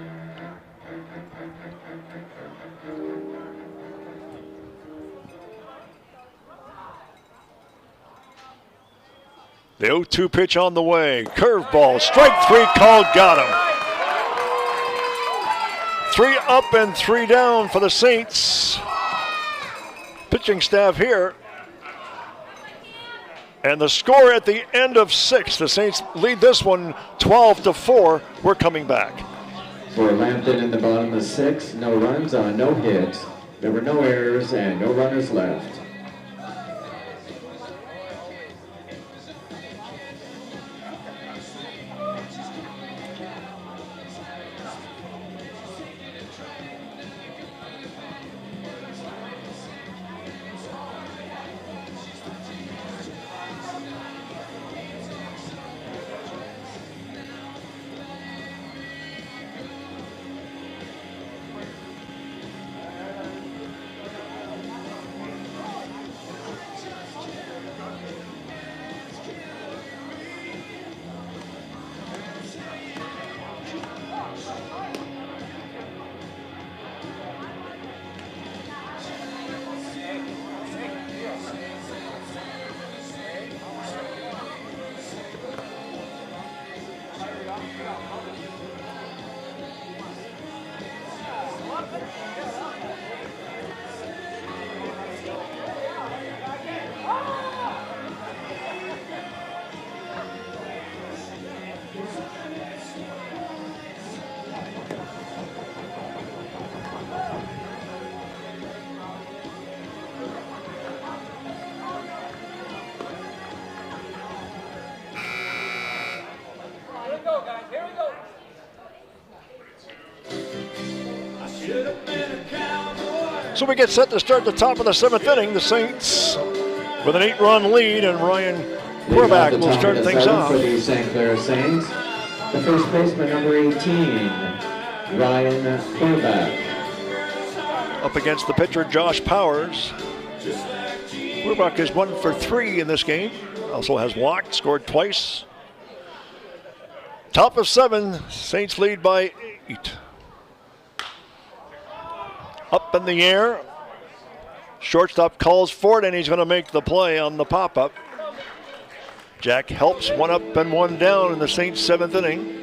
The 0-2 pitch on the way. Curveball. Strike 3 called. Got him. 3 up and 3 down for the Saints. Pitching staff here. And the score at the end of 6. The Saints lead this one 12-4. We're coming back. For Lambton in the bottom of 6, no runs on no hits. There were no errors and no runners left. So we get set to start the top of the 7th inning. The Saints with an 8-run lead, and Ryan Corback will start things off. For the St. Clair Saints, the first baseman, number 18, Ryan Corback. Up against the pitcher, Josh Powers. Corback is 1 for 3 in this game. Also has walked, scored twice. Top of 7, Saints lead by 8. Up in the air. Shortstop calls for it, and he's going to make the play on the pop-up. Jack helps, 1 up and 1 down in the Saints' 7th inning.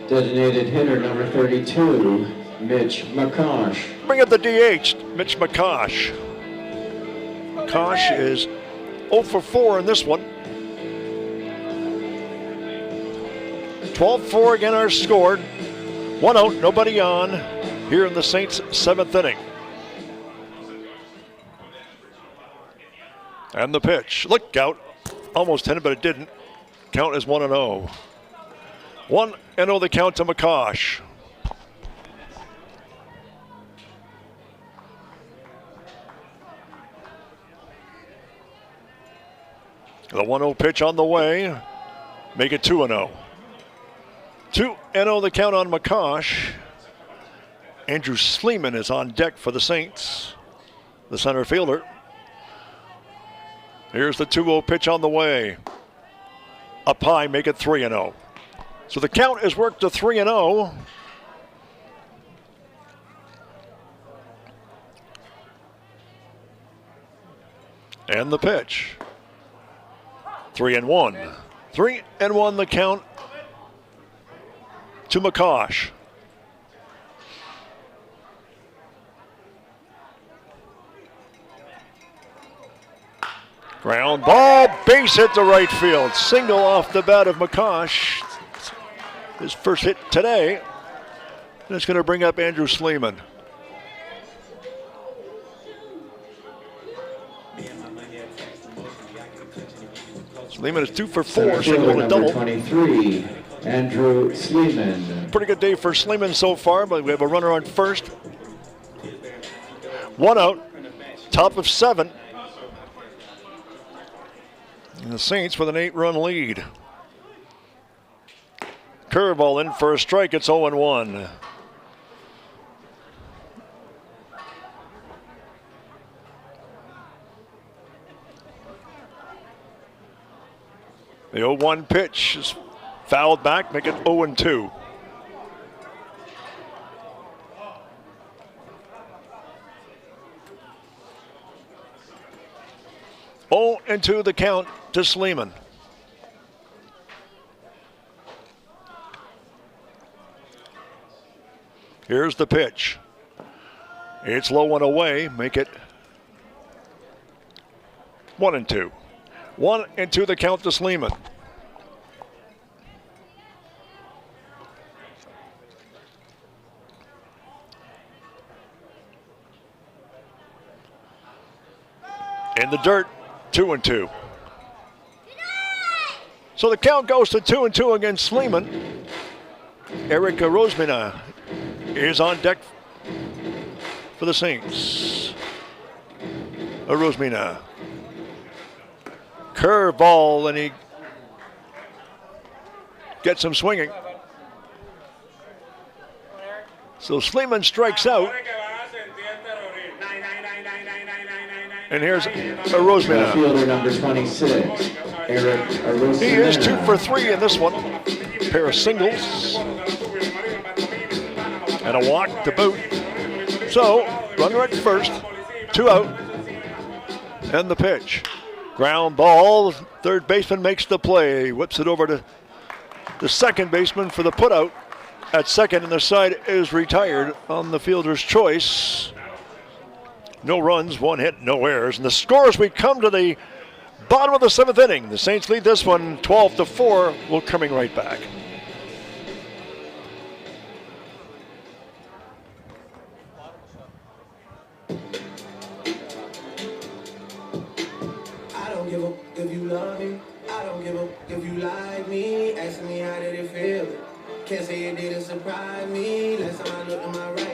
Designated hitter number 32, Mitch McCosh. Bring up the DH, Mitch McCosh. McCosh is 0 for 4 in this one. 12-4 again are scored. 1 out, nobody on here in the Saints' 7th inning. And the pitch. Look out. Almost 10, but it didn't. Count is 1-0. 1-0 the count to McCosh. The 1-0 pitch on the way. Make it 2-0. 2-0 the count on McCosh. Andrew Sleeman is on deck for the Saints, the center fielder. Here's the 2-0 pitch on the way. Up high, make it 3-0. So the count is worked to 3-0. And the pitch. 3-1. 3-1 the count to McCosh. Ground ball, base hit to right field. Single off the bat of McCosh. His first hit today. And it's going to bring up Andrew Sleeman. Sleeman is 2 for 4, single and a double. 23, Andrew Sleeman. Pretty good day for Sleeman so far, but we have a runner on first. 1 out, top of 7. And the Saints with an 8-run lead. Curveball in for a strike. It's 0-1. The 0-1 pitch is fouled back, make it 0-2. Into the count to Sleeman. Here's the pitch. It's low and away, make it 1-2. 1-2 the count to Sleeman. In the dirt, 2-2. So the count goes to 2-2 against Sleeman. Eric Rosmina is on deck for the Saints. Rosmina. Curveball, and he gets him swinging. So Sleeman strikes out. And here's Rosmina. Fielder number 26, Eric Rosmina. He is 2 for 3 in this one. Pair of singles. And a walk to boot. So, runner at first, 2 out. And the pitch. Ground ball, third baseman makes the play. Whips it over to the second baseman for the putout at second, and the side is retired on the fielder's choice. No runs, 1 hit, no errors. And the score as we come to the bottom of the 7th inning. The Saints lead this one 12-4. We're coming right back. I don't give up if you love me. I don't give up if you like me. Ask me how did it feel. Can't say it didn't surprise me. Last time I looked to my right.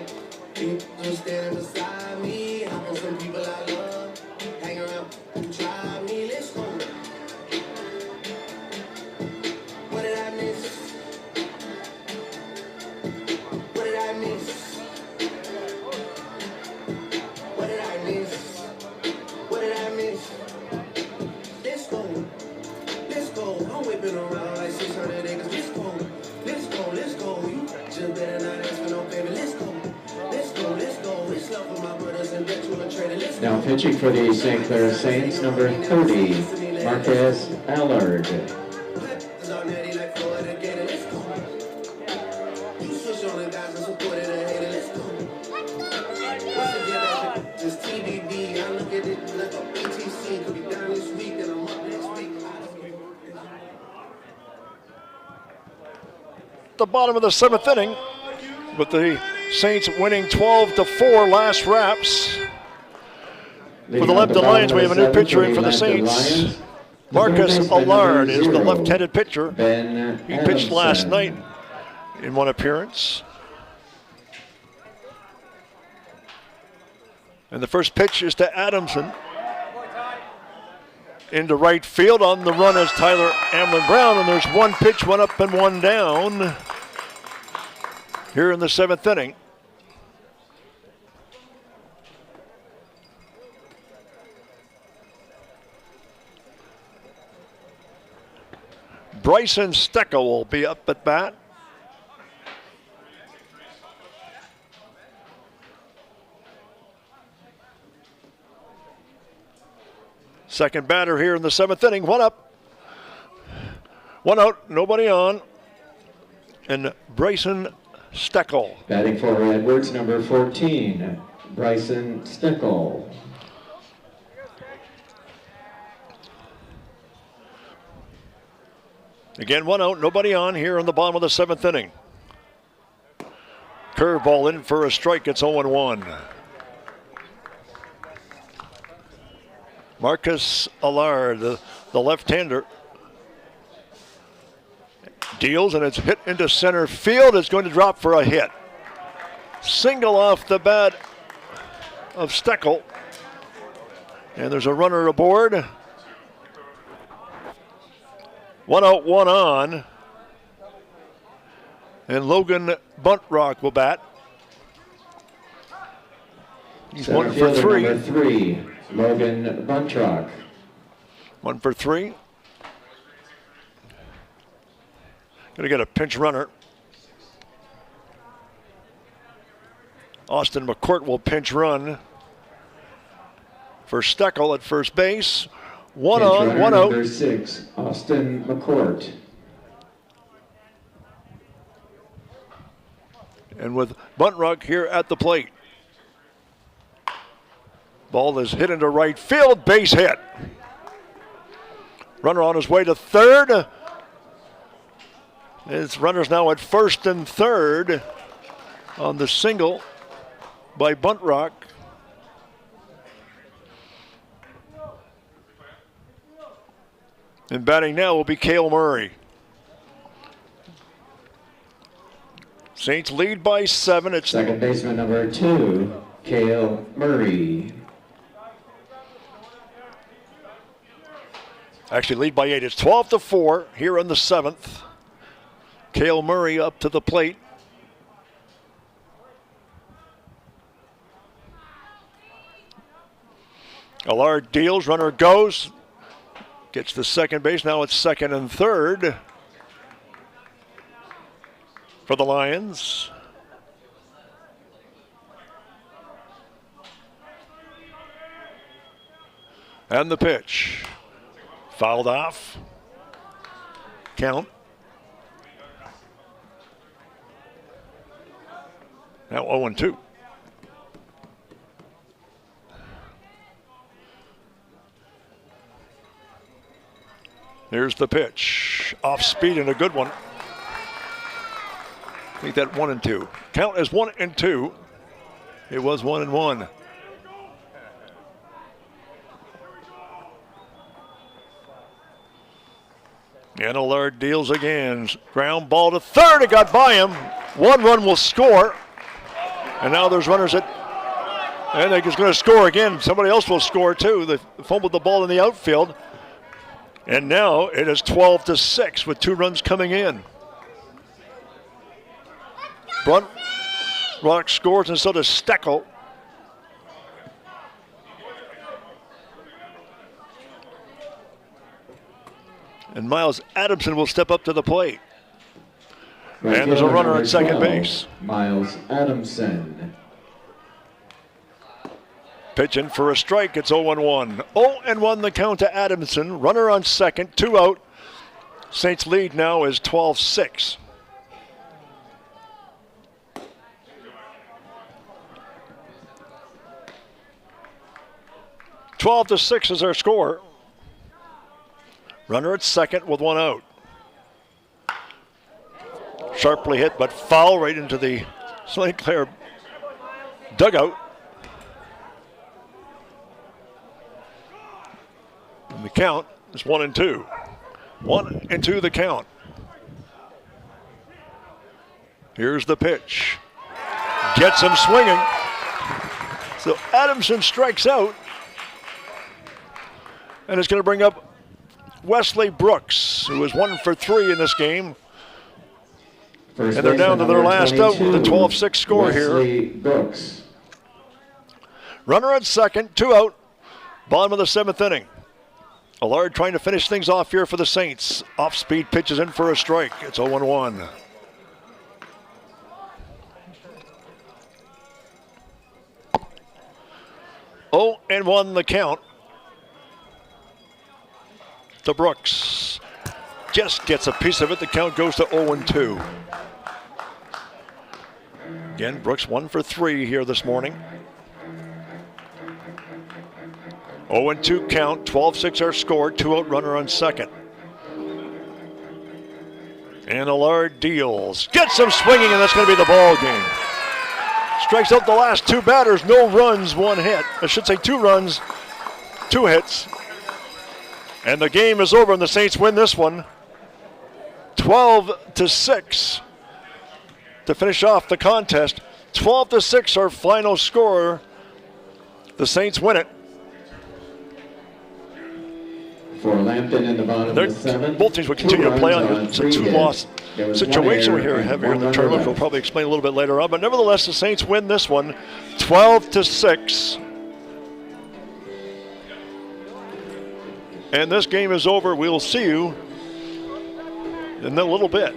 Now pitching for the St. Clair Saints, number 30, Marcus Allard. The bottom of the 7th inning, with the Saints winning 12-4 last wraps. For the Lambton Lions, we have a new pitcher in for the Saints. Marcus Allard is the left-handed pitcher. He pitched last night in one appearance. And the first pitch is to Adamson. Into right field. On the run is Tyler Amlin-Brown, and there's one pitch, one up and one down here in the 7th inning. Bryson Steckel will be up at bat. Second batter here in the 7th inning. One up, one out, nobody on. And Bryson Steckel. Batting for Edwards, number 14, Bryson Steckel. Again, one out, nobody on here in the bottom of the 7th inning. Curveball in for a strike. It's 0-1. Marcus Allard, the left-hander, deals, and it's hit into center field. It's going to drop for a hit. Single off the bat of Steckel. And there's a runner aboard. One out, one on. And Logan Buntrock will bat. He's Center 1 for 3. Number 3, Logan Buntrock. 1 for 3. Gonna get a pinch runner. Austin McCourt will pinch run for Steckel at first base. One Pinch on, runner one out. Number 6, Austin McCourt. And with Buntrock here at the plate. Ball is hit into right field, base hit. Runner on his way to third. His runner's now at first and third on the single by Buntrock. And batting now will be Cale Murray. Saints lead by 7. It's Second baseman number 2, Cale Murray. actually lead by 8. It's 12-4 here in the 7th. Cale Murray up to the plate. Allard deals, runner goes. Gets to second base. Now it's second and third for the Lions. And the pitch. Fouled off. Count. Now 0-2. Here's the pitch. Off speed and a good one. Make that 1-2. Count as 1-2. It was 1-1. And Allard deals again. Ground ball to third. It got by him. One run will score. And now there's runners at. And they're going to score again. Somebody else will score too. They fumbled the ball in the outfield. And now it is 12-6 with 2 runs coming in. Buntrock scores and so does Steckel. And Miles Adamson will step up to the plate. And there's a runner at second base. Miles Adamson. Pitch in for a strike. It's 0-1. 0-1 the count to Adamson. Runner on second, 2 out. Saints lead now is 12-6. (12-6) is our score. Runner at second with 1 out. Sharply hit, but foul right into the St. Clair dugout. And the count is 1-2. 1-2 the count. Here's the pitch. Gets him swinging. So Adamson strikes out. And it's going to bring up Wesley Brooks, who is 1 for 3 in this game. And they're down to their last out with a 12-6 score Wesley here. Brooks. Runner at second, 2 out. Bottom of the 7th inning. Allard trying to finish things off here for the Saints. Off-speed pitches in for a strike. It's 0-1. Oh, and 1 the count to Brooks. Just gets a piece of it. The count goes to 0-2. Again, Brooks 1 for 3 here this morning. 0-2 count, 12-6 our score, 2 out runner on second. And Allard deals. Gets him swinging, and that's going to be the ball game. Strikes out the last 2 batters, no runs, 1 hit. I should say 2 runs, 2 hits. And the game is over, and the Saints win this one 12-6 to finish off the contest. 12-6 our final score. The Saints win it. For Lambton in the bottom of the 7th. Both teams will continue to play on a 2-loss situation we have here in the tournament. We'll probably explain a little bit later on. But nevertheless, the Saints win this one 12-6. And this game is over. We'll see you in a little bit.